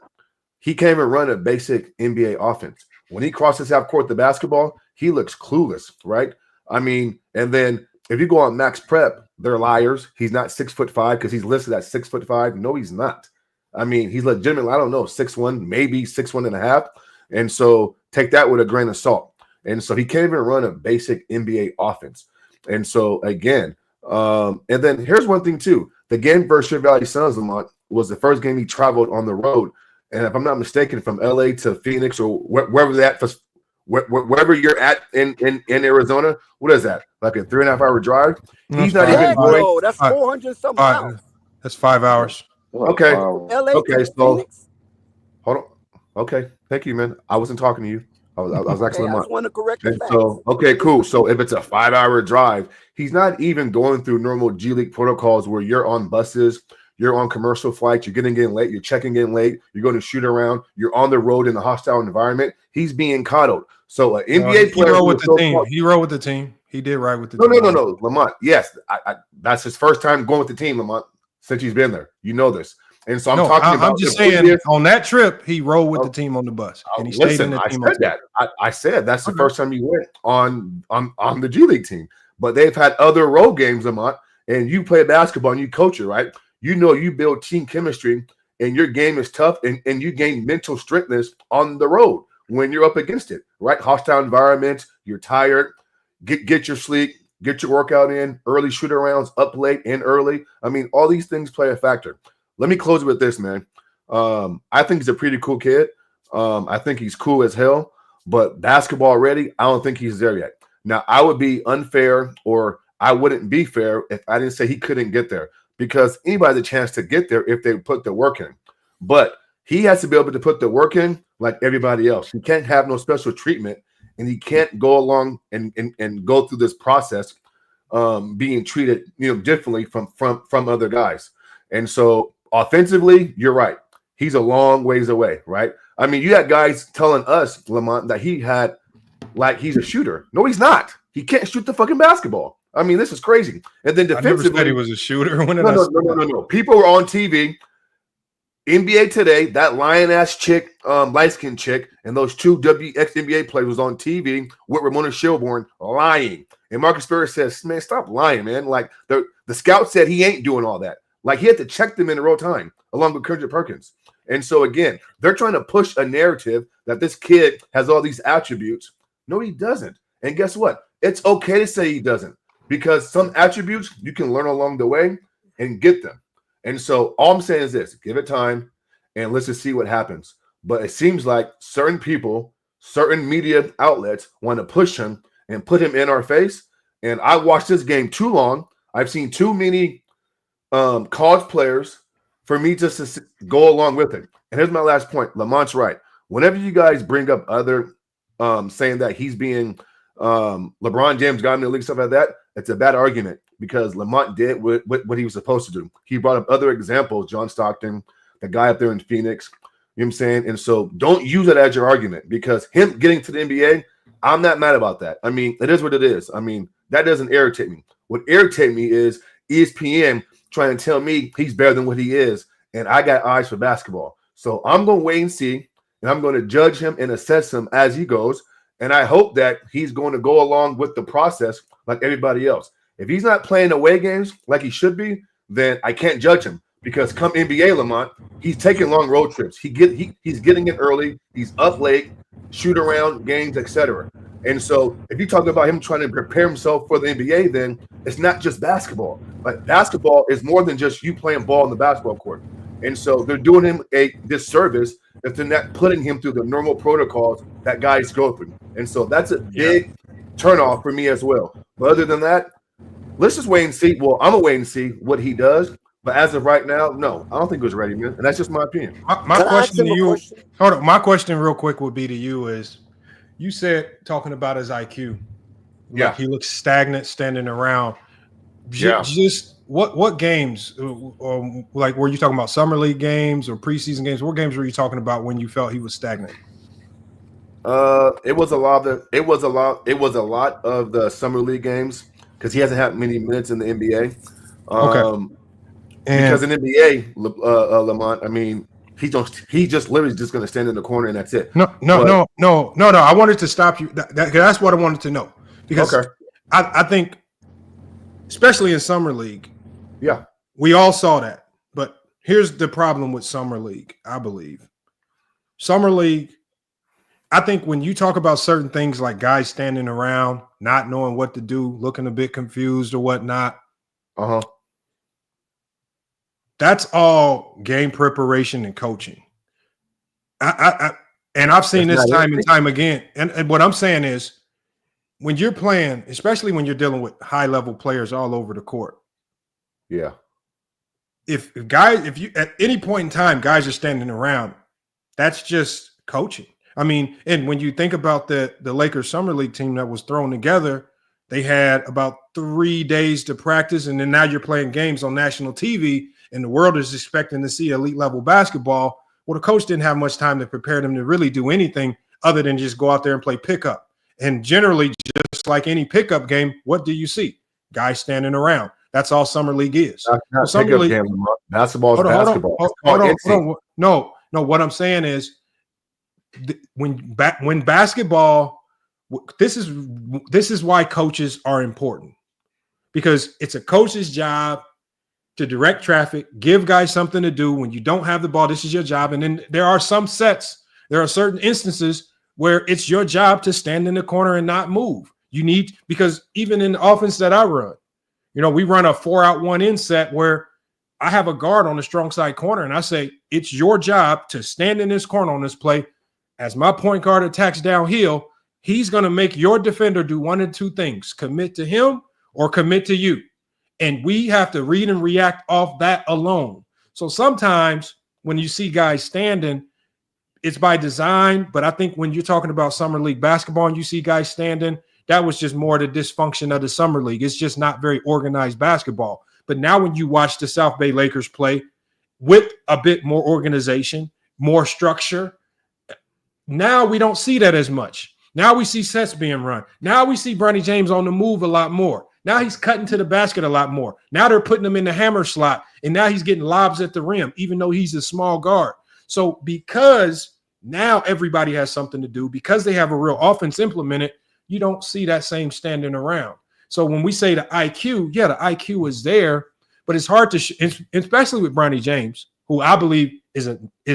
he can't even run a basic NBA offense. When he crosses half court the basketball, he looks clueless, right? I mean, and then if you go on Max Prep, they're liars. He's not 6'5" because he's listed at 6'5". No, he's not. I mean, he's legitimately, I don't know, 6'1", maybe 6'1.5". And so take that with a grain of salt. And so he can't even run a basic NBA offense. And so again, and then here's one thing too. The game versus Sugar Valley Suns, Lamont, was the first game he traveled on the road. And if I'm not mistaken, from LA to Phoenix or wherever wherever you're at in Arizona, what is that? Like a 3.5 hour drive? He's not even going. That's 400 something miles. That's 5 hours. Okay. LA okay. to So Phoenix? hold on. Okay. Thank you, man. I wasn't talking to you. I was actually I just want to correct the facts. So okay, cool. So if it's a 5 hour drive, he's not even going through normal G League protocols where you're on buses. You're on commercial flights. You're getting in late. You're checking in late. You're going to shoot around. You're on the road in a hostile environment. He's being coddled. So an NBA player, he rode with the team. He rode with the team. He did ride with the team. No, Lamont. Yes, that's his first time going with the team, Lamont, since he's been there. You know this. And so I'm just saying on that trip, he rode with the team on the bus. And he stayed in the team. I said that. I said that's the first time he went on the G League team. But they've had other road games, Lamont, and you play basketball and you coach it, right? You know you build team chemistry and your game is tough and you gain mental strengthness on the road when you're up against it, right? Hostile environments, you're tired, get your sleep, get your workout in, early shoot arounds, up late and early. I mean, all these things play a factor. Let me close with this, man. I think he's a pretty cool kid. I think he's cool as hell, but basketball ready, I don't think he's there yet. Now, I would be unfair, or I wouldn't be fair if I didn't say he couldn't get there, because anybody has a chance to get there if they put the work in. But he has to be able to put the work in like everybody else. He can't have no special treatment, and he can't go along and go through this process being treated, differently from other guys. And so offensively, you're right. He's a long ways away, right? I mean, you had guys telling us, Lamont, that he's a shooter. No, he's not. He can't shoot the fucking basketball. I mean, this is crazy. And then defensively, I never said he was a shooter. No. People were on TV, NBA Today, that lion-ass chick, light-skinned chick, and those two ex-NBA players was on TV with Ramona Shelburne lying. And Marcus Spears says, man, stop lying, man. Like, the scout said he ain't doing all that. Like, he had to check them in real time, along with Kendrick Perkins. And so, again, they're trying to push a narrative that this kid has all these attributes. No, he doesn't. And guess what? It's okay to say he doesn't, because some attributes you can learn along the way and get them. And so all I'm saying is this: give it time and let's just see what happens. But it seems like certain people, certain media outlets want to push him and put him in our face. And I watched this game too long. I've seen too many college players for me just to go along with it. And here's my last point. Lamont's right. Whenever you guys bring up other saying that he's being LeBron James got in the league, stuff like that, it's a bad argument. because Lamont did what he was supposed to do. He brought up other examples, John Stockton, the guy up there in Phoenix. You know what I'm saying? And so don't use it as your argument, because him getting to the NBA, I'm not mad about that. I mean, it is what it is. I mean, that doesn't irritate me. What irritates me is ESPN trying to tell me he's better than what he is, and I got eyes for basketball. So I'm going to wait and see, and I'm going to judge him and assess him as he goes, and I hope that he's going to go along with the process like everybody else. If he's not playing away games like he should be, then I can't judge him. Because come NBA, Lamont, he's taking long road trips. He's getting it early. He's up late, shoot around games, etc. And so if you talk about him trying to prepare himself for the NBA, then it's not just basketball. But basketball is more than just you playing ball on the basketball court. And so they're doing him a disservice if they're not putting him through the normal protocols that guys go through. And so that's a big turnoff for me as well. But other than that, let's just wait and see. Well, I'm going to wait and see what he does. But as of right now, no, I don't think it was ready, man. And that's just my opinion. My question to you, hold on. My question real quick would be to you is, you said talking about his IQ. Like he looks stagnant standing around. Just what games, like were you talking about summer league games or preseason games? What games were you talking about when you felt he was stagnant? It was a lot of the summer league games because he hasn't had many minutes in the NBA. Okay. Because in NBA, Lamont, I mean, he just literally just going to stand in the corner and that's it. No. I wanted to stop you. That's what I wanted to know, because I think, especially in summer league, we all saw that. But here's the problem with summer league. I believe summer league. I think when you talk about certain things like guys standing around, not knowing what to do, looking a bit confused or whatnot. That's all game preparation and coaching. I've seen this time and time again. And what I'm saying is, when you're playing, especially when you're dealing with high-level players all over the court. Yeah. If you at any point in time, guys are standing around, that's just coaching. I mean, and when you think about the Lakers summer league team that was thrown together, they had about 3 days to practice, and then now you're playing games on national TV, and the world is expecting to see elite level basketball. Well, the coach didn't have much time to prepare them to really do anything other than just go out there and play pickup. And generally, just like any pickup game, what do you see? Guys standing around. That's all summer league is. Not summer league game. Basketball is basketball. Hold on. No. What I'm saying is, when basketball, this is why coaches are important, because it's a coach's job to direct traffic, give guys something to do. When you don't have the ball, this is your job. And then there are some sets, there are certain instances where it's your job to stand in the corner and not move. Because even in the offense that I run, we run a 4-out-1-in set where I have a guard on the strong side corner, and I say, it's your job to stand in this corner on this play. As my point guard attacks downhill, he's going to make your defender do one of two things: commit to him or commit to you. And we have to read and react off that alone. So sometimes when you see guys standing, it's by design. But I think when you're talking about summer league basketball and you see guys standing, that was just more the dysfunction of the summer league. It's just not very organized basketball. But now when you watch the South Bay Lakers play with a bit more organization, more structure, now we don't see that as much. Now we see sets being run. Now we see Bronny James on the move a lot more. Now he's cutting to the basket a lot more. Now they're putting him in the hammer slot, and now he's getting lobs at the rim, even though he's a small guard. So because now everybody has something to do, because they have a real offense implemented, you don't see that same standing around. So when we say the IQ, the IQ is there, but it's hard to, especially with Bronny James, who I believe is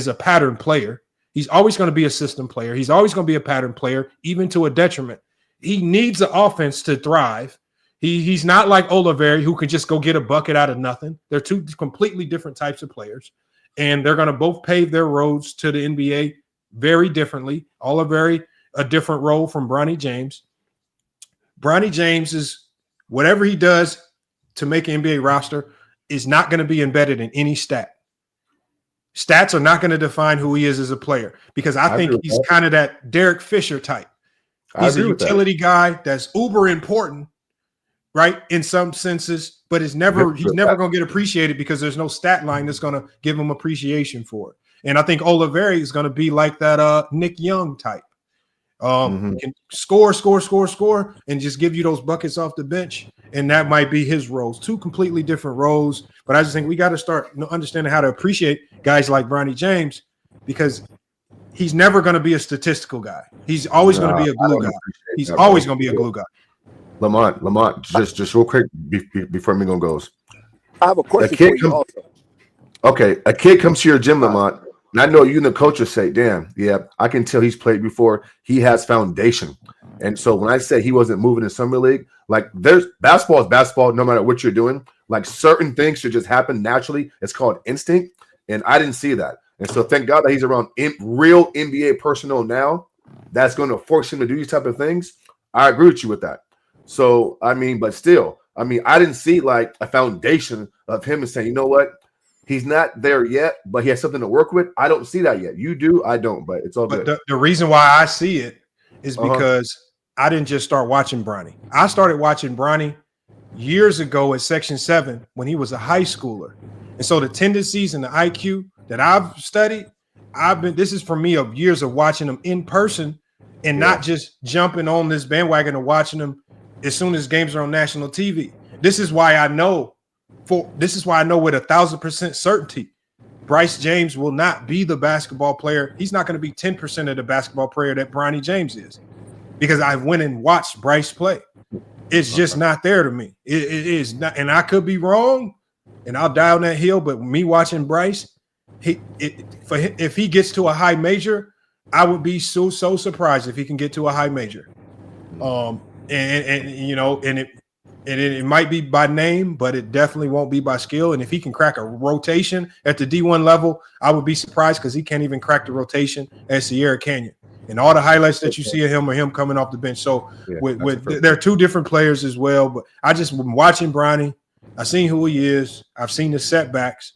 a pattern player. He's always going to be a system player. He's always going to be a pattern player, even to a detriment. He needs the offense to thrive. He's not like Oliveri, who can just go get a bucket out of nothing. They're two completely different types of players, and they're going to both pave their roads to the NBA very differently. Oliveri, a different role from Bronny James. Bronny James is whatever he does to make an NBA roster is not going to be embedded in any stat. Stats are not going to define who he is as a player, because I think he's kind of that Derek Fisher type. He's a utility guy that's uber important, right? In some senses, but he's never going to get appreciated because there's no stat line that's going to give him appreciation for it. And I think Oliveri is going to be like that Nick Young type. Can score, and just give you those buckets off the bench. And that might be his roles. Two completely different roles. But I just think we got to start understanding how to appreciate guys like Bronny James, because he's never going to be a statistical guy. He's always going to be a glue guy. He's always going to be a glue guy. Lamont, just real quick before Mingo goes. I have a question for you also. Okay, a kid comes to your gym, Lamont, and I know you and the coach will say, damn, yeah, I can tell he's played before. He has foundation. And so when I say he wasn't moving in summer league, like there's basketball is basketball no matter what you're doing. Like certain things should just happen naturally. It's called instinct. And I didn't see that. And so thank God that he's around real NBA personnel now that's going to force him to do these type of things. I agree with you with that. So, I mean, but still, I mean, I didn't see like a foundation of him and saying, you know what? He's not there yet, but he has something to work with. I don't see that yet. You do, I don't, but it's all good. But the reason why I see it is because I didn't just start watching Bronny. I started watching Bronny years ago at Section 7 when he was a high schooler. And so the tendencies and the IQ that I've studied, this is for me of years of watching him in person and not just jumping on this bandwagon and watching him as soon as games are on national TV. This is why I know with 1,000% certainty Bryce James will not be the basketball player. He's not going to be 10% of the basketball player that Bronny James is, because I went and watched Bryce play. It's just not there to me. It is not, and I could be wrong, and I'll die on that hill. But me watching Bryce, if he gets to a high major, I would be so surprised if he can get to a high major. It might be by name, but it definitely won't be by skill. And if he can crack a rotation at the D1 level, I would be surprised, because he can't even crack the rotation at Sierra Canyon. And all the highlights that you see of him are him coming off the bench. So they're two different players as well. But I just been watching Bronny. I've seen who he is. I've seen the setbacks.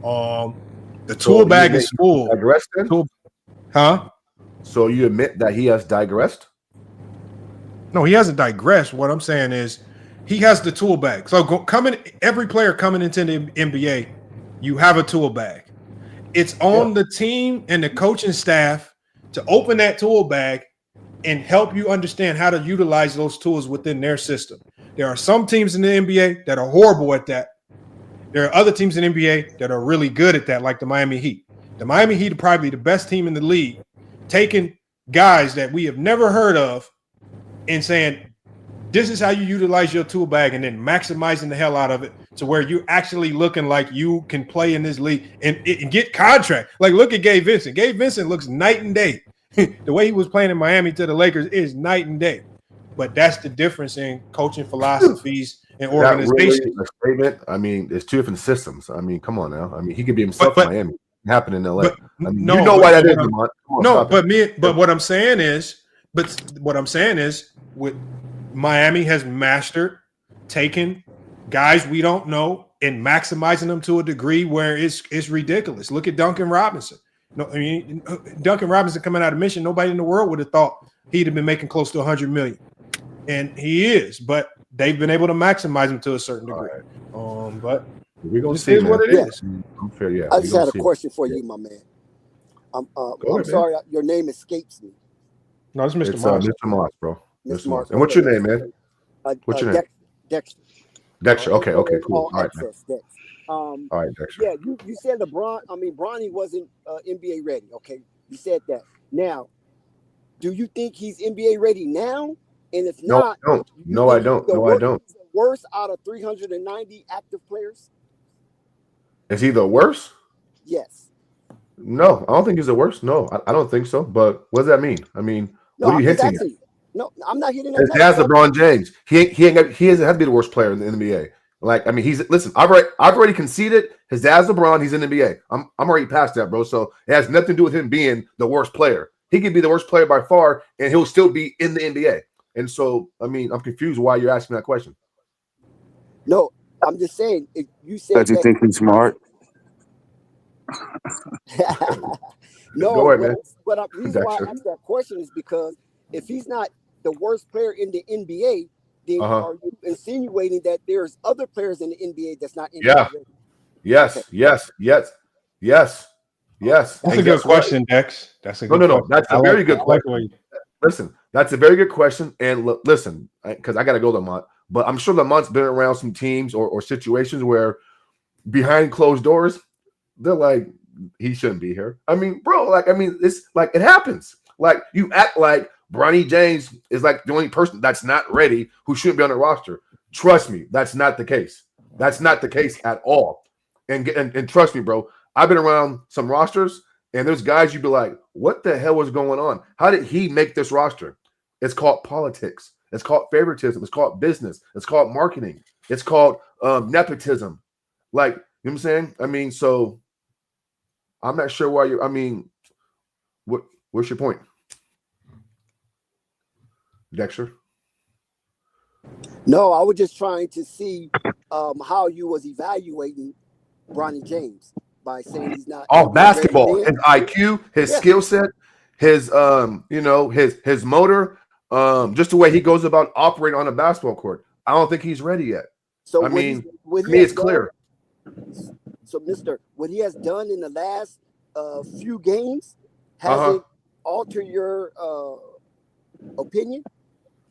The tool bag is full. So you admit that he has digressed? No, he hasn't digressed. What I'm saying is he has the tool bag. So every player coming into the NBA, you have a tool bag. It's on the team and the coaching staff to open that tool bag and help you understand how to utilize those tools within their system. There are some teams in the NBA that are horrible at that. There are other teams in the NBA that are really good at that, like the Miami Heat. The Miami Heat are probably the best team in the league, taking guys that we have never heard of and saying, this is how you utilize your tool bag, and then maximizing the hell out of it to where you're actually looking like you can play in this league and get contract. Like, look at Gabe Vincent. Gabe Vincent looks night and day. The way he was playing in Miami to the Lakers is night and day. But that's the difference in coaching philosophies and organization. Really a statement. I mean, it's two different systems. I mean, come on now. I mean, he could be himself in Miami. It happened in LA. You know why that is, Lamont. What I'm saying is with Miami has mastered taking guys we don't know and maximizing them to a degree where it's ridiculous. Look at Duncan Robinson. No, I mean, Duncan Robinson coming out of Michigan, nobody in the world would have thought he'd have been making close to $100 million, and he is. But they've been able to maximize him to a certain degree. Right. But we're gonna see what it is. I'm fair, yeah. I just had a question for you, my man. I'm sorry, your name escapes me. No, it's Mr. Moss. Mr. Moss, bro. Mr. Moss. And what's your name, man? What's your name? Dexter. Dexter. Okay, cool. All right, access, Dex. All right, Dexter. Yeah, you said Bronny wasn't NBA ready. Okay, you said that. Now, do you think he's NBA ready now? And if not, no, I don't. No, I don't. He's the worst out of 390 active players. Is he the worst? Yes. No, I don't think he's the worst. No, I don't think so. But what does that mean? I mean, what are you hinting at? No, I'm not hitting that. His dad's LeBron James. He hasn't had to be the worst player in the NBA. Like, I mean, listen. I've already conceded. His dad's LeBron. He's in the NBA. I'm already past that, bro. So it has nothing to do with him being the worst player. He could be the worst player by far, and he'll still be in the NBA. And so, I mean, I'm confused why you're asking that question. No, I'm just saying. If you said that you think he's smart. No, go ahead, man. But the reason why I asked that question is because if he's not the worst player in the NBA, then Uh-huh. are you insinuating that there's other players in the NBA that's not NBA Yeah. ready? Yes. Okay. Yes. Yes. Yes. Yes. That's And a good guess what? question, Dex. That's a No, good no, no. question. That's I a like very good I like the question. way Listen, that's a very good question. And listen, because I got to go, Lamont. But I'm sure Lamont's been around some teams or situations where behind closed doors, they're like, he shouldn't be here. I mean, bro, like, I mean, it's like it happens. Like, you act like Bronny James is like the only person that's not ready who shouldn't be on the roster. Trust me, that's not the case. That's not the case at all. And trust me, bro, I've been around some rosters, and there's guys you'd be like, what the hell is going on? How did he make this roster? It's called politics. It's called favoritism. It's called business. It's called marketing. It's called nepotism. Like, you know what I'm saying? I mean, so I'm not sure why you. I mean, what's your point, Dexter? No, I was just trying to see how you was evaluating Bronny James by saying he's not Oh, NBA basketball, ready. his IQ, his Yeah. skill set, his his motor, just the way he goes about operating on a basketball court. I don't think he's ready yet. So I mean, what to he me, has it's clear. So, Mister, what he has done in the last few games has it altered your opinion?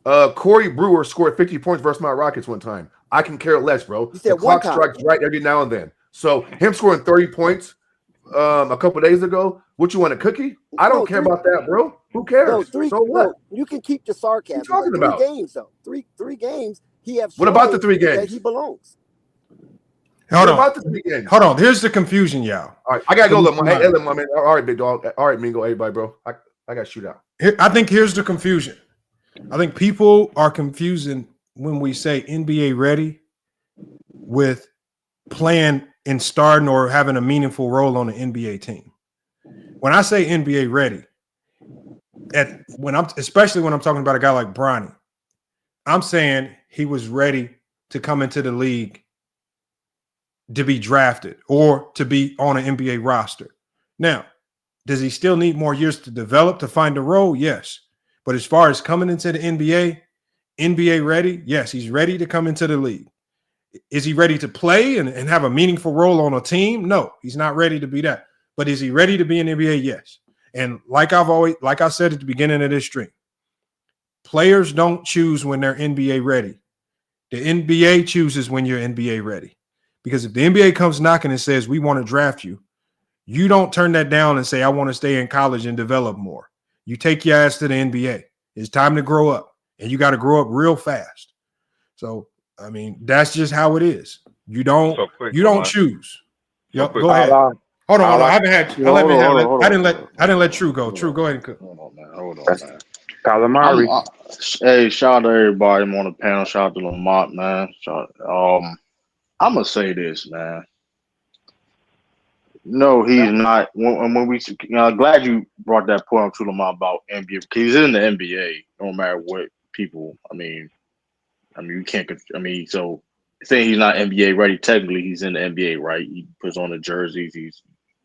Corey Brewer scored 50 points versus my Rockets one time. I can care less, bro. You said The one clock time. strikes right every now and then. So him scoring 30 points a couple days ago, what you want, a cookie? I don't care about that, bro. Who cares? No, three. So what? No, you can keep the sarcasm. What you talking but three about? games though. Three games. He have. What about the shown 3 games? that he belongs? Hold What on. about the 3 games? Hold on. Here's the confusion, y'all. All right, I gotta go. Salute Hey, to my man. All right, big dog. All right, Mingo, everybody, bro. I got to shoot out. I think here's the confusion. I think people are confusing when we say NBA ready with playing and starting or having a meaningful role on an NBA team. When I say NBA ready, especially when I'm talking about a guy like Bronny, I'm saying he was ready to come into the league to be drafted or to be on an NBA roster. Now, does he still need more years to develop to find a role? Yes. But as far as coming into the NBA ready? Yes, he's ready to come into the league. Is he ready to play and have a meaningful role on a team? No, he's not ready to be that. But is he ready to be in the NBA? Yes. And like I said at the beginning of this stream, players don't choose when they're NBA ready. The NBA chooses when you're NBA ready. Because if the NBA comes knocking and says, we want to draft you, you don't turn that down and say, I want to stay in college and develop more. You take your ass to the NBA. It's time to grow up, and you got to grow up real fast. So, I mean, that's just how it is. You don't choose. Yep, go ahead. Hold on. I didn't let True go. True, go ahead and cook. Hold on, man. Calamari. Hey, shout out to everybody on the panel. Shout out to Lamont, man. I'm gonna say this, man. No, he's not. When we, glad you brought that point up to Lamont about NBA because he's in the NBA. No matter what people. I mean, you can't. So saying he's not NBA ready. Technically, he's in the NBA, right? He puts on the jerseys. He's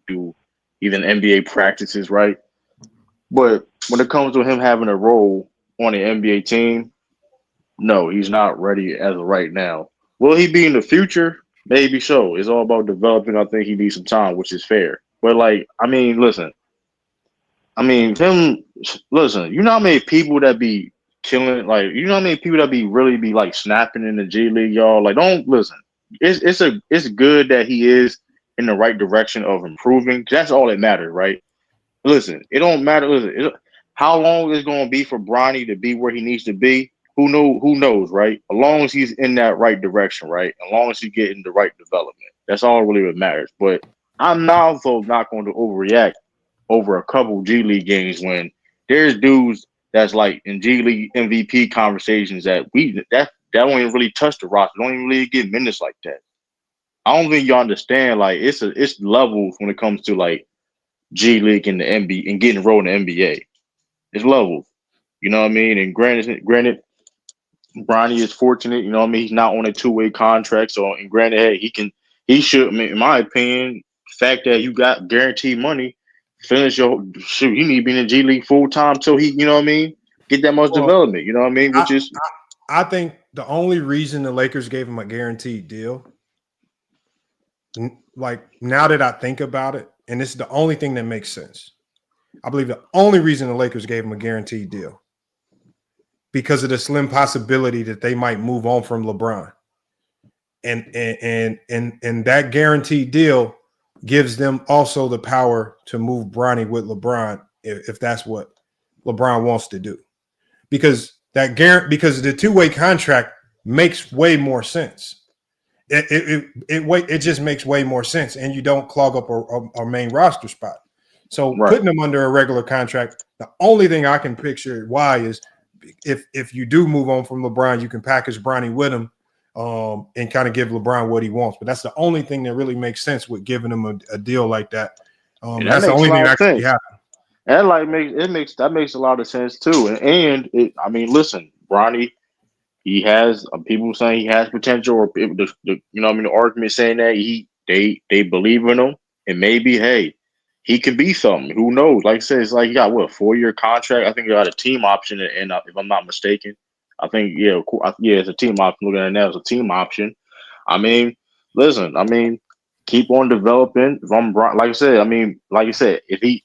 do even NBA practices, right? But when it comes to him having a role on the NBA team, no, he's not ready as of right now. Will he be in the future? Maybe so. It's all about developing. I think he needs some time, which is fair. But listen. Listen, you know how many people that be killing, you know how many people that really be snapping in the G League, y'all? Don't listen. It's good that he is in the right direction of improving. That's all that matters, right? Listen, it don't matter. Listen, how long it's going to be for Bronny to be where he needs to be? Who knows, right? As long as he's in that right direction, right? As long as he's getting the right development. That's all really what matters. But I'm also not going to overreact over a couple G League games when there's dudes that's in G League MVP conversations that don't even really touch the roster. Don't even really get minutes like that. I don't think you understand. It's levels when it comes to G League and the NBA and getting rolled in the NBA. It's levels. You know what I mean? And granted, Bronny is fortunate, you know what I mean? He's not on a 2-way contract. So, and granted, hey, he should, in my opinion, the fact that you got guaranteed money, finish you need to be in the G League full time till he, you know what I mean? Get that much development, you know what I mean? I think the only reason the Lakers gave him a guaranteed deal, like now that I think about it, and this is the only thing that makes sense. I believe the only reason the Lakers gave him a guaranteed deal because of the slim possibility that they might move on from LeBron. And that guaranteed deal gives them also the power to move Bronny with LeBron if that's what LeBron wants to do. Because the two-way contract makes way more sense. It just makes way more sense, and you don't clog up our main roster spot. So putting them under a regular contract, the only thing I can picture why is if you do move on from LeBron, you can package Bronny with him and kind of give LeBron what he wants. But that's the only thing that really makes sense with giving him a deal like that. That's the only thing that can happen. That makes a lot of sense too. And I mean, listen, Bronny, he has people saying he has potential, or the argument saying that they believe in him, and maybe he could be something. Who knows? Like I said, it's like he got a 4-year contract. I think he got a team option, and if I'm not mistaken, I think it's a team option. Looking at it now, it's a team option. I mean, listen, keep on developing. If I'm like I said, if he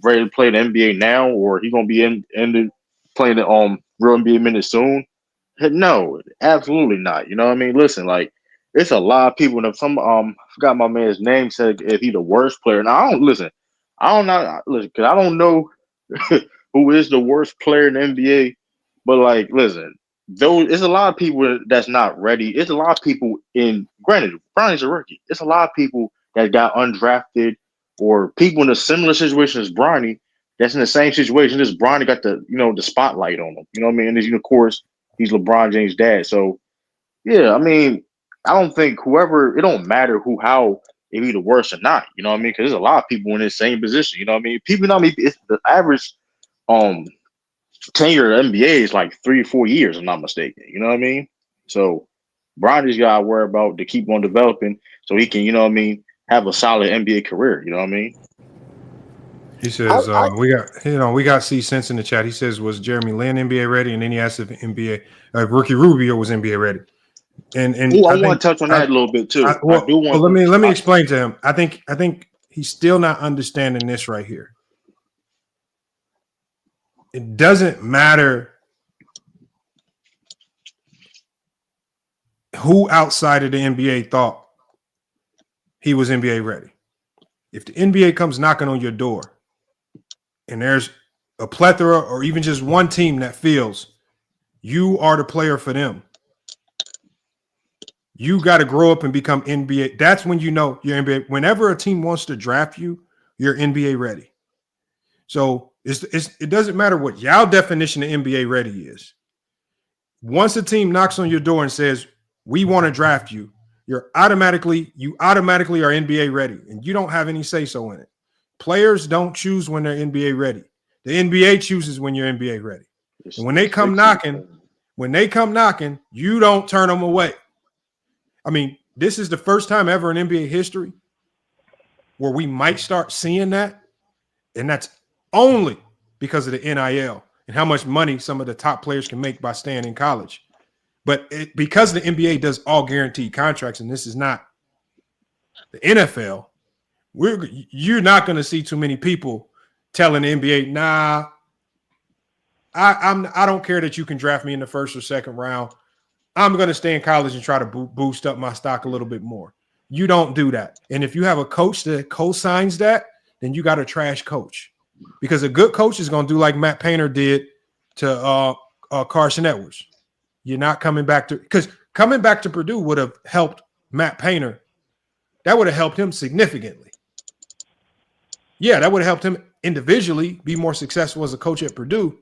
ready to play the NBA now, or he gonna be playing the real NBA minutes soon? No, absolutely not. You know what I mean? Listen, it's a lot of people. And I forgot my man's name, said if he's the worst player. Now I don't listen. I don't know. Listen, because I don't know who is the worst player in the NBA. But listen, it's a lot of people that's not ready. It's a lot of people granted, Bronny's a rookie. It's a lot of people that got undrafted, or people in a similar situation as Bronny that's in the same situation as Bronny got the spotlight on him. You know what I mean? And of course, he's LeBron James' dad. So yeah, I don't think it don't matter if he's the worst or not. You know what I mean? Because there's a lot of people in the same position. You know what I mean? People know me. It's the average tenure of NBA is 3 or 4 years, if I'm not mistaken. You know what I mean? So Bronny's got to worry about to keep on developing so he can, have a solid NBA career. You know what I mean? He says we got C Sense in the chat. He says, was Jeremy Lin NBA ready? And then he asked if Rookie Rubio was NBA ready. And I want to touch on that a little bit too. Let me explain to him. I think he's still not understanding this right here. It doesn't matter who outside of the NBA thought he was NBA ready. If the NBA comes knocking on your door and there's a plethora or even just one team that feels you are the player for them, you got to grow up and become NBA. That's when you know you're NBA. Whenever a team wants to draft you, you're NBA ready. So it doesn't matter what y'all definition of NBA ready is. Once a team knocks on your door and says, we want to draft you, you automatically are NBA ready, and you don't have any say-so in it. Players don't choose when they're NBA ready. The NBA chooses when you're NBA ready. And when they come knocking, you don't turn them away. I mean, this is the first time ever in NBA history where we might start seeing that, and that's only because of the NIL and how much money some of the top players can make by staying in college. But because the NBA does all guaranteed contracts, and this is not the NFL, you're not going to see too many people telling the NBA, nah, I don't care that you can draft me in the first or second round. I'm going to stay in college and try to boost up my stock a little bit more. You don't do that. And if you have a coach that co-signs that, then you got a trash coach. Because a good coach is going to do like Matt Painter did to Carson Edwards. You're not coming back to – because coming back to Purdue would have helped Matt Painter. That would have helped him significantly. Yeah, that would have helped him individually be more successful as a coach at Purdue,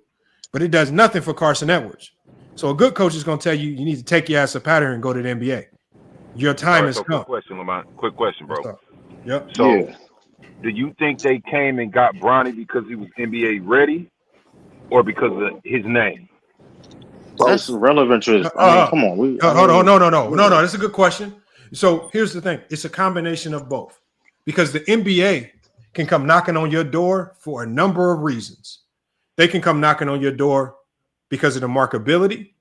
but it does nothing for Carson Edwards. So a good coach is going to tell you you need to take your ass a pattern and go to the NBA. Your time is come. Quick question, bro. Yep. So do you think they came and got Bronny because he was NBA ready or because of his name? That's relevant to his. Come on. Hold on. No. That's a good question. So here's the thing. It's a combination of both. Because the NBA can come knocking on your door for a number of reasons. They can come knocking on your door because of the marketability.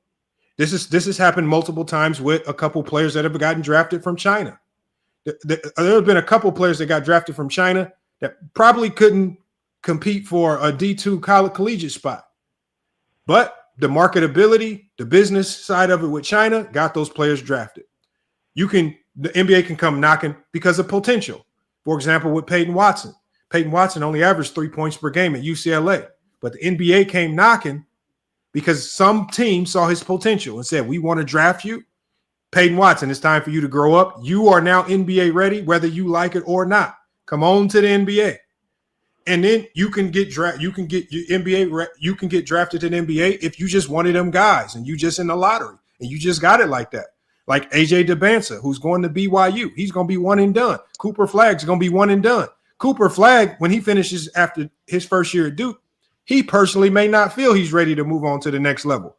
This has happened multiple times with a couple players that have gotten drafted from China. There have been a couple players that got drafted from China that probably couldn't compete for a D2 collegiate spot. But the marketability, the business side of it with China got those players drafted. The NBA can come knocking because of potential. For example, with Peyton Watson. Peyton Watson only averaged 3 points per game at UCLA, but the NBA came knocking because some team saw his potential and said, we want to draft you. Peyton Watson, it's time for you to grow up. You are now NBA ready, whether you like it or not. Come on to the NBA. And then you can get drafted to the NBA if you just one of them guys and you just in the lottery and you just got it like that. Like AJ DeBanza, who's going to BYU. He's going to be one and done. Cooper Flagg's going to be one and done. Cooper Flagg, when he finishes after his first year at Duke, he personally may not feel he's ready to move on to the next level.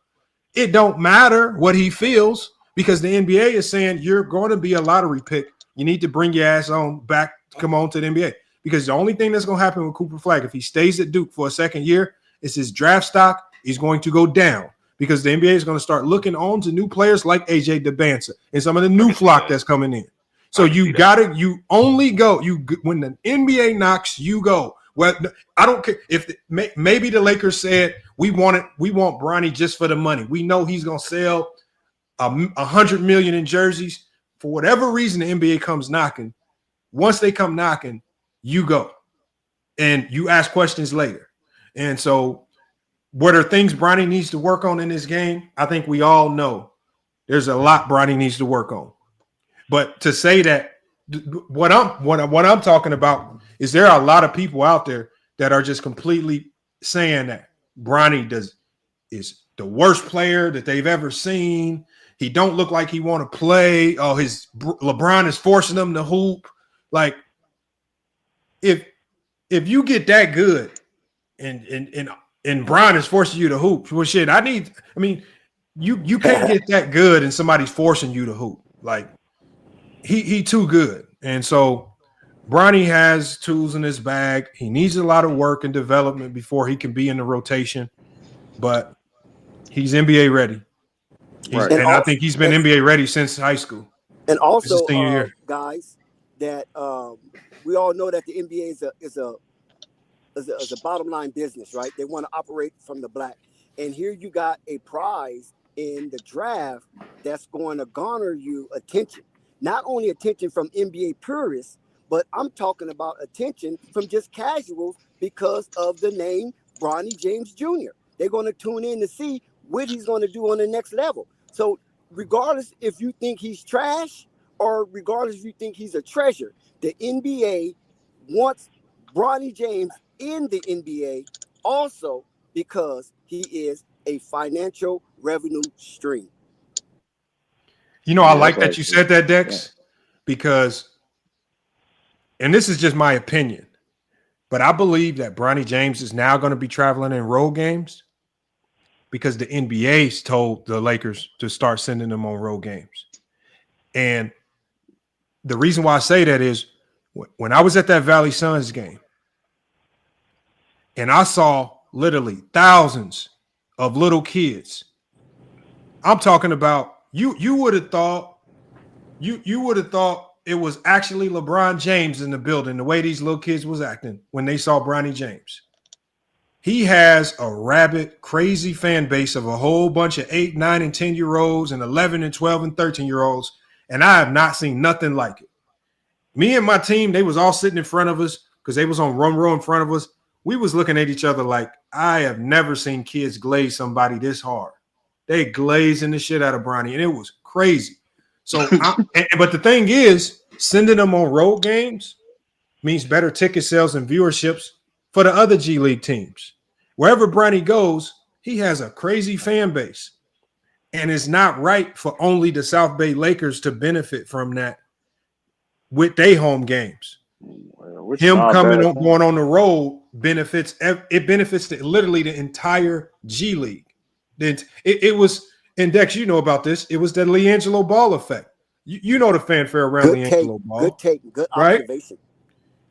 It don't matter what he feels because the NBA is saying you're going to be a lottery pick. You need to bring your ass on back, come on to the NBA. Because the only thing that's going to happen with Cooper Flagg, if he stays at Duke for a second year, is his draft stock is going to go down because the NBA is going to start looking on to new players like AJ DeBanza and some of the new flock that's coming in. So you only go when the NBA knocks, you go. Well, I don't care if maybe the Lakers said we want Bronny just for the money. We know he's going to sell 100 million in jerseys. For whatever reason, the NBA comes knocking. Once they come knocking, you go and you ask questions later. And so what are things Bronny needs to work on in this game? I think we all know there's a lot Bronny needs to work on. But to say that what I'm talking about is there are a lot of people out there that are just completely saying that Bronny is the worst player that they've ever seen. He don't look like he want to play. Oh, LeBron is forcing him to hoop. Like if you get that good and Bron is forcing you to hoop, well, shit, you can't get that good and somebody's forcing you to hoop. Like he too good. And so Bronny has tools in his bag. He needs a lot of work and development before he can be in the rotation, but he's NBA ready. Right. And I think he's been NBA ready since high school. And also, senior year. guys, that we all know that the NBA is a bottom line business, right? They want to operate from the black. And here you got a prize in the draft that's going to garner you attention. Not only attention from NBA purists, but I'm talking about attention from just casuals because of the name Bronny James Jr. They're going to tune in to see what he's going to do on the next level. So regardless if you think he's trash or regardless if you think he's a treasure, the NBA wants Bronny James in the NBA also because he is a financial revenue stream. You know, I like that you said that, Dex, because, and this is just my opinion, but I believe that Bronny James is now going to be traveling in road games because the NBA's told the Lakers to start sending them on road games. And the reason why I say that is when I was at that Valley Suns game and I saw literally thousands of little kids, I'm talking about you would have thought it was actually LeBron James in the building, the way these little kids was acting when they saw Bronny James. He has a rabid, crazy fan base of a whole bunch of 8, 9, and 10-year-olds and 11 and 12 and 13-year-olds, and I have not seen nothing like it. Me and my team, they was all sitting in front of us because they was on one row in front of us. We was looking at each other like, I have never seen kids glaze somebody this hard. They glazing the shit out of Bronny, and it was crazy. So, but the thing is, sending them on road games means better ticket sales and viewerships for the other G League teams. Wherever Bronny goes, he has a crazy fan base, and it's not right for only the South Bay Lakers to benefit from that with their home games. Him going on the road benefits literally the entire G League. It was, and Dex, you know about this. It was the LiAngelo Ball effect. You know the fanfare around LiAngelo Ball. Good take, good observation.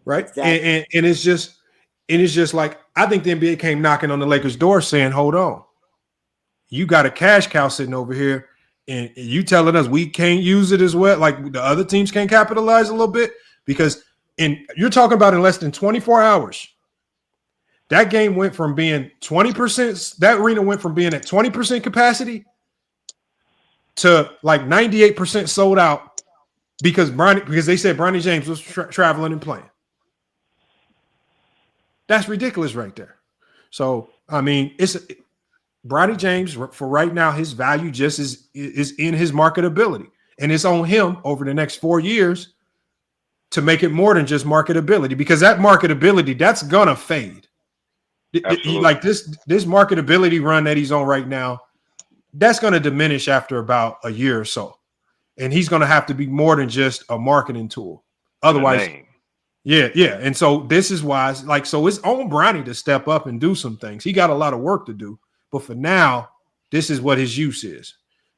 Right? Exactly. And it's just like I think the NBA came knocking on the Lakers' door saying, hold on. you got a cash cow sitting over here, and you telling us we can't use it as well, like the other teams can't capitalize a little bit, because you're talking about in less than 24 hours, that game went from being 20%, that arena went from being at 20% capacity to like 98% sold out because they said Bronny James was traveling and playing. That's ridiculous right there. So, I mean, Bronny James, for right now, his value just is in his marketability. And it's on him over the next 4 years to make it more than just marketability, because that marketability, that's going to fade. Like this marketability run that he's on right now, that's going to diminish after about a year or so. And he's going to have to be more than just a marketing tool. Otherwise, yeah. And so this is why, so it's on Bronny to step up and do some things. He got a lot of work to do. But for now, this is what his use is.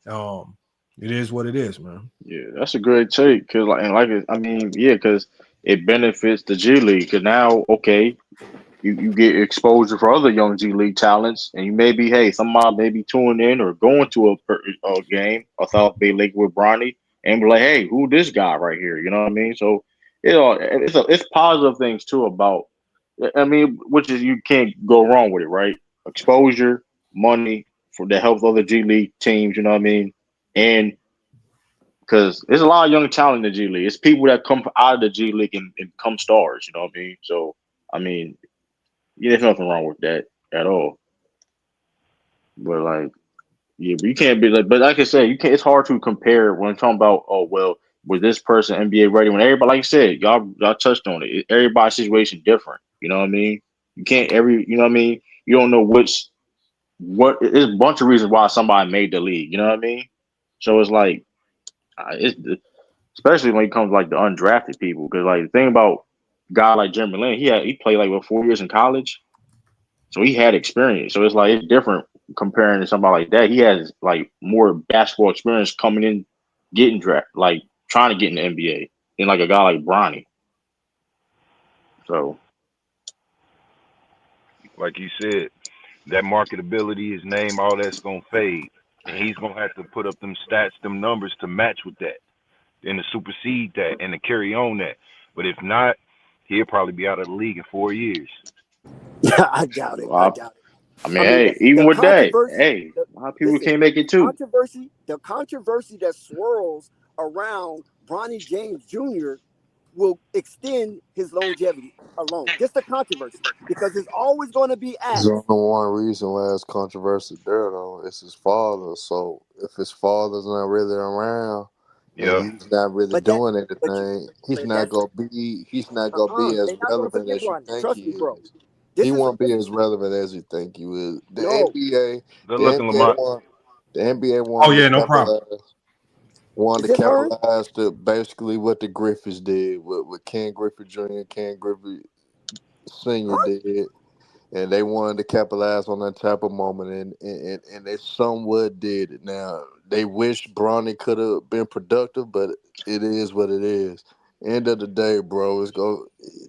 It is what it is, man. Yeah, that's a great take. Because it benefits the G League. Because now, okay, you get exposure for other young G League talents, and you somebody may be tuning in or going to a game, a South Bay Lake with Bronny, and be like, hey, who this guy right here? You know what I mean? So it's positive things too about. I mean, which is, you can't go wrong with it, right? Exposure, money for the help of other G League teams. You know what I mean? And because there's a lot of young talent in the G League. It's people that come out of the G League and come stars. You know what I mean? So I mean, there's nothing wrong with that at all. But but you can't be like. But like I said, you can't. It's hard to compare when I'm talking about. Oh well, was this person NBA ready? When everybody, like you said, y'all touched on it. Everybody's situation different. You know what I mean? You can't you know what I mean? You don't know there's a bunch of reasons why somebody made the league. You know what I mean? So it's like, especially when it comes to like the undrafted people, because like the thing about a guy like Jeremy Lin, he played like 4 years in college, so he had experience. So it's like it's different comparing to somebody like that. He has like more basketball experience coming in, getting drafted, like trying to get in the NBA, than like a guy like Bronny. So, like you said, that marketability, his name, all that's gonna fade, and he's gonna have to put up them stats, them numbers to match with that, and to supersede that, and to carry on that. But if not, he'll probably be out of the league in 4 years. I doubt it. I doubt it. I mean, even with that, a lot of people can't make it too. The controversy that swirls around Bronny James Jr. will extend his longevity alone. Just the controversy, because it's always going to be asked. There's only one reason why it's controversy there, though. It's his father. So if his father's not really around, and he's not really doing anything, he's not gonna be as relevant as you think he is. He won't be as relevant as you think he is. The NBA wanted to capitalize to basically what the Griffiths did, what Ken Griffith Jr. and Ken Griffith Sr. did, and they wanted to capitalize on that type of moment, and they somewhat did it. Now they wish Bronny could have been productive, but it is what it is. End of the day, bro,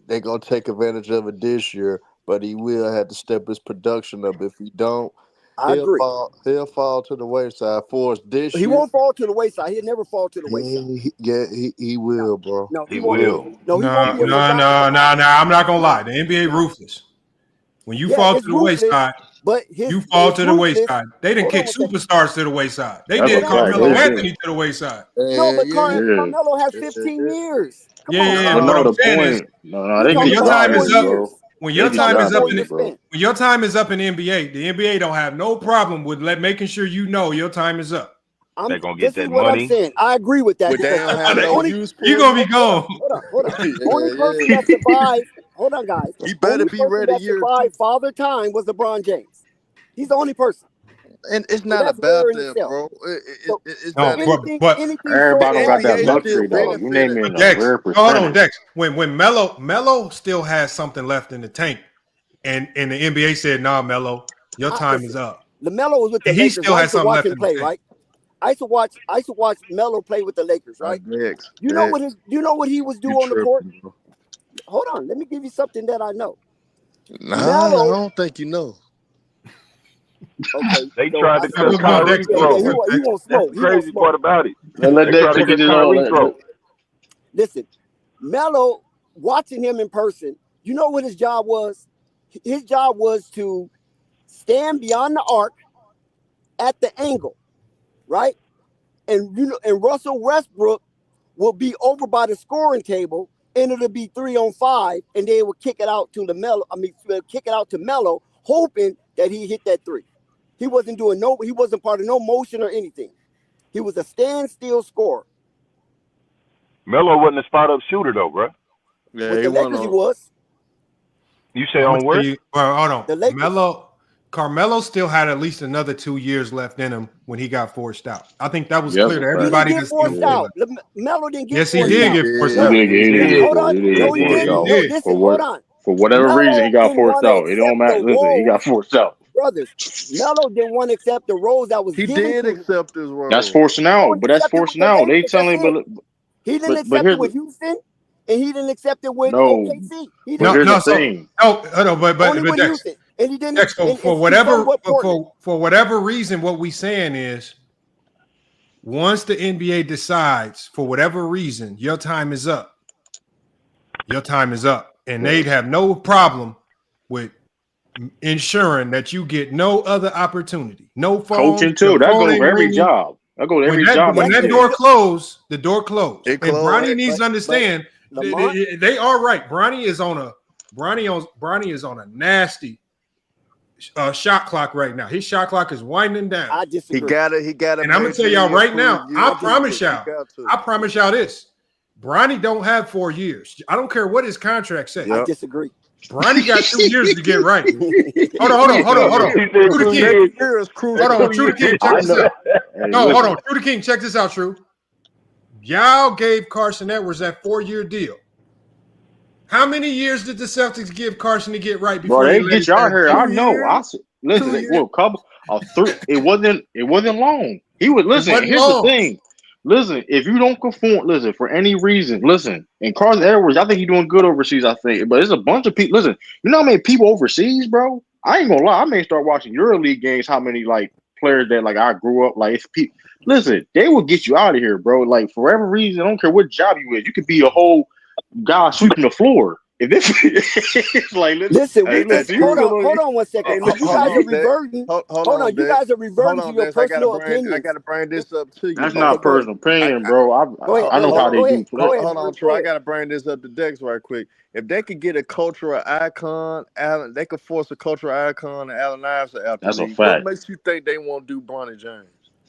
they're gonna take advantage of it this year, but he will have to step his production up. If he don't, he'll fall to the wayside for us this year. He won't fall to the wayside. He'll never fall to the wayside. He will, bro. No, he will. No, I'm not gonna lie. The NBA ruthless. When you fall to the wayside, you fall to the wayside. They didn't kick superstars to the wayside. They did Carmelo Anthony to the wayside. No, but Carmelo has 15 years. Your time is up. When your time is up in the NBA, the NBA don't have no problem with making sure you know your time is up. They're gonna get that money. I'm saying. I agree with that. You're gonna be gone. Hold on. Only person that survived. Hold on, guys. He better be ready. Survived Father Time was LeBron James. He's the only person. And it's not about that, bro. It's not anything. Everybody don't got that luxury, though. You name me Dex, hold on, Dex. When Melo still has something left in the tank, and the NBA said, "Nah, Melo, your time is up." LaMelo was with the Lakers. He still has something left in the tank, right? I used to watch Melo play with the Lakers, right? You know what he was doing on the court? Hold on, let me give you something that I know. I don't think you know. Okay, They so tried I to said, cut Kyrie's yeah, throat. he won't That's smoke. the He won't crazy smoke. part about it. Let They that tried to chicken cut just all Kyrie's throat. Listen, Melo, watching him in person, you know what his job was? His job was to stand beyond the arc at the angle, right? And and Russell Westbrook will be over by the scoring table, and it'll be 3-on-5, and they will kick it out to Melo, hoping that he hit that three. He wasn't part of no motion or anything. He was a standstill scorer. Melo wasn't a spot up shooter though, bro. Yeah, With he the won Lakers, he on. was. You say I'm on gonna where? tell you. Well, hold The on. Lakers. Carmelo still had at least another 2 years left in him when he got forced out. I think that was Yep, clear to fact. He didn't everybody get that's seen him forced play. out. Melo didn't get Yes, he forced did out. get forced He No, out. did. He did get hold forced. on. He did No, get he forced didn't. out. No, did. listen, For hold what? on. For whatever reason, he Melo got didn't forced want to out. It don't accept matter. the Listen, he got roles, forced out. brothers. Melo didn't want to accept the roles that was He given did to him. accept his That's role. forcing He out. only But that's accepted with forcing the out. They Lakers. That's telling it. me, He didn't but accept here's it with Houston, and he didn't accept it with no. OKC. He But didn't. here's the So thing. Only with Dex, Houston, and he didn't. Dex, And for some with Portland. whatever reason, what we saying is, once the NBA decides, for whatever reason, your time is up. Your time is up, and they'd have no problem with ensuring that you get no other opportunity, no phone, Coaching your too. That phone goes for ain't every ringing. job. That goes for When every job that in the door NBA. closed, the door closed. It And closed. Bronny needs to understand Lamont, they are right. Bronny is on a nasty shot clock right now. His shot clock is winding down. I He disagree. got it. He got it. And I'm gonna tell y'all right now, I promise y'all this. Bronny don't have 4 years. I don't care what his contract says. I disagree. Bronny got 2 years to get right. Hold on. He said True the 2 King. years. Hold on, True the King. Check this out. Hey, No, listen. hold on. True the King. Check this out, True. Y'all gave Carson Edwards that 4-year deal. How many years did the Celtics give Carson to get right before Bro, they they let get it y'all down? here. I know. Listen. Well, couple of three. It wasn't long. He was listen. wasn't Here's long. the thing. Listen, if you don't conform, listen for any reason. Listen, and Carson Edwards, I think he's doing good overseas. I think, but there's a bunch of people. Listen, you know how many people overseas, bro? I ain't gonna lie. I may start watching EuroLeague games. How many like players that like I grew up like? It's people. Listen, they will get you out of here, bro. Like for whatever reason, I don't care what job you is. You could be a whole guy sweeping the floor. If this it's like Listen, Hey, hold on 1 second. Hey, You guys are reverting. Hold Hold on, you Dex. guys are reverting to your Dex. personal I opinions. gotta bring this up to you. that's bro. not Go ahead. personal opinion, bro. Go ahead. I know how they do. Go ahead. Hold on, True. I gotta bring this up to Dex right quick. If they could get a cultural icon, they could force a cultural icon and Allen Iverson out the That's a league. What fact. makes you think they won't do Bronny James?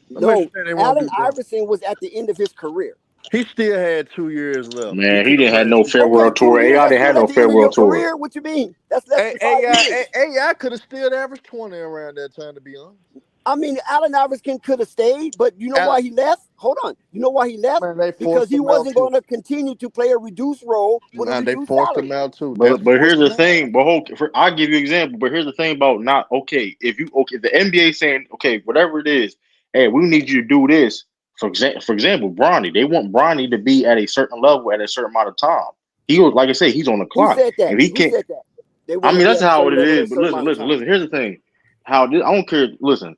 What makes No, you think they won't Allen do Bronny? Iverson was at the end of his career. He still had 2 years left. Man, he could've didn't have played no 2 farewell Okay, 2 tour. years. AI That's didn't have still no at the end of farewell your tour. career. What you mean? That's less than 5 years. AI could have still averaged 20 around that time, to be honest. I mean, Allen Iverson could have stayed, but you know why he left? Hold on. You know why he left? Man, they Because forced he him out wasn't too. going to continue to play a reduced role with a And they reduced forced salary. him out too. But here's the thing. But I'll give you an example. But here's the thing about not okay. If the NBA saying okay, whatever it is, hey, we need you to do this. For example, Bronny. They want Bronny to be at a certain level at a certain amount of time. He was like I say, he's on the Who clock. said that? If he Who can't, said that? They I want mean to be that's at a how certain it level at a is. But certain amount of time. listen. Here's the thing. I don't care. Listen.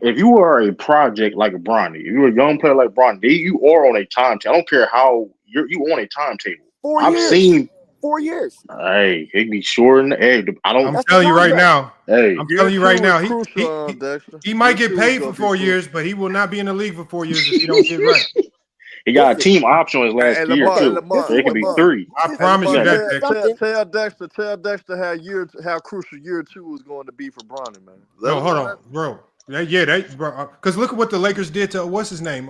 If you are a project like a Bronny, if you're a young player like Bronny, you are on a timetable. I don't care how you on a timetable. 4 I've years. seen. 4 years. Hey, it be short. Hey, I don't. I'm telling you right now. Hey, I'm telling you right now. He might Year get 2 paid is for gonna 4 be years, but he will not be in the league for 4 years if he don't get right. he got a team option his last year too, so it could be 3. I promise you that. Tell Dexter how crucial year 2 is going to be for Bronny, man. No, hold on, bro. Because look at what the Lakers did to what's his name?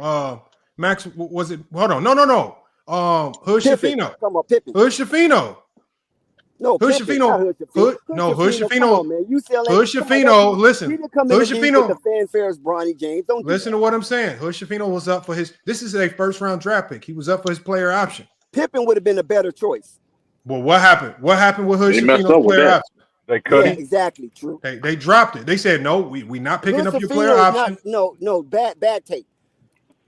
Max was it? Hold on, no. Hood Shafino. Hood Shafino. No, Hood Pippen, Shafino. not Hood Shafino. Hood Come Shafino. on, man. UCLA. Hood Shafino. Listen. He didn't come Hood in the league with the Shafino. fanfare as Bronny James. Don't do Listen that. to what I'm saying. Hood Shafino was up for his. This is a first round draft pick. He was up for his player option. Pippen would have been a better choice. Well, what happened? What happened with Hood They messed Shafino's up with player that. option? They cut him. Exactly. True. They dropped it. They said no. We not picking Hood up your player Shafino is option. No. Bad take.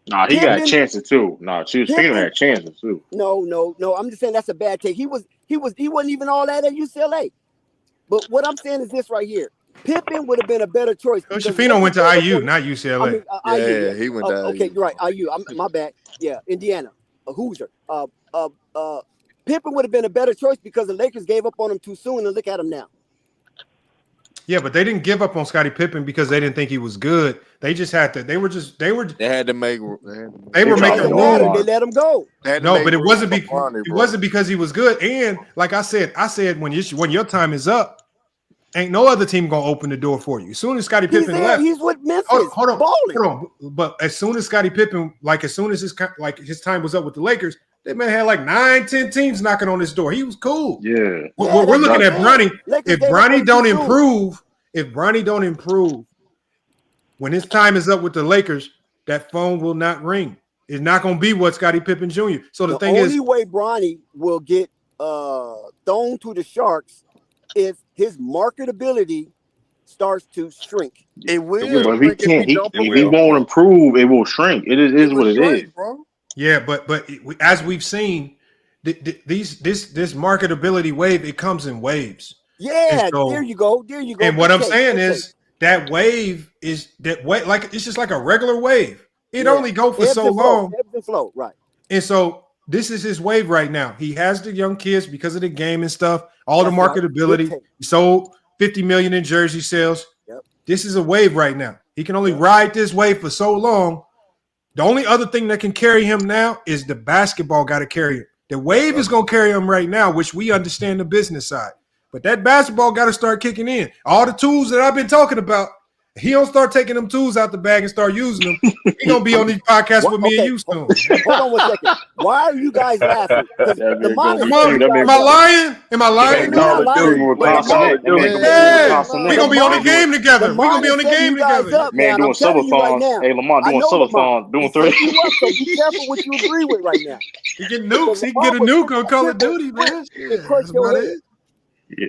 Nah, he got chances too. Nah, Shafino had chances too. No. I'm just saying that's a bad take. He wasn't even all that at UCLA. But what I'm saying is this right here. Pippen would have been a better choice. Coach because Shafino went to Lakers gave IU, up on- not UCLA. I mean, Yeah, IU. he went to Okay, IU. you're right. IU. My bad. Yeah, Indiana. A Hoosier. Pippen would have been a better choice because the Lakers gave up on him too soon, and look at him now. Yeah, but they didn't give up on Scottie Pippen because they didn't think he was good. They just had to. They were They were making Doesn't matter. They let him go. No, but it wasn't because he was good. And like I said when your time is up, ain't no other team gonna open the door for you. As soon as Scottie He's Pippen there. left, He's with Memphis. hold on. Balling. But as soon as Scottie Pippen, as soon as his time was up with the Lakers, they man had like 9-10 teams knocking on his door. He was cool. Yeah. We're looking at Bronny. Lakers If gave up Bronny on don't him too improve, when his time is up with the Lakers, that phone will not ring. It's not going to be what Scottie Pippen Jr. So the thing is, only way Bronny will get thrown to the Sharks if his marketability starts to shrink. It will. Yeah, but if he won't improve, it will shrink. It is what it is, bro. Yeah, but as we've seen, this marketability wave, it comes in waves. Yeah, there you go. And what I'm saying is that wave like it's just like a regular wave. It only go for so long. Ebbs and flow, right? And so this is his wave right now. He has the young kids because of the game and stuff. All the marketability. He sold 50 million in jersey sales. Yep. This is a wave right now. He can only ride this wave for so long. The only other thing that can carry him now is the basketball got to carry him. The wave is going to carry him right now, which we understand the business side. But that basketball got to start kicking in. All the tools that I've been talking about, he don't start taking them tools out the bag and start using them. He going to be on these podcasts with me and you soon. Hold on 1 second. Why are you guys laughing? Am I lying? Am I lying? We're going to be on the game together. We're going to be on the game together. Man, doing subathons. Hey, Lamont doing subathons. Doing 3. So be careful what you agree with right now. He get nukes. He can get a nuke on Call of Duty, man. Yeah.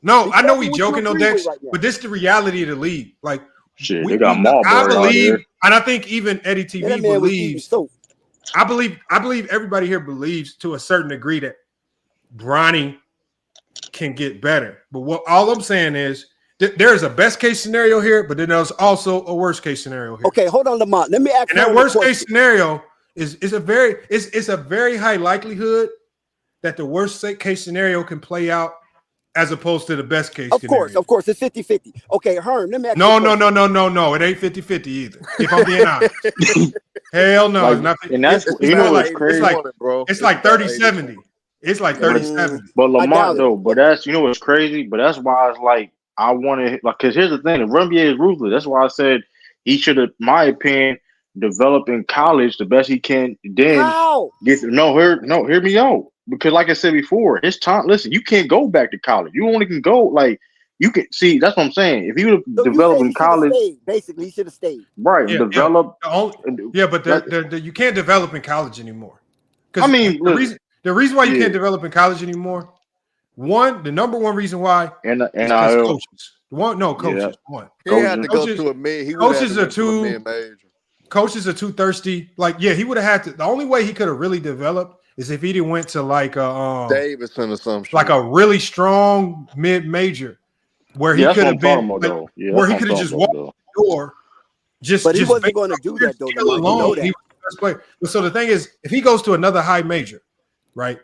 No, I know we joking, no Dex, but this is the reality of the league. Like, shit, they got Marlboro I believe, here. and I think even Eddie TV believes. I believe everybody here believes to a certain degree that Bronny can get better. But what all I'm saying is there's a best case scenario here, but then there's also a worst case scenario here. Okay, hold on, Lamont. Let me ask you. And that worst case scenario is a very high likelihood that the worst case scenario can play out as opposed to the best case scenario. Of course, it's 50-50. Okay, Herm, let me ask No. It ain't 50-50 either, if I'm being honest. Hell no. Like, it's not, and that's what's crazy. It's like 30-70. It's like 30-70. But Lamont, though, but that's what's crazy. But that's why it's like I want to because here's the thing: the NBA is ruthless. That's why I said he should have, my opinion, develop in college the best he can. Then hear me out. Because like I said before, his time. Listen, you can't go back to college. You only can go you can see. That's what I'm saying. If he would have developed in college, basically, he should have stayed. Right, develop. But you can't develop in college anymore. I mean, the reason why you can't develop in college anymore. The number one reason why, and coaches. Coaches. One, he had to go to a mid. Coaches are too. Coaches are too thirsty. He would have had to. The only way he could have really developed is if he didn't went to Davidson or something, like a really strong mid-major, where he could have been, where he could have just walked the door. But he wasn't going to do that though. Alone, he was the best player. So the thing is, if he goes to another high major, right?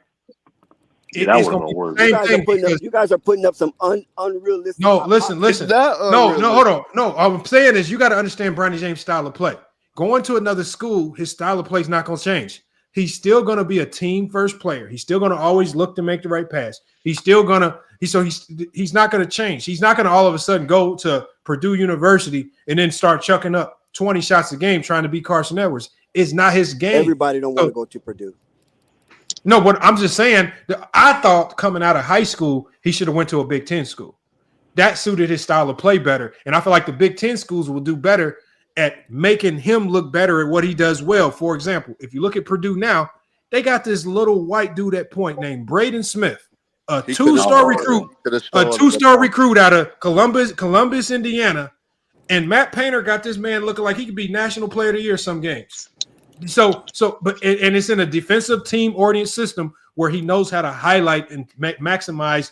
It's going to work. You guys are putting up some unrealistic. No, listen. No, hold on. No, what I'm saying is you got to understand Bronny James' style of play. Going to another school, his style of play is not going to change. He's still going to be a team first player. He's still going to always look to make the right pass. He's still going to he's not going to change. He's not going to all of a sudden go to Purdue University and then start chucking up 20 shots a game trying to beat Carson Edwards. It's not his game. Everybody don't want to go to Purdue. No, but I'm just saying that I thought coming out of high school, he should have went to a Big Ten school. That suited his style of play better. And I feel like the Big Ten schools will do better at making him look better at what he does well. For example, if you look at Purdue now, they got this little white dude at point named Braden Smith, a two-star recruit out of Columbus, Indiana. And Matt Painter got this man looking like he could be National Player of the Year some games. But it's in a defensive team-oriented system where he knows how to highlight and maximize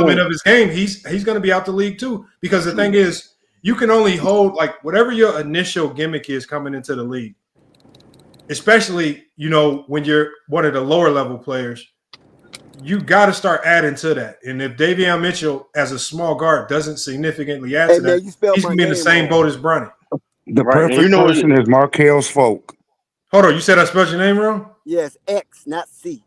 development of his game, he's going to be out the league too. Because the thing is, you can only hold like whatever your initial gimmick is coming into the league. especially, when you're one of the lower level players, you got to start adding to that. And if Davion Mitchell, as a small guard, doesn't significantly add to that, you spelled he's my going to be in the name same wrong. boat as Bronny. The Right, and perfect you know what person is Markel's Folk. Hold on, you said I spelled your name wrong? Yes, X, not C.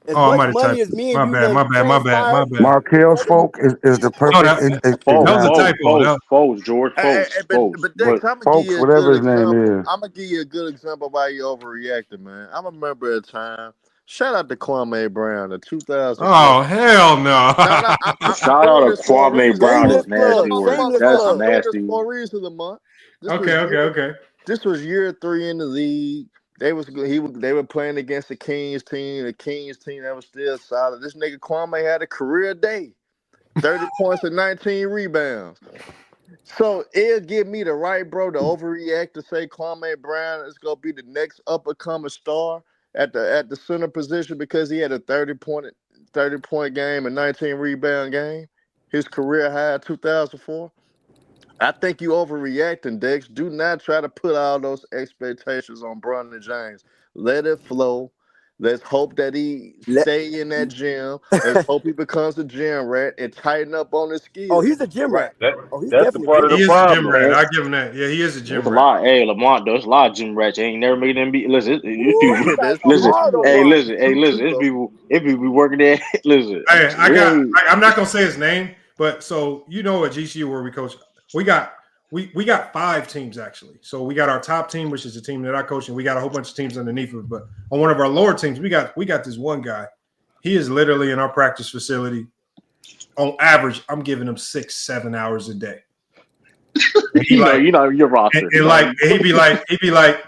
As Oh, I might much have money typed as it. me My and you bad, done my bad, my bad, my transpired, bad. Markel's Folk is the No, perfect that Foles, was a example. typo. Foles, George Hey, Foles, but Foles. Dex, But I'm gonna give Folks, you a good whatever his name example. is. I'm gonna give you a good example why you overreacted, man. I remember a time. Shout out to Kwame Brown, the 2004. Oh, hell no. No, I'm shout out doing to this for a Kwame reason. Brown is shameless nasty plug, work. shameless That's I'm plug. doing this nasty for work. a reason, Lamont. Okay. This was year 3 in the league. They were playing against the Kings team that was still solid. This nigga Kwame had a career day, 30 points and 19 rebounds. So it'll give me the right, bro, to overreact to say Kwame Brown is gonna be the next up and coming star at the center position because he had a 30-point game and 19 rebound game, his career high 2004. I think you overreacting, Dex. Do not try to put all those expectations on Bronny James. Let it flow. Let's hope that he Let, stay in that gym. Let's hope he becomes a gym rat and tighten up on his oh, skills. he's a gym Right. rat. That Oh, he's that's the definitely a part of gym the He rat. is a gym problem. rat. Man, I'll give him that. Yeah, he is a there's gym a rat. lot. Hey, Lamont, there's a lot of gym rats. You ain't never made them be. Listen, these Ooh, people. you got There's some two Listen, hard too on though. hey, Bronny. listen, hey, Two listen. too It's though. people. It people be working there. Listen, Hey, it ain't. I'm not gonna say his name, but so at GCU where we coach, we got 5 teams actually. So we got our top team, which is the team that I coach, and we got a whole bunch of teams underneath it. But on one of our lower teams, we got this one guy. He is literally in our practice facility. On average, I'm giving him 6-7 hours a day. And he Your roster. he'd be like,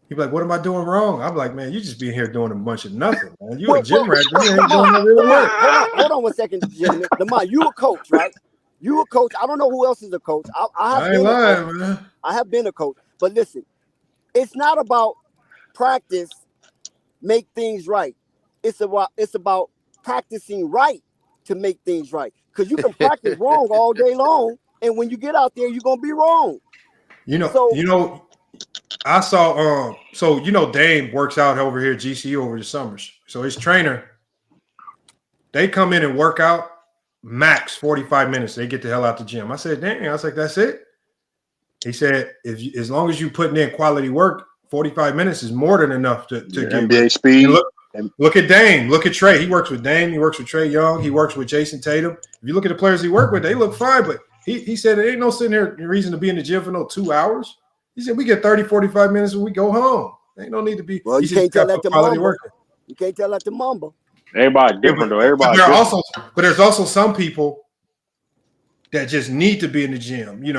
what am I doing wrong? I'm like, man, you just being here doing a bunch of nothing, man. You a gym rat, but you ain't doing no real Lamont, work. hold on 1 second, gentlemen. Lamont, you a coach, right? You a coach. I don't know who else is a coach. I have I ain't been a coach. lying, man. I have been a coach. But listen, it's not about practice make things right. It's about practicing right to make things right. Because you can practice wrong all day long, and when you get out there, you're gonna be wrong. So I saw Dame works out over here at GCU over the summers. So his trainer, they come in and work out max 45 minutes. They get the hell out the gym. I said, dang, I was like, that's it. He said, as long as you putting in quality work, 45 minutes is more than enough to get NBA speed. Look at Dame. Look at Trey. He works with Dame. He works with Trey Young. He works with Jason Tatum. If you look at the players he worked with, they look fine. But he said there ain't no sitting here reason to be in the gym for no 2 hours. He said we get 30, 45 minutes and we go home. Ain't no need to be. Well, you can't tell that to Mamba. You can't tell that to Mamba. Everybody different though. Everybody different. But there's also some people that just need to be in the gym. You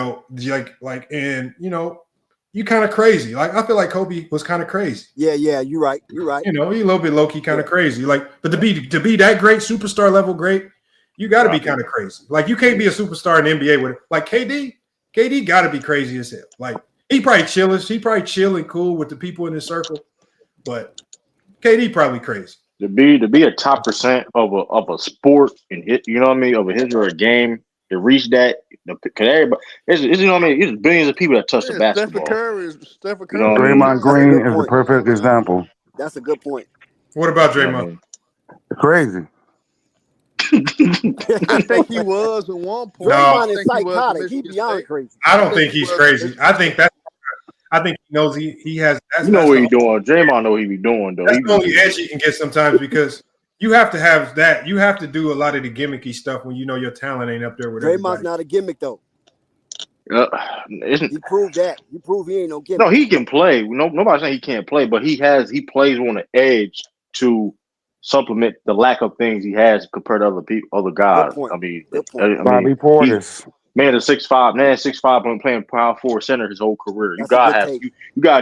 kind of crazy. Like I feel like Kobe was kind of crazy. Yeah, you're right. You're right. He a little bit low key, kind of crazy. But to be that great, superstar level great, you got to be kind of crazy. Like you can't be a superstar in the NBA with it. Like KD got to be crazy as hell. Like he probably chill and cool with the people in his circle, but KD probably crazy. To be a top percent of a sport and hit, you know what I mean, of a history or a game, to reach that, because everybody, it's billions of people that touch the basketball. Stephen Curry. You know what I mean? Draymond Green is the perfect example. That's a good point. What about Draymond? You know what I mean? Crazy. I think he was at one point. Draymond is psychotic. He beyond crazy. I don't think he's crazy. I think he knows he has. You know what he's doing. Draymond know what he be doing though. That's the only edge he can get sometimes because you have to have that. You have to do a lot of the gimmicky stuff when you know your talent ain't up there with Draymond's not a gimmick though. He proved that. He proved he ain't no gimmick. No, he can play. Nobody's saying he can't play, but he plays on the edge to supplement the lack of things he has compared to other guys. I mean, Bobby Portis. Man, a 6'5", been playing power forward center his whole career. You gotta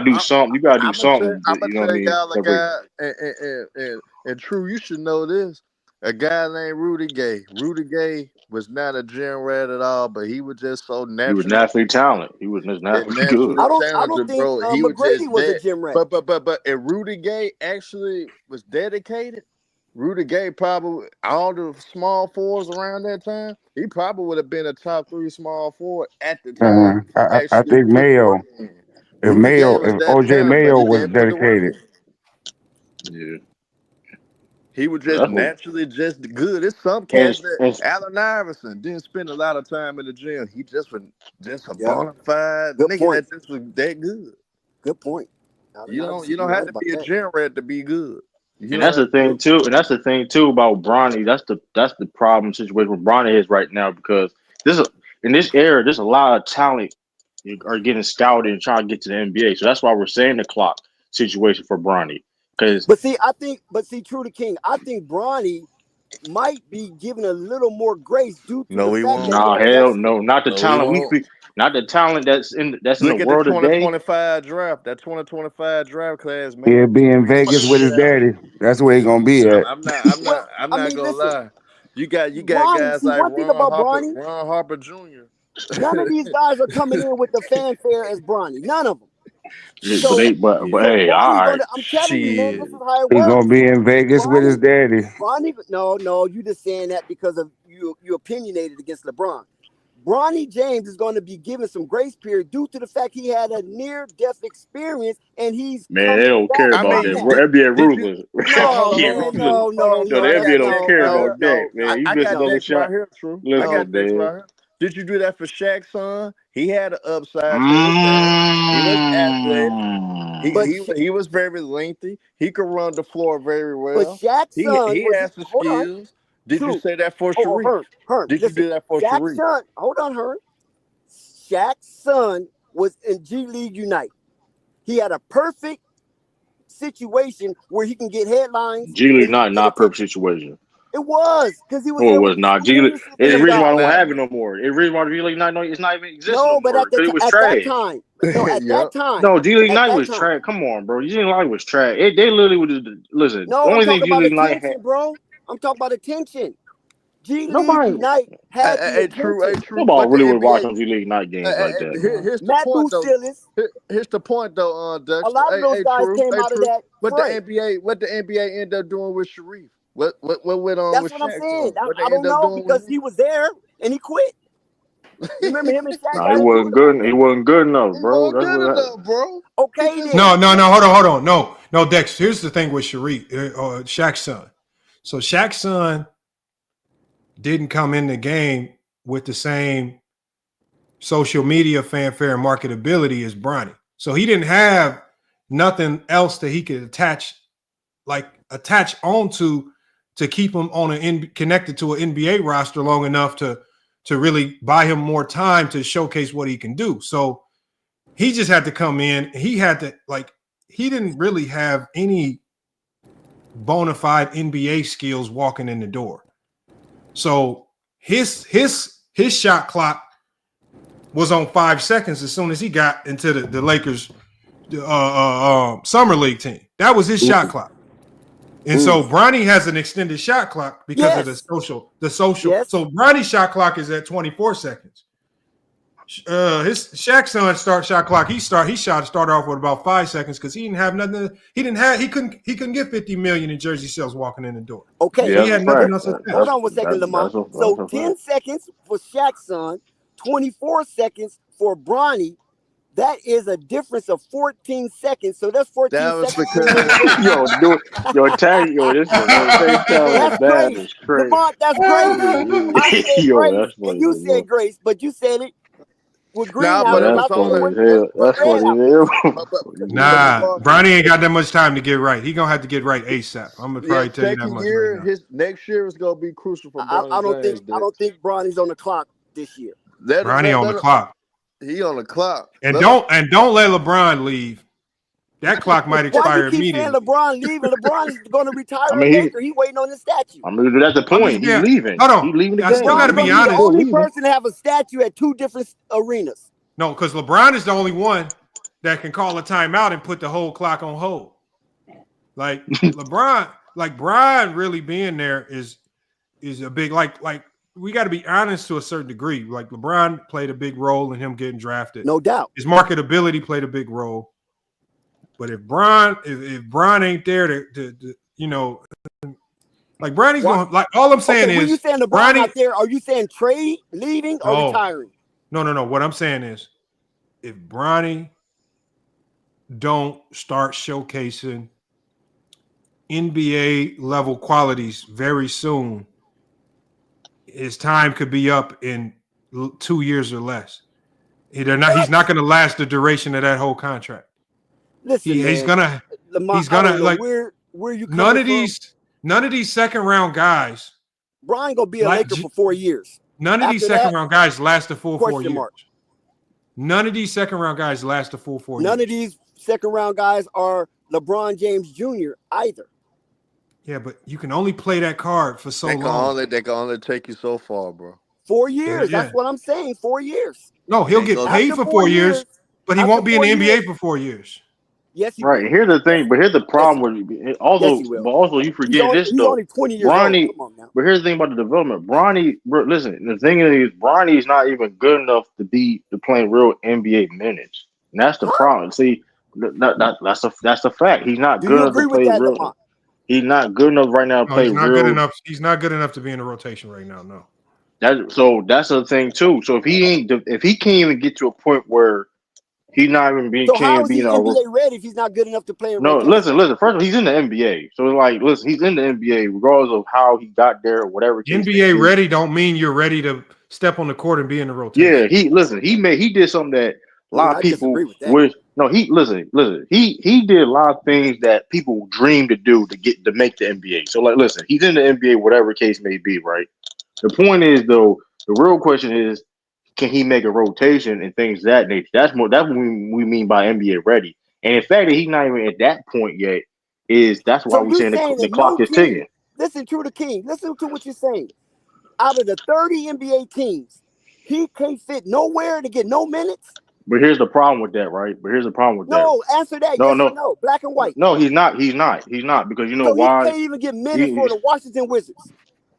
do something. You gotta do something. I'm gonna tell y'all a guy, and True, you should know this. A guy named Rudy Gay. Rudy Gay was not a gym rat at all, but he was just so natural. He was naturally talented. He was just naturally good. I don't think McGrady was a gym rat. But and Rudy Gay actually was dedicated. Rudy Gay probably all the small fours around that time. He probably would have been a top 3 small forward at the time. I think Mayo. If Rudy Gay was that OJ talented, but Mayo he was didn't put the work dedicated. in. Yeah, He was just that's what. naturally just good. It's some cats that And Allen Iverson didn't spend a lot of time in the gym. He just was just a Yep. bona fide Good nigga point. that just was that good. Good point. You You're don't have right to about be a that. gym rat to be good. You And don't that's have the to be thing too. And that's the thing too about Bronny. That's the problem situation where Bronny is right now because in this era, there's a lot of talent are getting scouted and trying to get to the NBA. So that's why we're saying the clock situation for Bronny. Because But see, True to King, I think Bronny might be given a little more grace due to the No, he fact that won't. he nah, hell just no, not the No, he talent won't. not the talent that's in the Look at the world today. 2025 draft. That 2025 draft class made He'll him be in more Vegas than with his talented. daddy. That's where he's gonna be at. well, I'm I not mean, gonna listen, lie. You got Bronny. guys See, like one thing about Bronny, Ron Harper Jr. none of these guys are coming in with the fanfare as Bronny. None of them. But So, but Shit. so hey, all Bronny's right. gonna. I'm telling you, man, this Shit. is how it He's gonna works. be in Vegas with his Bronny, daddy. no, you just saying that because of you opinionated against LeBron. Bronny James is going to be given some grace period due to the fact he had a near-death experience and he's Man, they coming don't back care I about from that. mean, that. NBA did you ruthless. No, NBA man, ruthless. no, No, the I NBA got don't Dex care right about here. that, man. You I missing got on the Dex right shot. here, True. I Listen, got Dex man. right here. Did you do that for Shaq's son? He had an upside to his game. He was athletic. But He was very lengthy. He could run the floor very but well. Shaq's son He was has the hold on, skills. Did you true. say that for Oh, Sharif? Hearn, Did you listen, do that for Shaq's Sharif? son, hold on, Hearn. Shaq's son was in G-League Unite. He had a perfect situation where he can get headlines G and League he can get not perfect attention. situation. It was because he was No, it there with was not. Steven G League. Henderson It's and the them reason why I guys. don't have it no more. The reason why G League it's not even existing no No, but more because it was at that trash. time, no, at Yep. that time, No, G League at Night that was time. trash. Come on, bro. G League Night was trash. They literally would just listen. The No, I'm only thing talking G about League Night had attention, bro. I'm talking about attention. G-League nobody Unite had the Hey, attention. true. nobody What the really would watch NBA? on G League Night games like that, man. Here's the Matt point though. Bucilis, Here's the point though, a Dexter. lot of those guys came Hey, out of true. that fray. What the NBA end up doing with Sharif? What went on That's with what I'm Shaq's saying. son? What I they don't end up know doing with because he was there and he quit. You remember him and Shaq No, he got into wasn't it about good. He that? wasn't good enough, he bro. wasn't That's good what happened. enough, bro. He Okay, just then. No, hold on. No, Dex. Here's the thing with Sharif, Shaq's son. So Shaq's son didn't come in the game with the same social media fanfare and marketability as Bronny. So he didn't have nothing else that he could attach onto to keep him connected to an NBA roster long enough to really buy him more time to showcase what he can do. So he just had to come in. He had to he didn't really have any bona fide NBA skills walking in the door. So his shot clock was on 5 seconds as soon as he got into the Lakers summer league team. That was his shot clock. And so Bronny has an extended shot clock because of the social. Yes. So Bronny's shot clock is at 24 seconds. His Shaq's son shot clock. He started off with about 5 seconds because he didn't have nothing. He couldn't get 50 million in jersey sales walking in the door. Okay. Yeah, He had that's a nothing fact. else to Hold attach. on one second, Lamont. So 10 seconds for Shaq's son, 24 seconds for Bronny. That is a difference of 14 seconds. So that's 14 that was seconds. This same talent That's bad grace. is crazy. Lamont, that's grace. I said Yo, grace, that's funny and you as said hell. grace, but you said it with green nah, but apples. it That's was I said only it funny with, as hell. with That's red funny as apples. hell. Nah, Lamar, Bronny ain't got that much time to get right. He gonna have to get right ASAP. I'm gonna probably tell you that second much year, right now. his next year is gonna be crucial for I Bronny James. I don't think Bronny's on the clock this year. Bronny on the clock. He on the clock. And don't let LeBron leave. That clock might Why you expire keep saying immediately. LeBron leaving? LeBron is going to retire I a mean, Laker. He waiting on his statue. that's the I'm just point. He's being, leaving. hold on. He's leaving the I game. still got to LeBron's going be to be the honest. only leaving. person to have a statue at two different arenas. No, because LeBron is the only one that can call a timeout and put the whole clock on hold. Like LeBron, Brian really being there is a big like we got to be honest to a certain degree. Like LeBron played a big role in him getting drafted. No doubt. His marketability played a big role. But if Bron ain't there to like Bronny's going like all I'm saying is when you saying LeBron not there, are you saying trade, leaving, or retiring? No. What I'm saying is if Bronny don't start showcasing NBA level qualities very soon, his time could be up in 2 years or less. He's not going to last the duration of that whole contract. Listen, He's man, gonna Lamont, he's I gonna don't know like where you coming from. none of these second round guys. Brian gonna be a Laker for 4 years. None of these After second that, round guys last the full 4 question years. mark. None of these second round guys last the full 4 years. None of these second round guys are LeBron James Jr. either. Yeah, but you can only play that card for so long. They can only take you so far, bro. 4 years. Yeah. That's what I'm saying. 4 years. No, he'll get paid After for 4 years, but he after won't be in 4 the NBA years, for 4 years. yes, he Right. will. Here's the thing, but here's the problem with Yes, also, he will. but also you forget this He's though. only 20 years old. Bronny, Come on now. but here's the thing about the development. Bronny, bro, listen, the thing is, Bronny's not even good enough to play real NBA minutes, and that's the problem. See, that's a fact. He's not Do good you enough to agree with play that, real. Lamont? He's not good enough right now to No, play he's not real. good enough. He's not good enough to be in the rotation right now. No. That's the thing too. So if he can't even get to a point where he's not even being So how can't is be he in a NBA ready if he's not good enough to play in no, rotation? listen. First of all, he's in the NBA, so like, listen, he's in the NBA, regardless of how he got there or whatever. Case NBA may be. ready don't mean you're ready to step on the court and be in the rotation. Yeah, he did something that a lot of I people disagree with that. wish. No, he did a lot of things that people dream to do to make the NBA. So like, listen, he's in the NBA, whatever case may be, right? The point is though, the real question is, can he make a rotation and things of that nature? That's what we mean by NBA ready. And the fact that he's not even at that point yet that's why So we're you're saying saying the that clock no is team, ticking. listen to the King, listen to what you're saying. Out of the 30 NBA teams, he can't fit nowhere to get no minutes? But here's the problem with that, right? No, answer that, yes or no, black and white. No, he's not because you know So he why? can't even get minutes for the Washington Wizards.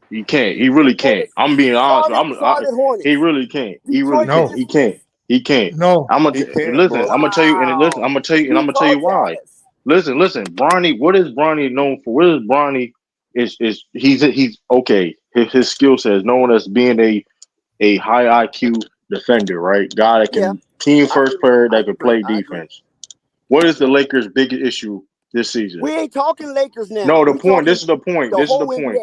He can't. He really can't. I'm being honest. Charlotte Hornets. He really can't. He really Detroit can't. He can't. He can't. No. I'm He gonna can't, listen. bro. I'm gonna tell you, and listen. I'm gonna tell you, and I'm gonna tell you why. Listen. Bronny. What is Bronny known for? What is Bronny? Is he's okay. His skill set is known as being a high IQ defender, right? Guy that can team first player that can play defense. What is the Lakers' biggest issue this season? We ain't talking Lakers now. No, This is the point.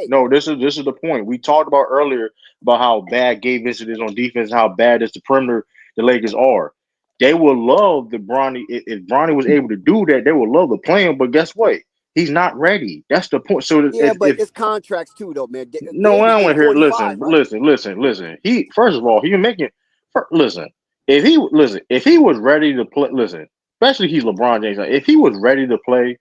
No, this is the point. We talked about earlier about how bad Gabe Vincent is on defense, how bad is the perimeter the Lakers are. They would love the Bronny if Bronny was able to do that. They would love to play him, but guess what? He's not ready. That's the point. So but it's contracts too, though, man. No, I don't want to hear. 45, Listen. He first of all, he making. Listen, if he was ready to play, listen. Especially he's LeBron James. If he was ready to play,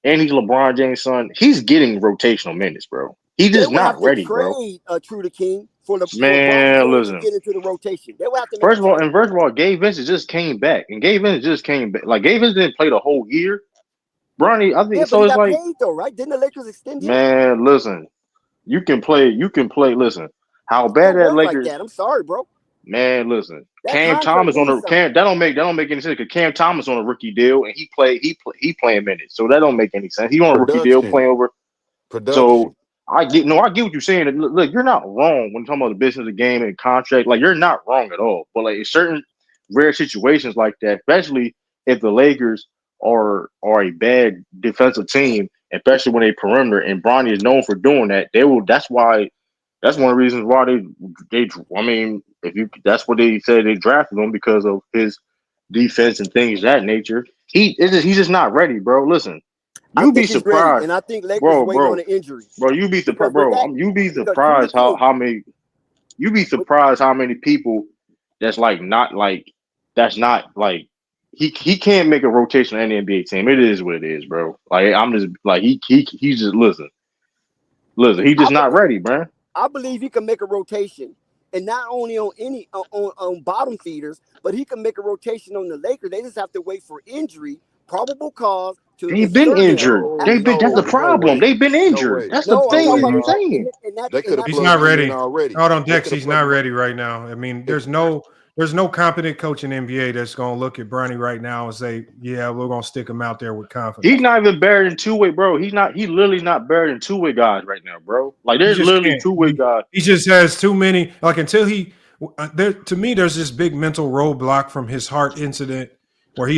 and he's LeBron James' son, he's getting rotational minutes, bro. He's just not ready, bro. True to King for the man. Listen, to get into the rotation. They will have to first of all, Gabe Vincent just came back, and Gabe Vincent just came back. Like Gabe Vincent didn't play the whole year. Bronny, I think so. It's like paid though, right? Didn't the Lakers extend him? Man, listen, you can play. Listen, how bad that Lakers? Like that. I'm sorry, bro. Man, listen, Cam Thomas on the that don't make any sense because Cam Thomas on a rookie deal and he playing minutes, so that don't make any sense. He on a rookie deal playing over. So I get what you're saying. Look, you're not wrong when you're talking about the business of the game and contract. Like you're not wrong at all. But like in certain rare situations like that, especially if the Lakers are a bad defensive team, especially when they perimeter, and Bronny is known for doing that, they will. That's why. That's one of the reasons why they. I mean, that's what they said they drafted him because of his defense and things of that nature. He's just not ready, bro. Listen, you'd be surprised, and I think Lakers waiting on an injury. Bro, you'd be surprised, bro. You'd be surprised how many. You'd be surprised how many people that's not like he can't make a rotation on any NBA team. It is what it is, bro. Like I'm just like he's just listen. He's just not ready, bro. I believe he can make a rotation, and not only on any on bottom feeders, but he can make a rotation on the Lakers. They just have to wait for injury, probable cause. They've been injured. That's the problem. They've been injured. That's the thing I'm saying. He's not ready. Hold on, Dex. He's not ready right now. I mean, there's no competent coach in NBA that's going to look at Bronny right now and say, yeah, we're going to stick him out there with confidence. He's not even better than two-way, bro. He's literally not better than two-way guys right now, bro. Like, there's literally two-way guys. He just has too many. Like, until to me, there's this big mental roadblock from his heart incident where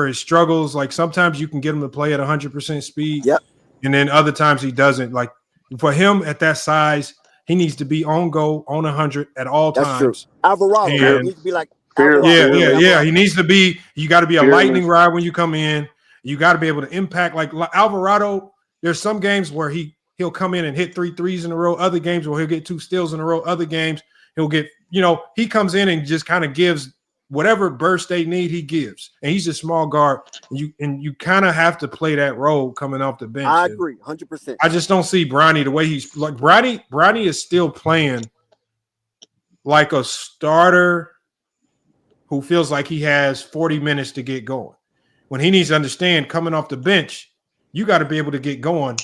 his struggles. Like sometimes you can get him to play at 100% speed, Yep. and then other times he doesn't. Like for him at that size, he needs to be on go on 100 at all That's true. times. Alvarado, right? And He needs to be like Fear- Alvarado. yeah. He needs to be. You got to be a Fearless. lightning rod when you come in. You got to be able to impact. Like Alvarado, there's some games where he'll come in and hit 3 threes in a row. Other games where he'll get 2 steals in a row. Other games he'll get. He comes in and just kind of gives whatever burst they need. He gives, and he's a small guard. And you kind of have to play that role coming off the bench. I agree, 100%. I just don't see Bronny the way he's like. Bronny is still playing like a starter who feels like he has 40 minutes to get going. When he needs to understand coming off the bench, you got to be able to get going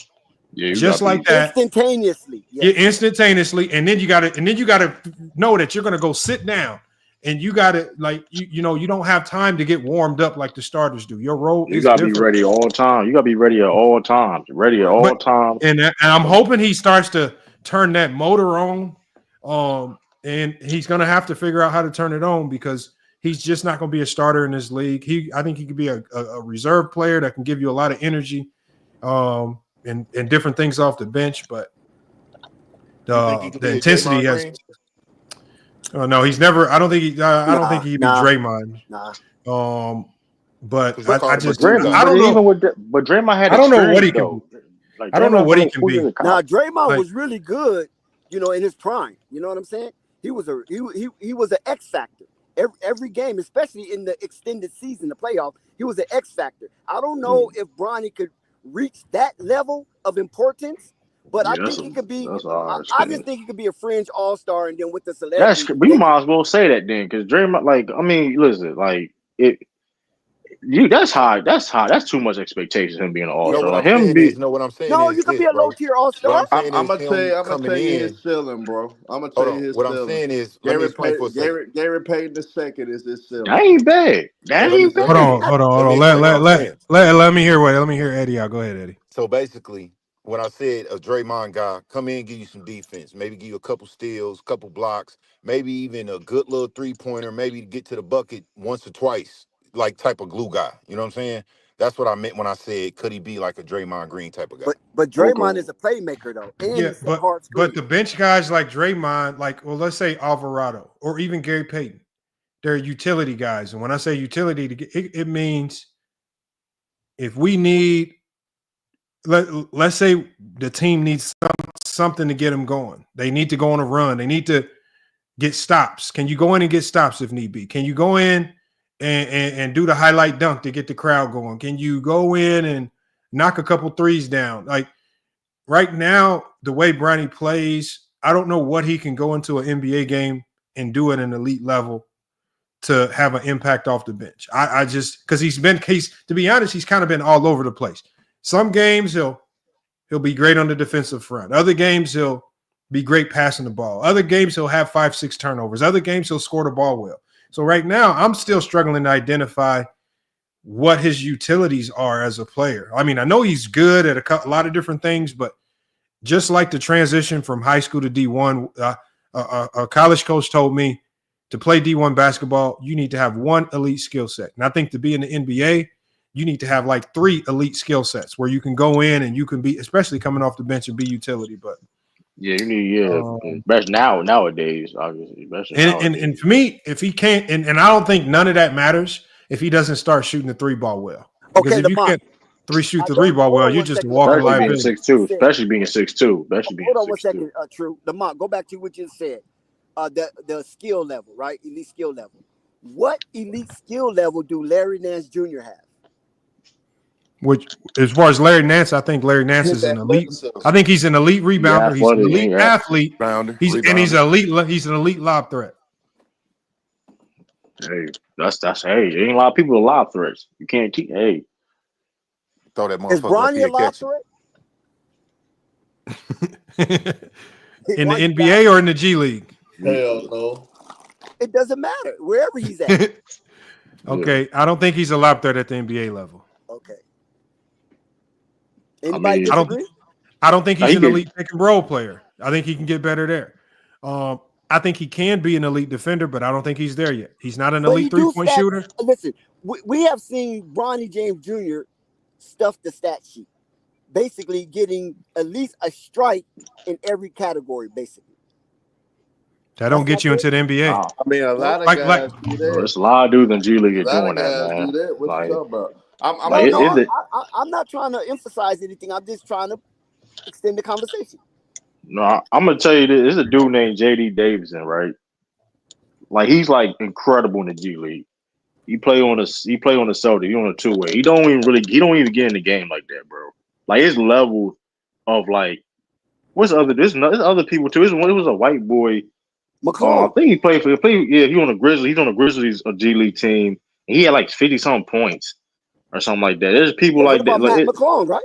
just like that instantaneously. Yeah, instantaneously, and then you got to know that you're going to go sit down, and you got to you don't have time to get warmed up like the starters do. Your role You is gotta different. be ready all the time. You gotta be ready at all times. Ready at all times. And I'm hoping he starts to turn that motor on. And he's going to have to figure out how to turn it on because he's just not going to be a starter in this league. I think he could be a reserve player that can give you a lot of energy, and different things off the bench. But the intensity has. Oh no, he's never. I don't think he. I don't think he'd be Draymond. Nah. But I just. Draymond, I don't know. But Draymond had. I don't know what he can. can. I don't know what he can be. Now Draymond Like- was really good, in his prime. You know what I'm saying? He was an X factor every game, especially in the extended season, the playoff. He was an X factor. I don't know if Bronny could reach that level of importance, but I think he could be. I just think he could be a fringe all-star, and then with the celebrity. We might as well say that then, because Draymond, listen, it. That's high. That's high. That's too much expectation. Him being an all-star. What I'm saying No, is you could this, be a bro. low-tier all-star. I'm gonna tell you in. his ceiling, bro. I'm gonna Hold tell you on. his What ceiling. I'm saying is, let me explain for a second. Gary Payton II is his ceiling. That ain't bad. That ain't bad. Hold on. Let me hear Let me hear Eddie out. Go ahead, Eddie. So basically, when I said a Draymond guy, come in, give you some defense, maybe give you a couple steals, couple blocks, maybe even a good little 3-pointer, maybe to get to the bucket once or twice, like type of glue guy. You know what I'm saying? That's what I meant when I said, could he be like a Draymond Green type of guy? But Draymond is a playmaker though, and Yeah, he's a hard but the bench guys like Draymond, let's say Alvarado or even Gary Payton, they're utility guys. And when I say utility, it means if we need, let's say the team needs something to get them going. They need to go on a run. They need to get stops. Can you go in and get stops if need be? Can you go in and do the highlight dunk to get the crowd going? Can you go in and knock a couple threes down? Like right now, the way Bronny plays, I don't know what he can go into an NBA game and do at an elite level to have an impact off the bench. I just because to be honest, he's kind of been all over the place. Some games he'll be great on the defensive front. Other games he'll be great passing the ball. Other games he'll have 5-6 turnovers. Other games he'll score the ball well. So right now, I'm still struggling to identify what his utilities are as a player. I mean, I know he's good at a lot of different things, but just like the transition from high school to D1, a college coach told me to play D1 basketball, you need to have one elite skill set. And I think to be in the NBA, you need to have like 3 elite skill sets where you can go in and you can be, especially coming off the bench, and be utility. But yeah, you need best nowadays, obviously. And for me, if he can't, and I don't think none of that matters if he doesn't start shooting the 3 ball well. Because if you can't shoot the 3 ball well, you're just a walking liability. Especially being 6'2". Hold on one second, True. Lamont, go back to what you said. The skill level, right? Elite skill level. What elite skill level do Larry Nance Jr. have? Which, as far as Larry Nance, I think Larry Nance is an elite. I think he's an elite rebounder. He's an elite athlete. He's an elite lob threat. Hey, that's there ain't a lot of people with lob threats. You can't keep. Hey, throw that motherfucker. Is Bronny a lob threat? In the NBA or in the G-League? Hell no. It doesn't matter wherever he's at. Okay, I don't think he's a lob threat at the NBA level. Okay. Anybody disagree? I don't think he's an elite pick and roll player. I think he can get better there. I think he can be an elite defender, but I don't think he's there yet. He's not an But he elite do 3-point stat. shooter. Listen, we have seen Bronny James Jr. stuff the stat sheet, basically getting at least a strike in every category, basically. That don't That's get you not into the NBA. I mean, a lot of Like, guys do Bro, that. it's a lot of dudes in G League A are lot of doing that, guys do man. that. What Like, you talking about? I'm like No, gonna I'm not trying to emphasize anything. I'm just trying to extend the conversation. no, I'm gonna tell you this. There's a dude named JD Davidson, right? Like he's like incredible in the G League. He play on the Celtics. He on a 2-way. He don't even get in the game like that, bro. Like his level of like what's other there's other people too. It was a white boy. I McClung. think he played. Yeah, he on the Grizzlies. He's on the Grizzlies G League team. And he had like 50-some points or something like that. There's people What like that. about Like Matt McClung, right?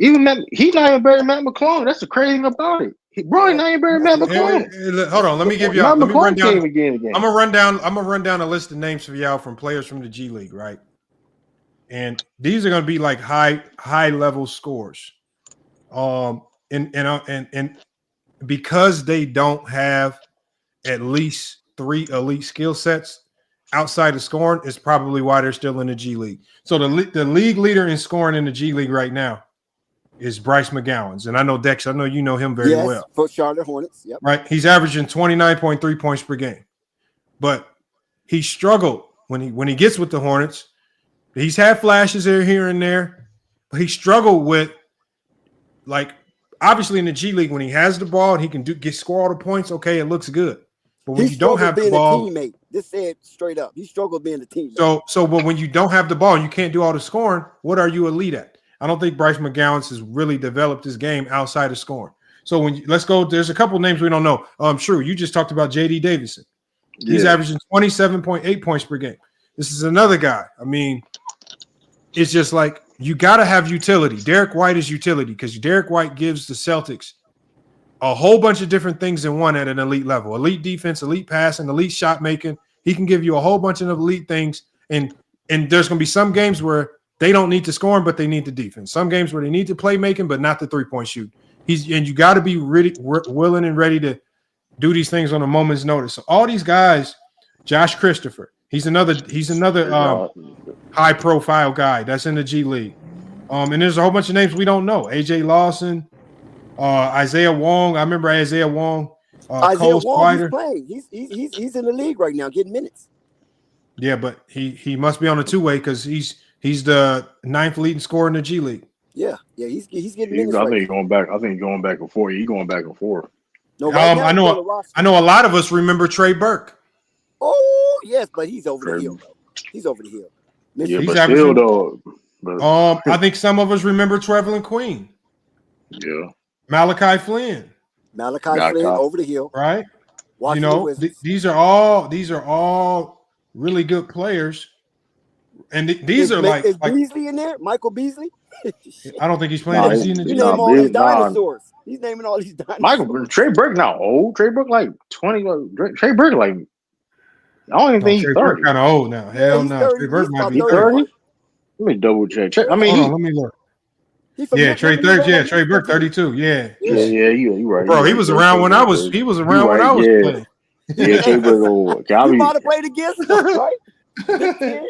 even Matt, he's not even better than Matt McClung. That's the crazy thing about it. Bro, not even better than Matt McClung. Hold on, let me give Matt y'all. Let me run McClung down. can't even get in the game. I'm gonna run down a list of names for y'all from players from the G League, right? And these are gonna be like high level scores. And because they don't have at least 3 elite skill sets outside of scoring, is probably why they're still in the G League. So the league leader in scoring in the G League right now is Bryce McGowan's. And I know Dex, I know you know him very well. For Charlotte Hornets. Yep. Right. He's averaging 29.3 points per game. But he struggled when he gets with the Hornets. He's had flashes here and there, but he struggled with, like, obviously in the G League, when he has the ball and he can score all the points, okay, it looks good. But when you don't have the ball, a teammate. This said straight up. He struggled being a teammate. But when you don't have the ball and you can't do all the scoring, what are you elite at? I don't think Bryce McGowan has really developed his game outside of scoring. So let's go. There's a couple names we don't know. True. You just talked about JD Davidson. He's averaging 27.8 points per game. This is another guy. I mean, it's just like you got to have utility. Derek White is utility because Derek White gives the Celtics a whole bunch of different things in one at an elite level: elite defense, elite passing, elite shot making. He can give you a whole bunch of elite things. And there's going to be some games where they don't need to score, but they need the defense. Some games where they need to play making, but not the 3-point shoot. You got to be really willing and ready to do these things on a moment's notice. So all these guys, Josh Christopher, he's another high profile guy that's in the G League. And there's a whole bunch of names we don't know. AJ Lawson, Isaiah Wong. I remember Isaiah Wong. Isaiah Wong, he's playing. He's in the league right now, getting minutes. Yeah, but he must be on a 2-way because he's the 9th leading scorer in the G League. Yeah, he's getting minutes. I think he's going back. I think he's going back and forth. He's going back and forth. No, right now, I know a lot of us remember Trey Burke. Oh yes, but he's over the hill though. He's over the hill. Yeah, but still though. I think some of us remember Trevelyan Queen. Yeah. Malachi Flynn. Malachi Flynn over the hill. Right. These are all really good players. And these are is Beasley in there? Michael Beasley? I don't think he's playing. He's naming all these dinosaurs. He's naming all these dinosaurs. Trey Burke not old. Trey Burke like 20. Trey Burke like I don't even think he's 30. Kind of old now. Hell no. Trey Burke might be 30. Let me double check. Let me look. Trey 30. Yeah, Trey Burke 32. Yeah. Yeah, you right. Bro, he was around when I was. He was around when I was playing. Yeah, Trey Burke old. You might have played against him, right?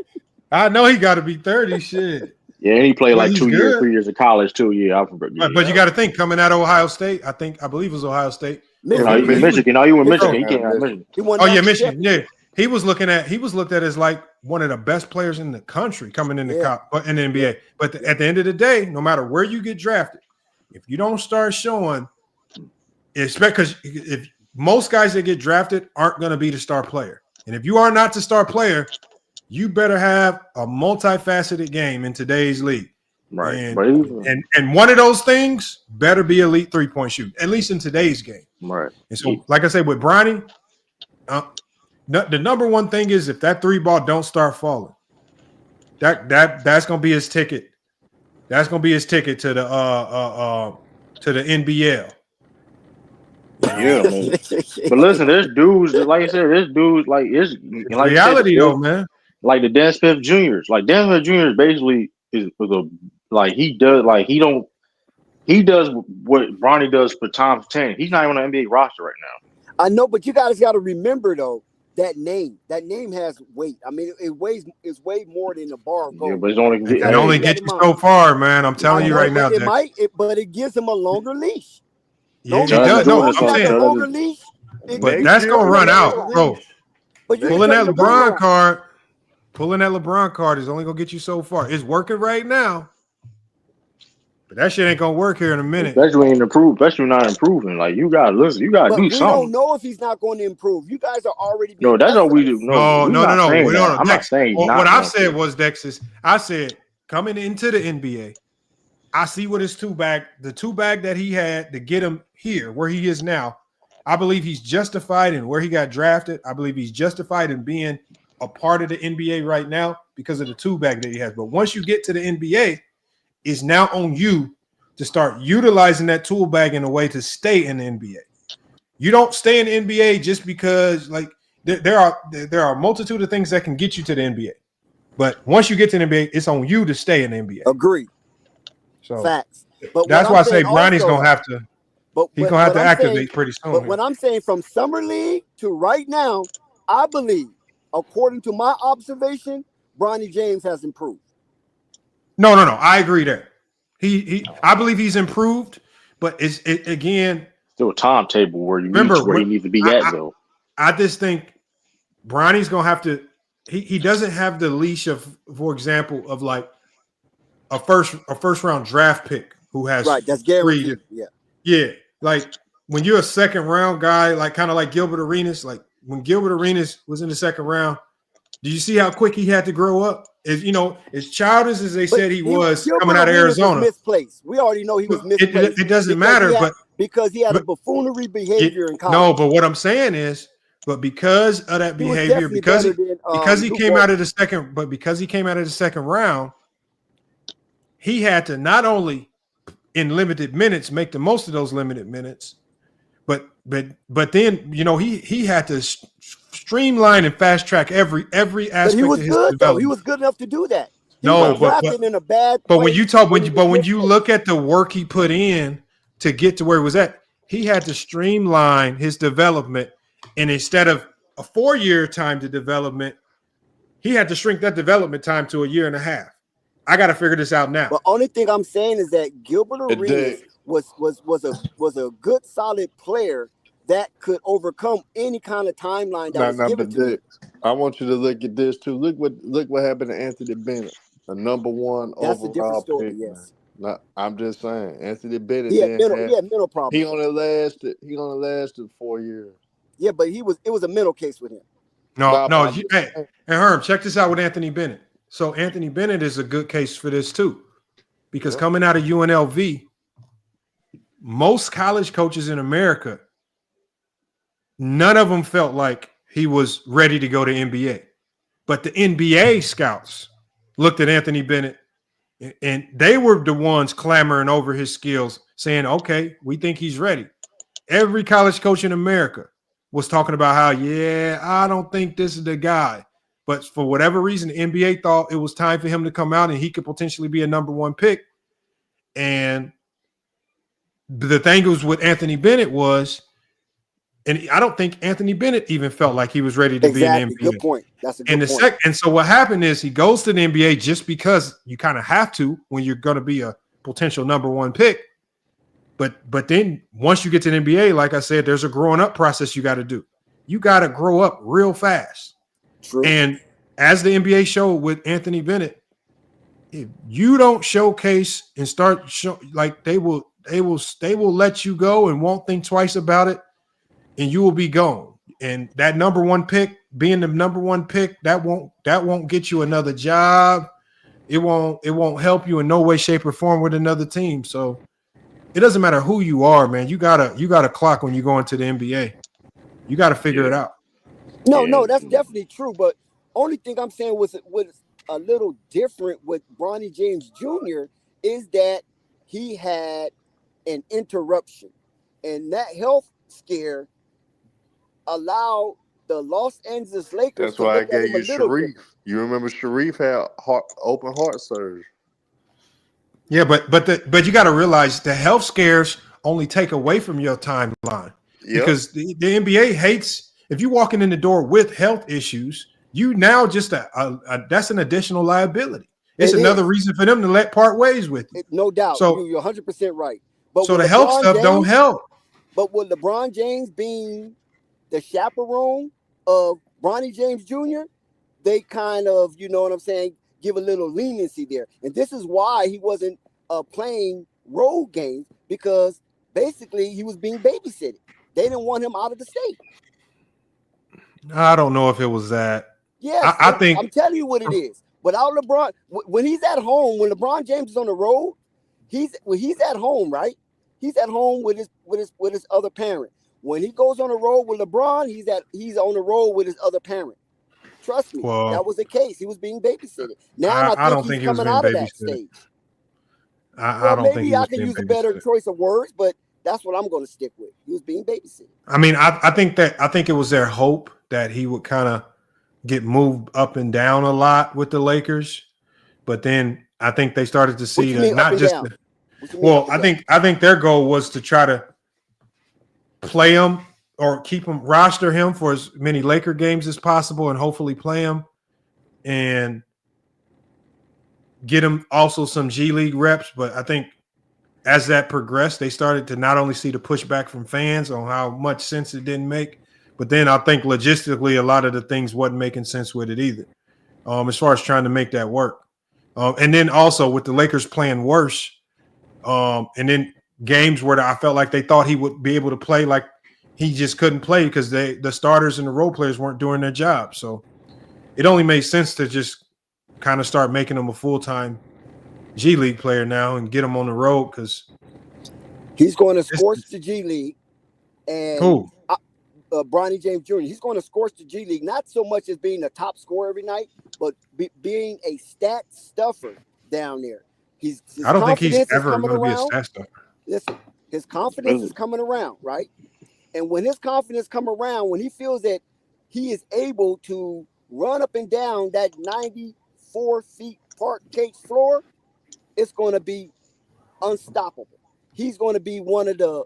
I know he got to be 30. Shit. Yeah, and he played like 3 years of college too. Yeah, I forgot. Yeah. But you got to think, coming out of Ohio State, I believe it was Ohio State. No, you in Michigan. No, you in Michigan. He can't have Michigan. Michigan. Yeah, he was looked at as like one of the best players in the country coming in the NBA. But at the end of the day, no matter where you get drafted, if you don't start showing, because if most guys that get drafted aren't going to be the star player, and if you are not the star player, you better have a multifaceted game in today's league. Right. And one of those things better be elite 3-point shoot, at least in today's game. Right. And so, like I said, with Bronny, the number one thing is if that 3 ball don't start falling, that's gonna be his ticket. That's gonna be his ticket to the NBL. Yeah, man. But listen, there's dudes like I said, it's like reality though, man. Like the Dan Smith Juniors. Like Dan Smith Juniors basically he does what Bronny does for times 10. He's not even on the NBA roster right now. I know, but you guys got to remember though that name. That name has weight. I mean, it's way more than a bar of Yeah, gold. but it's only You It got to only keep that hey, gets in you mind. so far, man. I'm I telling you know, right now, but Dex. but it gives him a longer leash. Yeah, Only it Judge does. is No, doing once he I'm has a saying, something. longer leash, but Next that's year gonna he run got out, the bro. leash. but you can Pulling tell that you right LeBron now. card, pulling that LeBron card is only gonna get you so far. It's working right now, but that shit ain't gonna work here in a minute. Especially ain't improve. Especially not improving. Like you gotta listen. You gotta But do we don't something. know if he's not going to improve. You guys are already No, being that's all we do. pessimists. No, No, we're no, no, not no. saying We don't that. know. I'm not Dex, saying he's what not I've going said to. was, Dex, is I said coming into the NBA, I see what his the two bag that he had to get him here where he is now. I believe he's justified in where he got drafted. I believe he's justified in being a part of the NBA right now because of the two bag that he has. But once you get to the NBA, it's now on you to start utilizing that tool bag in a way to stay in the NBA. You don't stay in the NBA just because like there are a multitude of things that can get you to the NBA. But once you get to the NBA, it's on you to stay in the NBA. Agree. So Facts. But what that's I'm why I say saying Bronny's also, gonna have to he's gonna have but to I'm saying, activate pretty soon but here. what I'm saying from summer league to right now, I believe, according to my observation, Bronny James has improved. No. I agree there. I believe he's improved, but it again. Still a timetable where you need to Remember, where he needs to be at I, though. I just think Bronny's gonna have to. He doesn't have the leash of, for example, of like a first round draft pick who has Right, that's 3 guaranteed. Yeah. Yeah, like when you're a second round guy, like kind of like Gilbert Arenas. Like when Gilbert Arenas was in the second round, did you see how quick he had to grow up? As childish as they But said he was Gilbert coming out of Arenas was Arizona. misplaced. We already know he was misplaced It doesn't because matter, because he had a but buffoonery it, behavior in no. college. But what I'm saying is, but because of that He was behavior, definitely better than because he Luke came out Walton. of the second, but because he came out of the second round, he had to not only in limited minutes make the most of those limited minutes, but then he had to streamline and fast track every But he aspect was of his good though. He development. was good enough to do that. He No, was but drafted in a bad but when place you talk when he was when you misplaced. look at the work he put in to get to where he was at, he had to streamline his development, and instead of a 4-year time to development, he had to shrink that development time to a year and a half. I got to figure this out now. But only thing I'm saying is that Gilbert And Arenas was a good solid player that could overcome any kind of timeline that was not given but to him. I want you to look at this too. Look what happened to Anthony Bennett, a number 1 That's a different overall story. pick, man. Yes, I'm just saying, Anthony Bennett he had didn't have. mental He problems. only lasted 4 years. Yeah, but it was a mental case with him. No, Nah, but no. I'm just Hey, saying, and Herm, check this out with Anthony Bennett. So Anthony Bennett is a good case for this too, because yep. coming out of UNLV, most college coaches in America, none of them felt like he was ready to go to NBA. But the NBA scouts looked at Anthony Bennett, and they were the ones clamoring over his skills, saying, okay, we think he's ready. Every college coach in America was talking about how, I don't think this is the guy. But for whatever reason, the NBA thought it was time for him to come out and he could potentially be a number 1 pick. And the thing was with Anthony Bennett was, and I don't think Anthony Bennett even felt like he was ready to be in the Exactly. NBA. Good point. That's a good point. And so what happened is he goes to the NBA just because you kind of have to when you're going to be a potential number 1 pick. But then once you get to the NBA, like I said, there's a growing up process you got to do. You got to grow up real fast. True. And as the NBA showed with Anthony Bennett, if you don't showcase and start like they will let you go and won't think twice about it, and you will be gone. And that number 1 pick, being the number 1 pick, that won't get you another job. It won't help you in no way, shape, or form with another team. So it doesn't matter who you are, man. You gotta clock when you go into the NBA. You got to figure it out. No, that's definitely true. But only thing I'm saying was a little different with Bronny James Jr. is that he had an interruption, and that health scare allowed the Los Angeles Lakers that's to why I look at gave him a you little Sharif. different. You remember Sharif had open heart surgery. Yeah, but you got to realize the health scares only take away from your timeline. because the NBA hates if you walking in the door with health issues. You now just that's an additional liability. It's another reason for them to part ways with you. No doubt. So You're 100% right. But so the with health LeBron stuff James, don't help. But with LeBron James being the chaperone of Bronny James Jr., they kind of, you know what I'm saying, give a little leniency there. And this is why he wasn't playing road games, because basically he was being babysitted. They didn't want him out of the state. I don't know if it was that. Yes, I think I'm telling you what it is. Without LeBron, when he's at home, when LeBron James is on the road, he's at home, right? He's at home with his other parent. When he goes on the road with LeBron, he's on the road with his other parent. Trust me, that was the case. He was being babysitted. Now I think he's coming out of that stage. I don't think maybe I can use a better choice of words, but that's what I'm going to stick with. He was being babysitted. I mean, I think it was their hope that he would kind of get moved up and down a lot with the Lakers, but then I think they started to see that not just. I think their goal was to try to play him or keep him, roster him for as many Laker games as possible, and hopefully play him and get him also some G-League reps. But I think as that progressed, they started to not only see the pushback from fans on how much sense it didn't make, but then I think logistically a lot of the things wasn't making sense with it either, as far as trying to make that work. And then also with the Lakers playing worse, and then games where I felt like they thought he would be able to play, like he just couldn't play because the starters and the role players weren't doing their job. So it only made sense to just kind of start making him a full-time G-League player now and get him on the road, because he's going to scorch the G-League. And who? Bronny James Jr. He's going to scorch the G-League, not so much as being a top scorer every night, but being a stat stuffer down there. I don't think he's ever going to be a stat stuffer. Listen, his confidence is coming around, right? And when his confidence come around, when he feels that he is able to run up and down that 94 feet parquet floor, it's going to be unstoppable. He's going to be one of the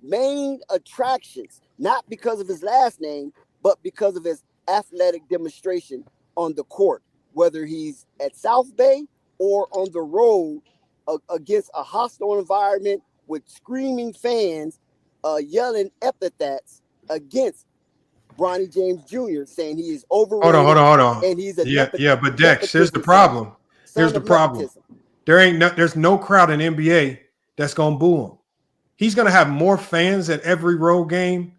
main attractions, not because of his last name, but because of his athletic demonstration on the court, whether he's at South Bay or on the road against a hostile environment with screaming fans yelling epithets against Bronny James Jr., saying he is overrated. Hold on. And he's a but Dex, here's the problem. Here's the problem. There's no crowd in NBA that's gonna boo him. He's gonna have more fans at every road game.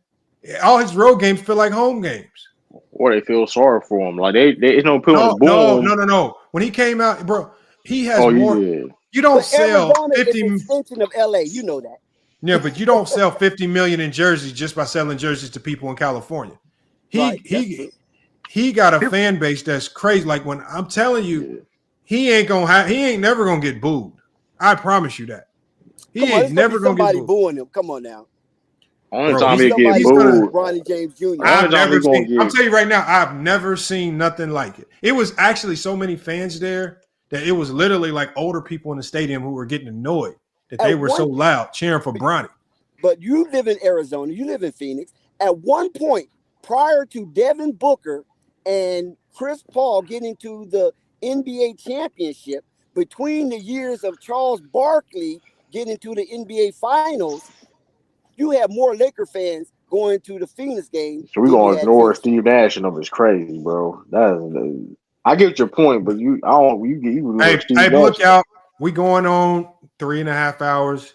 All his road games feel like home games. Or they feel sorry for him. Like they no point boo him. No. When he came out, bro, he has more. You don't but sell Arizona 50 is an extension of LA. You know that. Yeah, but you don't sell 50 million in jerseys just by selling jerseys to people in California. He got a fan base that's crazy. Like, when I'm telling you, he ain't never gonna get booed. I promise you that. He ain't never gonna get booed. Booing him. Come on now. Only time he get booed, Bronny James Jr. I'm telling you right now, I've never seen nothing like it. It was actually so many fans there that it was literally like older people in the stadium who were getting annoyed that they were so loud cheering for Bronny. But you live in Arizona, you live in Phoenix. At one point, prior to Devin Booker and Chris Paul getting to the NBA championship, between the years of Charles Barkley getting to the NBA finals, you have more Laker fans going to the Phoenix game. So we're gonna ignore Steve Nash and them is crazy, bro. I get your point, but Hey, look out. We going on 3.5 hours.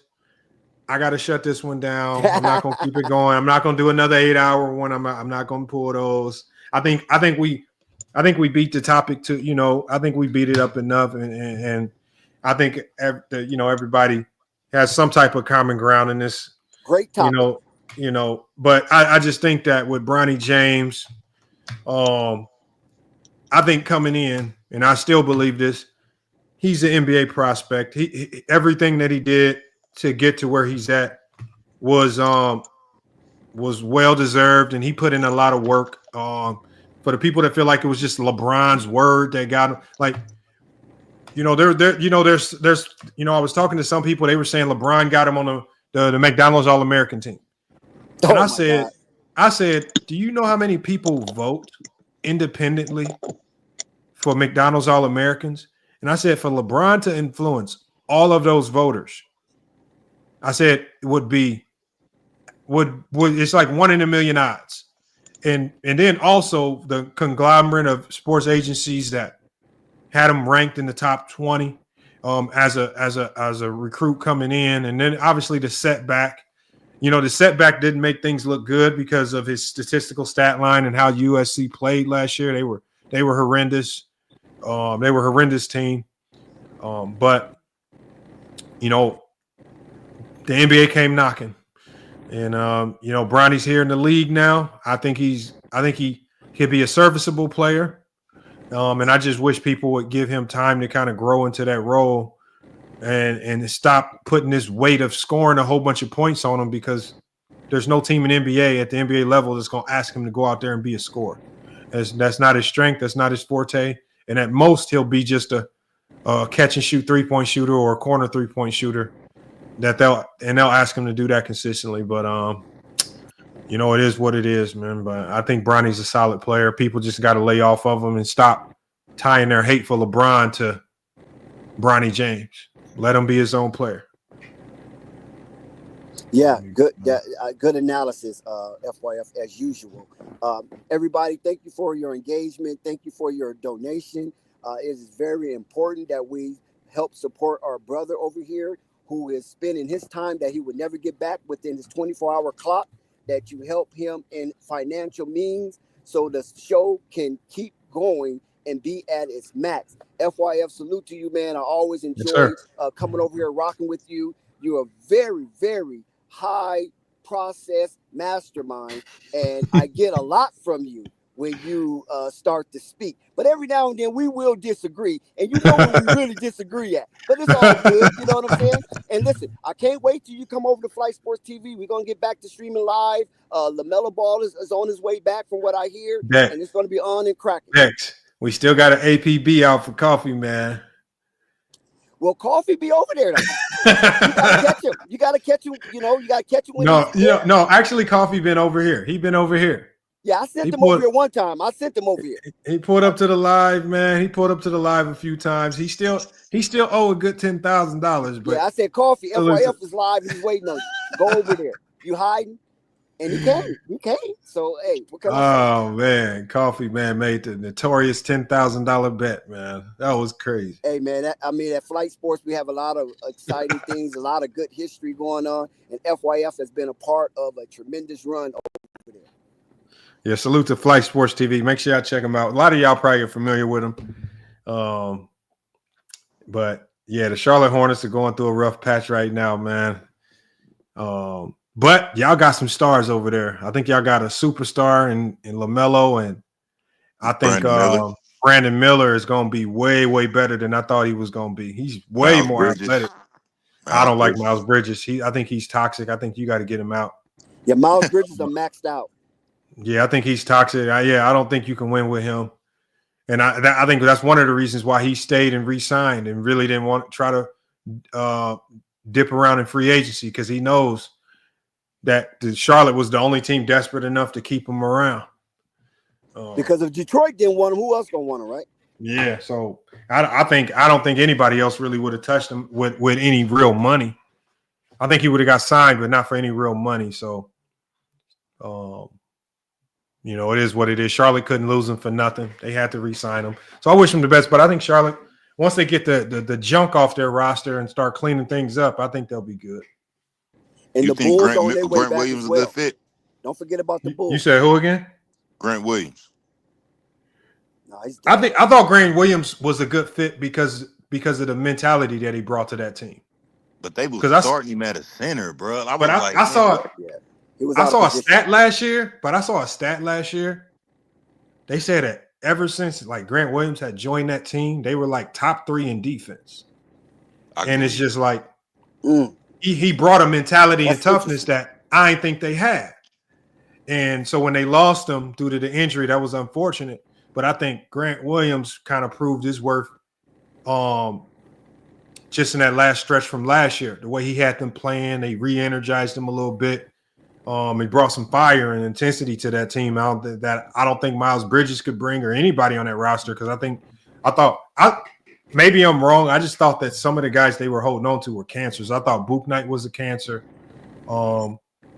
I got to shut this one down. I'm not going to keep it going. I'm not going to do another 8-hour one. I'm not going to pull those. I think we beat the topic to, I think we beat it up enough. And I think, everybody has some type of common ground in this. Great topic. But I just think that with Bronny James, I think coming in, and I still believe this, he's an NBA prospect. He everything that he did to get to where he's at was well deserved, and he put in a lot of work. For the people that feel like it was just LeBron's word that got him, like, I was talking to some people. They were saying LeBron got him on the McDonald's All-American team. And Oh my God. I said, do you know how many people vote independently for McDonald's All-Americans? And I said, for LeBron to influence all of those voters, I said it would it's like 1 in a million odds. And then also the conglomerate of sports agencies that had him ranked in the top 20 as a recruit coming in. And then obviously the setback. The setback didn't make things look good because of his statistical stat line and how USC played last year. They were horrendous. They were a horrendous team. But the NBA came knocking, and Bronny's here in the league now. I think he could be a serviceable player. And I just wish people would give him time to kind of grow into that role. And stop putting this weight of scoring a whole bunch of points on him, because there's no team in NBA at the NBA level that's going to ask him to go out there and be a scorer. That's not his strength. That's not his forte. And at most, he'll be just a catch and shoot 3-point shooter or a corner 3-point shooter. They'll ask him to do that consistently. But it is what it is, man. But I think Bronny's a solid player. People just got to lay off of him and stop tying their hate for LeBron to Bronny James. Let him be his own player. Yeah, good analysis, FYF, as usual. Everybody, thank you for your engagement. Thank you for your donation. It is very important that we help support our brother over here who is spending his time that he would never get back within his 24-hour clock, that you help him in financial means so the show can keep going and be at its max. FYF, salute to you, man. I always enjoy coming over here, rocking with you. You're a very, very high process mastermind, and I get a lot from you when you start to speak. But every now and then we will disagree, and you know where we really disagree at. But it's all good, you know what I'm saying? And listen, I can't wait till you come over to Flight Sports TV. We're going to get back to streaming live. LaMelo Ball is on his way back from what I hear, and it's going to be on and cracking. Next. We still got an APB out for coffee, man. Well, coffee be over there. You gotta catch him. You gotta catch him when no. Actually, coffee been over here. He been over here. Yeah, I sent him over here one time. I sent him over here. He pulled up to the live, man. He pulled up to the live a few times. He still owe a good $10,000. But yeah, I said coffee. FYF is live. He's waiting on you. Go over there. You hiding? And he came. So, hey, what can I say? Oh, man. Coffee, man, made the notorious $10,000 bet, man. That was crazy. Hey, man, at Flight Sports, we have a lot of exciting things, a lot of good history going on. And FYF has been a part of a tremendous run over there. Yeah, salute to Flight Sports TV. Make sure y'all check them out. A lot of y'all probably are familiar with them. But, yeah, the Charlotte Hornets are going through a rough patch right now, man. But y'all got some stars over there. I think y'all got a superstar in LaMelo, and I think Brandon Miller is going to be way, way better than I thought he was going to be. He's way more athletic. I don't like Miles Bridges. I think he's toxic. I think you got to get him out. Yeah, Miles Bridges are maxed out. Yeah, I think he's toxic. I don't think you can win with him. And I think that's one of the reasons why he stayed and re-signed and really didn't want to try to dip around in free agency, because he knows that Charlotte was the only team desperate enough to keep him around. Because if Detroit didn't want him, who else gonna want him, right? Yeah, so I don't think anybody else really would have touched him with any real money. I think he would have got signed, but not for any real money. So, it is what it is. Charlotte couldn't lose him for nothing. They had to re-sign him. So I wish him the best, but I think Charlotte, once they get the junk off their roster and start cleaning things up, I think they'll be good. And you the think Bulls on their way Grant back Williams as well. a good fit? Don't forget about the Bulls. You said who again? Grant Williams. No, I thought Grant Williams was a good fit because of the mentality that he brought to that team. But they was starting him at a center, bro. I saw a stat last year. They said that ever since like Grant Williams had joined that team, they were like top 3 in defense. And it's just like he brought a mentality and toughness that I didn't think they had. And so when they lost him due to the injury, that was unfortunate. But I think Grant Williams kind of proved his worth just in that last stretch from last year. The way he had them playing, they re-energized him a little bit. He brought some fire and intensity to that team out that I don't think Miles Bridges could bring or anybody on that roster. Because maybe I'm wrong. I just thought that some of the guys they were holding on to were cancers. I thought Book Knight was a cancer.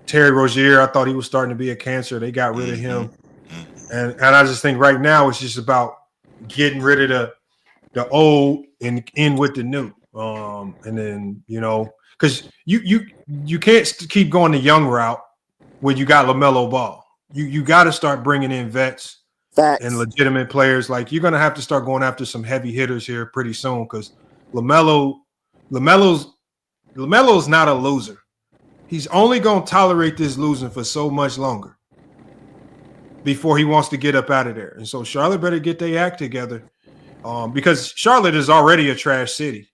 Terry Rozier, I thought he was starting to be a cancer. They got rid of him. And I just think right now it's just about getting rid of the old and in with the new. And then, because you can't keep going the young route when you got LaMelo Ball. You got to start bringing in vets and legitimate players. Like, you're going to have to start going after some heavy hitters here pretty soon because LaMelo's not a loser. He's only going to tolerate this losing for so much longer before he wants to get up out of there. And so Charlotte better get their act together because Charlotte is already a trash city.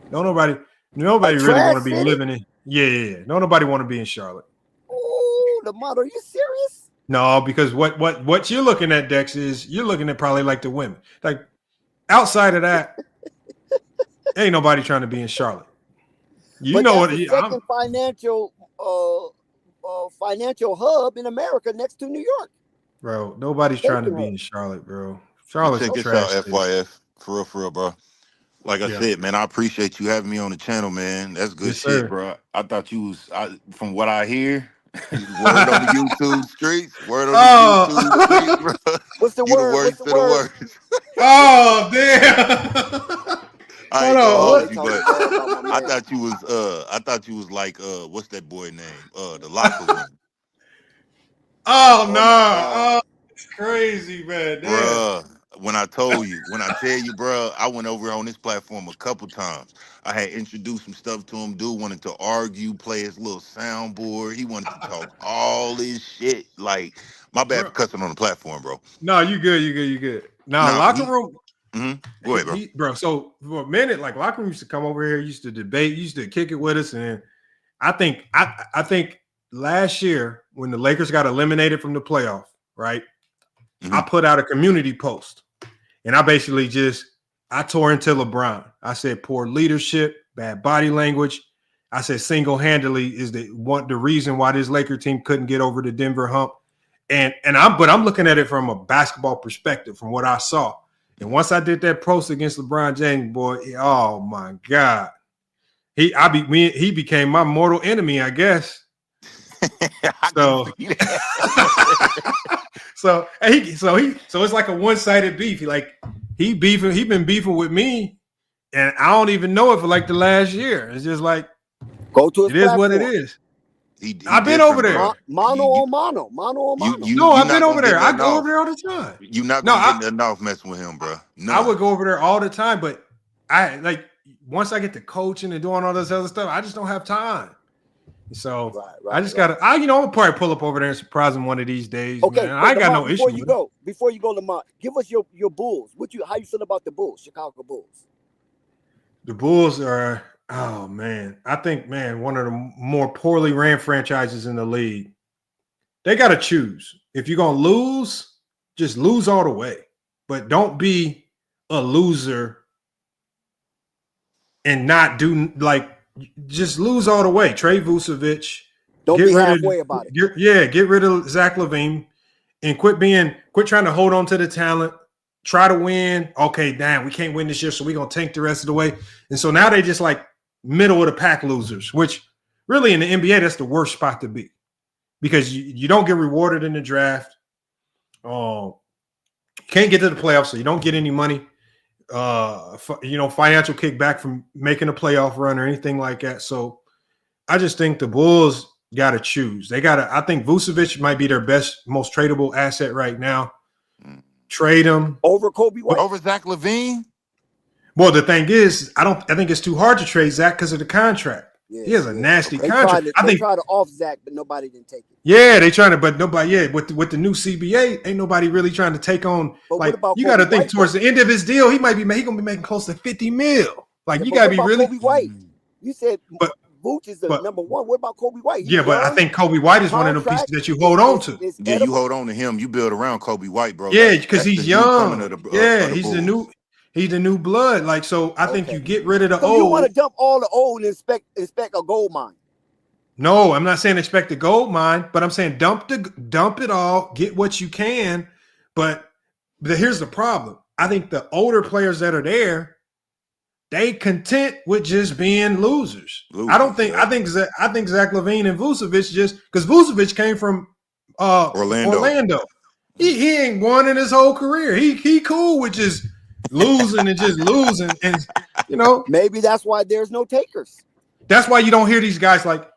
Nobody really want to be living in. Yeah. Nobody want to be in Charlotte. Oh, Lamont, are you serious? No, because what you're looking at, Dex, is you're looking at probably like the women. Like outside of that, ain't nobody trying to be in Charlotte. Second financial hub in America next to New York. Bro, nobody's trying to be in Charlotte, bro. Charlotte's check a this trash out, city. FYF. For real, bro. Like I said, man, I appreciate you having me on the channel, man. That's good shit, sir. bro. I thought you was, from what I hear, word on the YouTube streets, YouTube streets, bro. What's the You word? the worst What's the of word? the worst. Oh, damn. I ain't gonna hold you, but I thought you was like what's that boy name? The locker room. Oh no. Oh, it's crazy, man. Damn. Bruh. When I tell you, bro, I went over on this platform a couple times. I had introduced some stuff to him. Dude wanted to argue, play his little soundboard. He wanted to talk all this shit. Like, my bad for cussing on the platform, bro. No, you good. Now, locker room. Go ahead, bro. Bro, so for a minute, like locker room used to come over here, used to debate, used to kick it with us. And I think last year when the Lakers got eliminated from the playoff, right? I put out a community post. And I basically I tore into LeBron. I said poor leadership, bad body language. I said single-handedly is the reason why this Laker team couldn't get over the Denver hump. And I'm looking at it from a basketball perspective, from what I saw. And once I did that post against LeBron James, boy, oh my God, he became my mortal enemy, I guess. So it's like a one-sided beef. He been beefing with me, and I don't even know it for like the last year. It's just like go to his it is what it is. I've been over there. Mano on mano. I've been over there. I go over there all the time. You not gonna get enough messing with him, bro. No. I would go over there all the time, but once I get to coaching and doing all this other stuff, I just don't have time. So I just gotta. I'll probably pull up over there and surprise him one of these days. Okay, man. I ain't got no issue. Before you go, Lamont, give us your Bulls. How you feel about the Bulls, Chicago Bulls? The Bulls are. Oh man, I think one of the more poorly ran franchises in the league. They got to choose. If you're gonna lose, just lose all the way. But don't be a loser and not do just lose all the way. Trade Vucevic. Don't be halfway about it. Get rid of Zach LaVine and quit trying to hold on to the talent. Try to win. Okay, damn, we can't win this year, so we're gonna tank the rest of the way. And so now they just like middle of the pack losers, which really in the NBA, that's the worst spot to be because you don't get rewarded in the draft. Can't get to the playoffs, so you don't get any money. Financial kickback from making a playoff run or anything like that. So I just think the Bulls got to choose. I think Vucevic might be their best, most tradable asset right now. Trade him over Kobe White, over Zach LaVine. Well, the thing is, I think it's too hard to trade Zach because of the contract. Yeah, he has a nasty contract. They tried to off Zach, but nobody didn't take it. Yeah, they trying to, but nobody. Yeah, with the new CBA, ain't nobody really trying to take on. But you got to think towards the end of his deal, he gonna be making close to $50 million. You got to be really. Kobe White, you said, but Vooch is the number one. What about Kobe White? But I think Kobe White is one of the pieces that you hold on to. Yeah, you hold on to him. You build around Kobe White, bro. Yeah, because he's young. He's the new blood. So I think you get rid of the old. You want to dump all the old and expect a gold mine. No, I'm not saying expect a gold mine, but I'm saying dump it all, get what you can. But here's the problem. I think the older players that are there, they content with just being losers. I don't think. Yeah. I think Zach LaVine and Vucevic just because Vucevic came from Orlando. He ain't won in his whole career. He cool with just losing and just losing, and maybe that's why there's no takers. That's why you don't hear these guys like.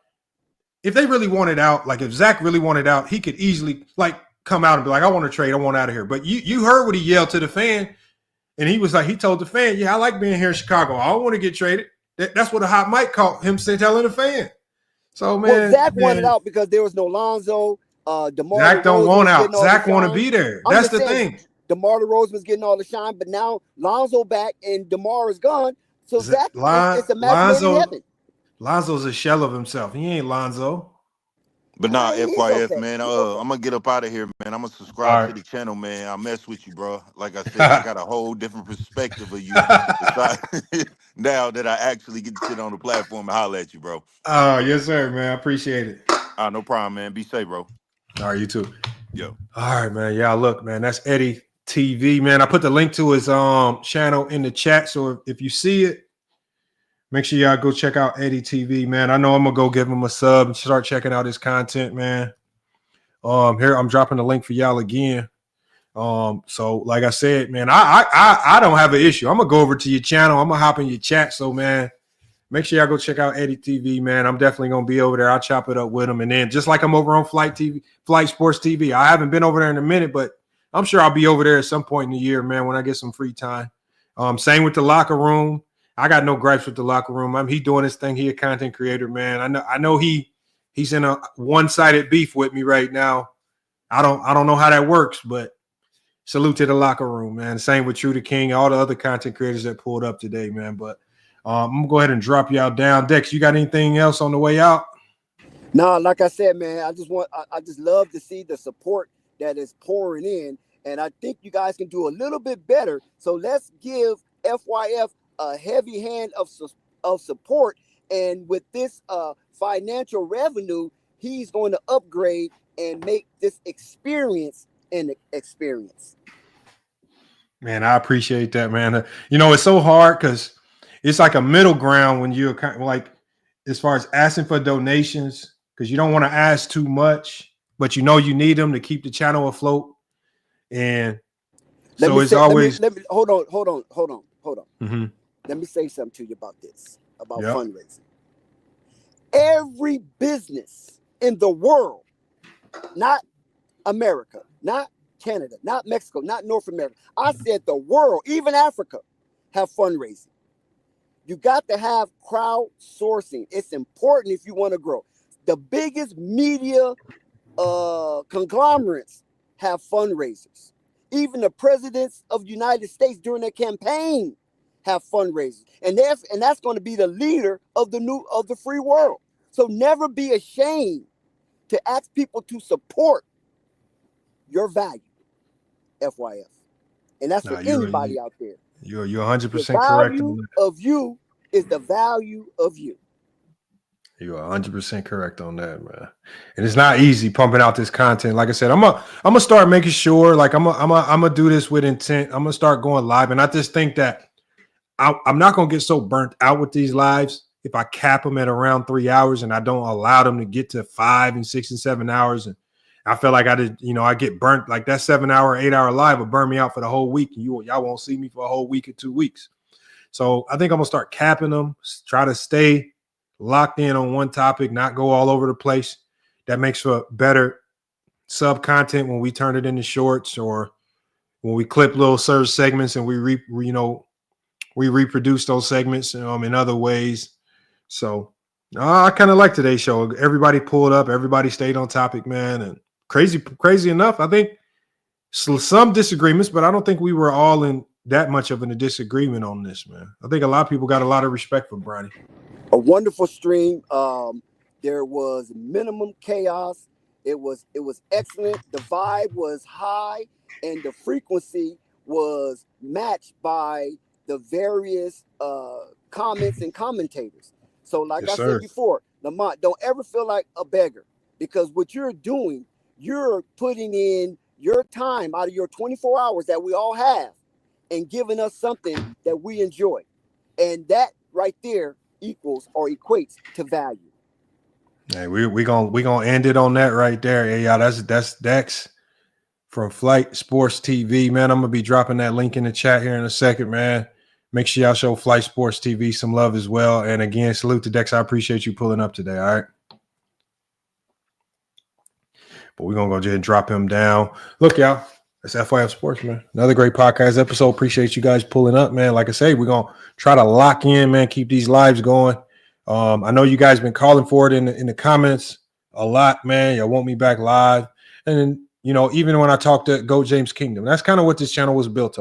If they really wanted out, like if Zach really wanted out, he could easily like come out and be like, I want to trade, I want out of here. But you heard what he yelled to the fan, and he was like, he told the fan, yeah, I like being here in Chicago. I don't want to get traded. That's what a hot mic called him telling the fan. So man, Zach wanted out because there was no Lonzo. DeMar Zach don't DeRozan want out. Zach want to be there. That's the thing. DeMar DeRozan was getting all the shine, but now Lonzo back and DeMar is gone. So Zach, it's a match made in heaven. Lonzo's a shell of himself. He ain't Lonzo. But nah, FYF, okay. man, I'm gonna get up out of here, man. I'm gonna subscribe to the channel, man. I mess with you, bro. Like I said, I got a whole different perspective of you now that I actually get to sit on the platform and holler at you, bro. Oh, yes, sir, man. I appreciate it. No problem, man. Be safe, bro. All right, you too. Yo. All right, man. Yeah, look, man. That's Eddie TV, man. I put the link to his channel in the chat, so if you see it, make sure y'all go check out Eddie TV, man. I know I'm gonna go give him a sub and start checking out his content, man. Here I'm dropping the link for y'all again. So like I said, man, I don't have an issue. I'm gonna go over to your channel. I'm gonna hop in your chat. So man, make sure y'all go check out Eddie TV, man. I'm definitely gonna be over there. I'll chop it up with him, and then just like I'm over on Flight Sports TV. I haven't been over there in a minute, but I'm sure I'll be over there at some point in the year, man, when I get some free time. Same with the locker room. I got no gripes with the locker room. He doing his thing. He a content creator, man. I know he's in a one-sided beef with me right now. I don't know how that works, but salute to the locker room, man. Same with True the King, all the other content creators that pulled up today, man. But I'm gonna go ahead and drop y'all down. Dex, you got anything else on the way out? No, like I said, man, I just love to see the support that is pouring in, and I think you guys can do a little bit better. So let's give FYF a heavy hand of support, and with this financial revenue, he's going to upgrade and make this experience an experience. Man, I appreciate that, man. It's so hard because it's like a middle ground when you're kind of like, as far as asking for donations, because you don't want to ask too much, but you need them to keep the channel afloat. And so it's always. Let me hold on. Mm-hmm. Let me say something to you about this, about fundraising. Every business in the world, not America, not Canada, not Mexico, not North America. I said the world, even Africa, have fundraising. You got to have crowdsourcing. It's important if you want to grow. The biggest media conglomerates have fundraisers. Even the presidents of the United States during their campaign have fundraisers, and that's going to be the leader of the free world. So never be ashamed to ask people to support your value, FYF, and that's for anybody out there. You're 100% correct. The value of you is the value of you. You're 100% correct on that, man. And it's not easy pumping out this content. Like I said, I'm gonna start making sure, like I'm gonna do this with intent. I'm gonna start going live, and I just think that I'm not going to get so burnt out with these lives if I cap them at around 3 hours and I don't allow them to get to 5 and 6 and 7 hours. And I feel like I get burnt. Like that 7 hour, 8 hour live will burn me out for the whole week. And y'all won't see me for a whole week or 2 weeks. So I think I'm going to start capping them, try to stay locked in on one topic, not go all over the place. That makes for better sub content when we turn it into shorts, or when we clip little surge segments and we reproduce those segments in other ways. So I kind of like today's show. Everybody pulled up. Everybody stayed on topic, man. And crazy enough, I think some disagreements, but I don't think we were all in that much of a disagreement on this, man. I think a lot of people got a lot of respect for Bronny. A wonderful stream. There was minimum chaos. It was excellent. The vibe was high, and the frequency was matched by the various comments and commentators. So like I said before, Lamont, don't ever feel like a beggar, because what you're doing, you're putting in your time out of your 24 hours that we all have and giving us something that we enjoy. And that right there equals or equates to value. Hey, we gonna end it on that right there. Hey, y'all, that's Dex from Flight Sports TV, man. I'm gonna be dropping that link in the chat here in a second, man. Make sure y'all show Flight Sports TV some love as well. And again, salute to Dex. I appreciate you pulling up today. All right. But we're going to go ahead and drop him down. Look, y'all, it's FYF Sports, man. Another great podcast episode. Appreciate you guys pulling up, man. Like I say, we're going to try to lock in, man, keep these lives going. I know you guys been calling for it in the comments a lot, man. Y'all want me back live. And then, you know, even when I talked to Go James Kingdom, that's kind of what this channel was built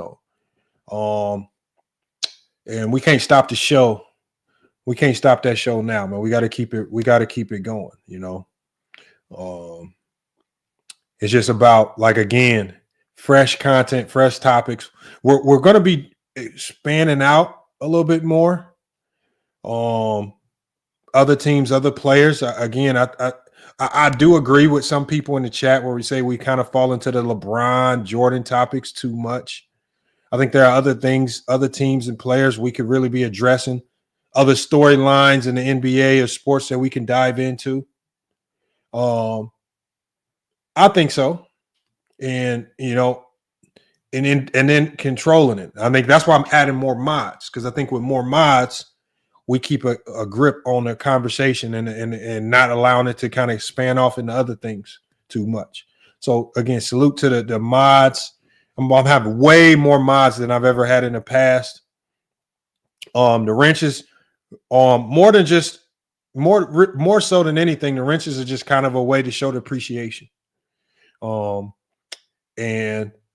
on. And we can't stop the show. We can't stop that show now, man. We got to keep it going, you know. It's just about, like, again, fresh content, fresh topics. We're going to be spanning out a little bit more. Other teams, other players. Again, I do agree with some people in the chat where we say we kind of fall into the LeBron, Jordan topics too much. I think there are other things, other teams and players we could really be addressing, other storylines in the NBA or sports that we can dive into. I think so. And, you know, and then controlling it. I think that's why I'm adding more mods, because I think with more mods, we keep a grip on the conversation and not allowing it to kind of span off into other things too much. So, again, salute to the mods. I'm having way more mods than I've ever had in the past. The wrenches, more so than anything, the wrenches are just kind of a way to show the appreciation. And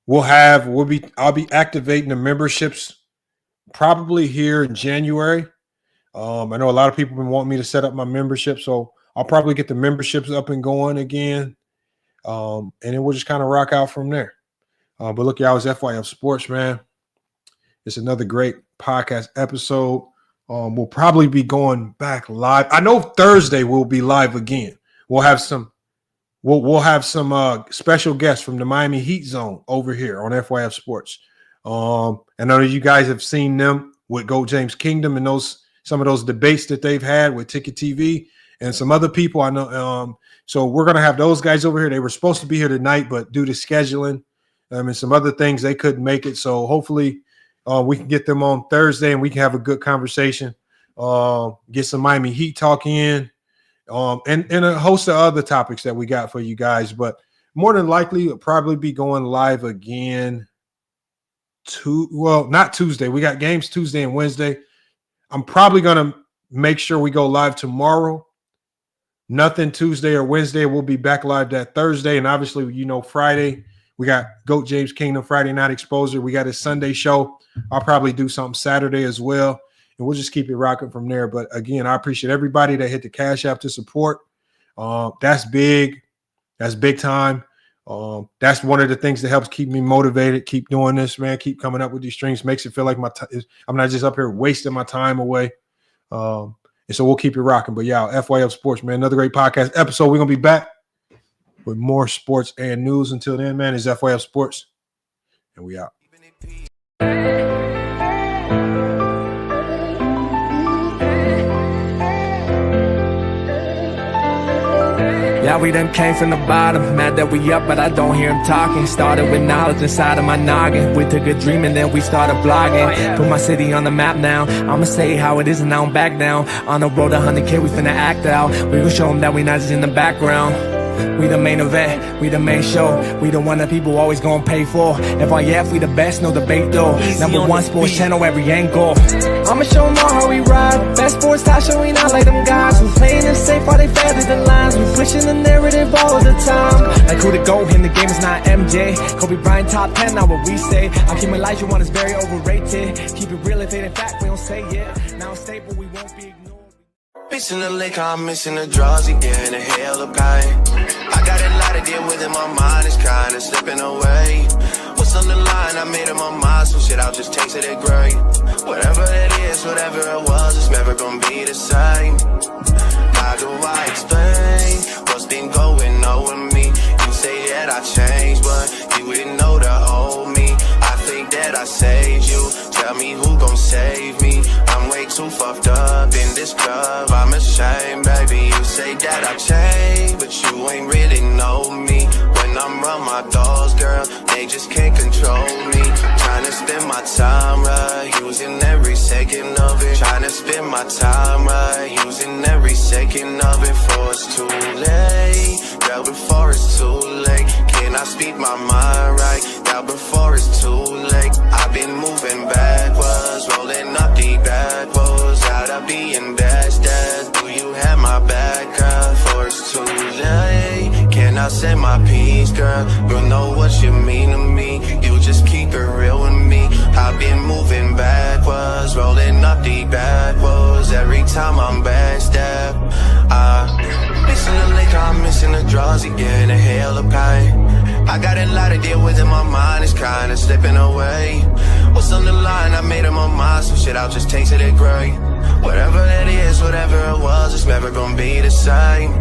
I'll be activating the memberships probably here in January. I know a lot of people have been wanting me to set up my membership, so I'll probably get the memberships up and going again. And then we'll just kind of rock out from there. But look, y'all, it's FYF Sports, man. It's another great podcast episode. We'll probably be going back live. I know Thursday we'll be live again. We'll have some special guests from the Miami Heat Zone over here on FYF Sports. I know you guys have seen them with Go James Kingdom and some of those debates that they've had with Ticket TV and some other people I know. So we're going to have those guys over here. They were supposed to be here tonight, but due to scheduling and some other things, they couldn't make it. So hopefully we can get them on Thursday and we can have a good conversation, get some Miami Heat talk in, and a host of other topics that we got for you guys. But more than likely, we'll probably be going live again. Not Tuesday. We got games Tuesday and Wednesday. I'm probably going to make sure we go live tomorrow. Nothing Tuesday or Wednesday. We'll be back live that Thursday. And obviously, you know, Friday, we got Goat James Kingdom Friday Night Exposure. We got his Sunday show. I'll probably do something Saturday as well. And we'll just keep it rocking from there. But again, I appreciate everybody that hit the Cash App to support. That's big. That's big time. That's one of the things that helps keep me motivated. Keep doing this, man. Keep coming up with these streams. Makes it feel like I'm not just up here wasting my time away. And so we'll keep it rocking. But yeah, FYF Sports, man. Another great podcast episode. We're going to be back with more sports and news. Until then, man, it's FYF Sports. And we out. Yeah, we done came from the bottom, mad that we up, but I don't hear him talking. Started with knowledge inside of my noggin. We took a dream and then we started blogging. Put my city on the map now. I'ma say how it is and I don't back down. On the road to 100K, we finna act out. We gon' show them that we not just in the background. We the main event, we the main show. We the one that people always gonna pay for. FYF, we the best, no debate though. Number one sports channel, every angle. I'ma show them all how we ride. Best sports talk show, we not like them guys who playing it safe while they feather the lines. We pushing the narrative all the time. Like who to go in the game is not MJ. Kobe Bryant top 10, not what we say. I keep my life, you one is very overrated. Keep it real, if it ain't fact, we don't say it. Now it's stable, we won't be ignored. Missing the lake, I'm missing the draws again, a hell of pain. I got a lot to deal with and my mind is kinda slipping away. What's on the line? I made up my mind, some shit I'll just taste it at great. Whatever it is, whatever it was, it's never gonna be the same. By the Tell me who gon' save me. I'm way too fucked up in this club. I'm ashamed, baby. You say that I changed, but you ain't really know me. When I'm around my dogs, girl, they just can't control me. Trying to spend my time right, using every second of it. Trying to spend my time right, using every second of it. Before it's too late, girl, before it's too late. Can I speak my mind right, girl, before it's too late? I've been moving backwards, rolling up the backwards. Out of being dashed. Do you have my back, girl, before it's too late? Can I say my piece, girl? You know what you mean to me. You just keep it real with me. I've been moving backwards, rolling up the backwards. Every time I'm backstab, missing the liquor, I'm missing the drugs, again, a hell of pain. I got a lot to deal with in my mind, it's kinda slipping away. What's on the line? I made up my mind, some shit I'll just take to the grave. Whatever that is, whatever it was, it's never gonna be the same.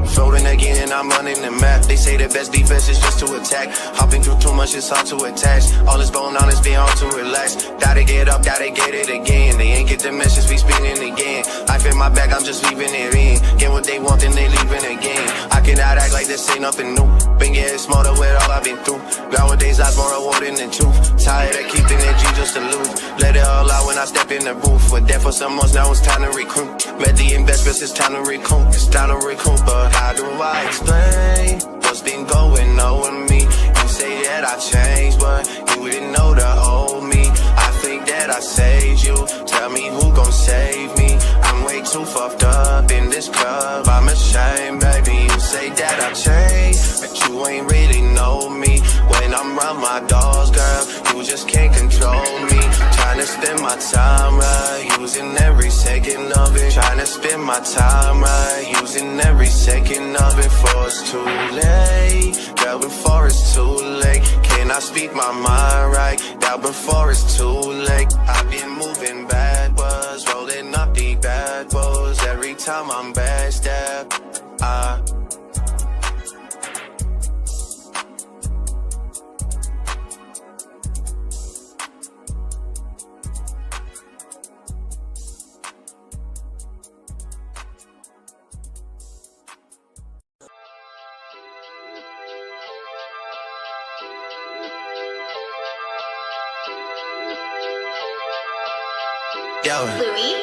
Floating again and I'm running the map. They say the best defense is just to attack. Hopping through too much, it's hard to attach. All that's going on is being hard to relax. Gotta get up, gotta get it again. They ain't get the message, we spinning again. I feel my back, I'm just leaving it in. Get what they want, then they leaving again. I cannot act like this ain't nothing new. Been getting smarter with all I've been through. Nowadays, I'm more rewarding than truth. Tired of keeping energy just to lose. Let it all out when I step in the booth. We're dead for some months, now it's time to recruit. Met the investments, it's time to recoup. It's time to recoup, but how do I explain what's been going on with me? You say that I changed, but you didn't know the old me. I think that I saved you. Tell me who gon' save me. I'm way too fucked up in this club. I'm ashamed, baby. You say that I changed, but you ain't really know me. When I'm around my dogs, girl, you just can't control me. Trying to spend my time right, using every second of it. Trying to spend my time right, using every second of it. Before it's too late, girl, before it's too late. Can I speak my mind right, girl, before it's too late? I've been moving backwards, rolling up the backwards. Every time I'm backstab,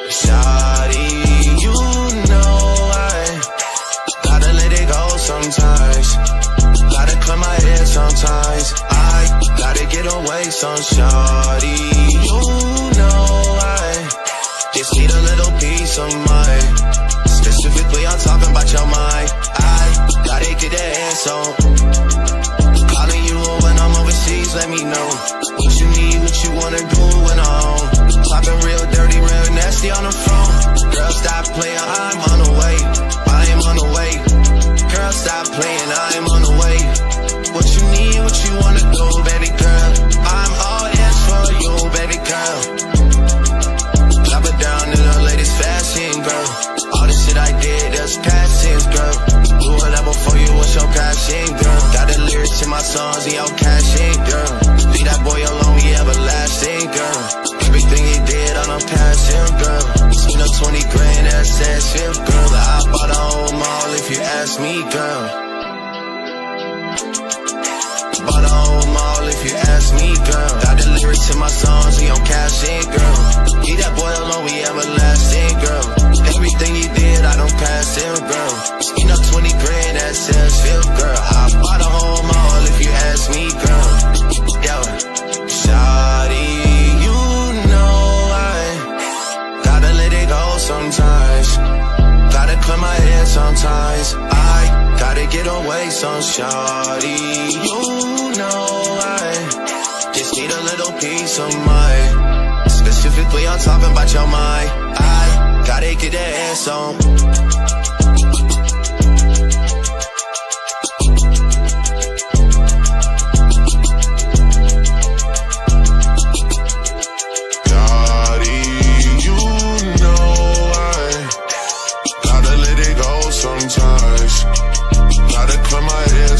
shawty, you know I gotta let it go sometimes. Gotta clear my head sometimes. I gotta get away some shawty. You know I just need a little peace of mind. Specifically, I'm talking about your mind. I gotta get that ass on. Calling you when I'm overseas, let me know what you need, what you wanna do when I'm home. Talking real dirty, real nasty on the phone. Girl, stop playing, I'm on the way. I am on the way. Girl, stop playing, I am on the way. What you need, what you wanna do, baby girl. I'm all ears for you, baby girl. Drop it down in the latest fashion, girl. All the shit I did, that's past tense, girl. Do whatever for you, what's your passion, girl? Got the lyrics to my songs, and your cash in, girl. Leave that boy alone, we everlasting, girl. Everything he did on a passion, girl. Spend up 20 grand, that's that shit, girl. I bought a whole mall if you ask me, girl. Bought a whole mall if you ask me, girl. Got the lyrics to my songs, we on cash in, girl. Leave that boy alone, we everlasting, girl. Everything he did, I don't pass him, girl. Spend up 20 grand, that's that shit, girl. I bought a whole mall if you ask me, girl. Yo, shawty, you know I gotta let it go sometimes. Gotta clear my head sometimes. I gotta get away some shawty. You know I just need a little peace of mind. Specifically, I'm talking about your mind. I gotta get that ass on.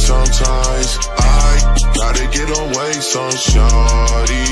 Sometimes I gotta get away some shawty.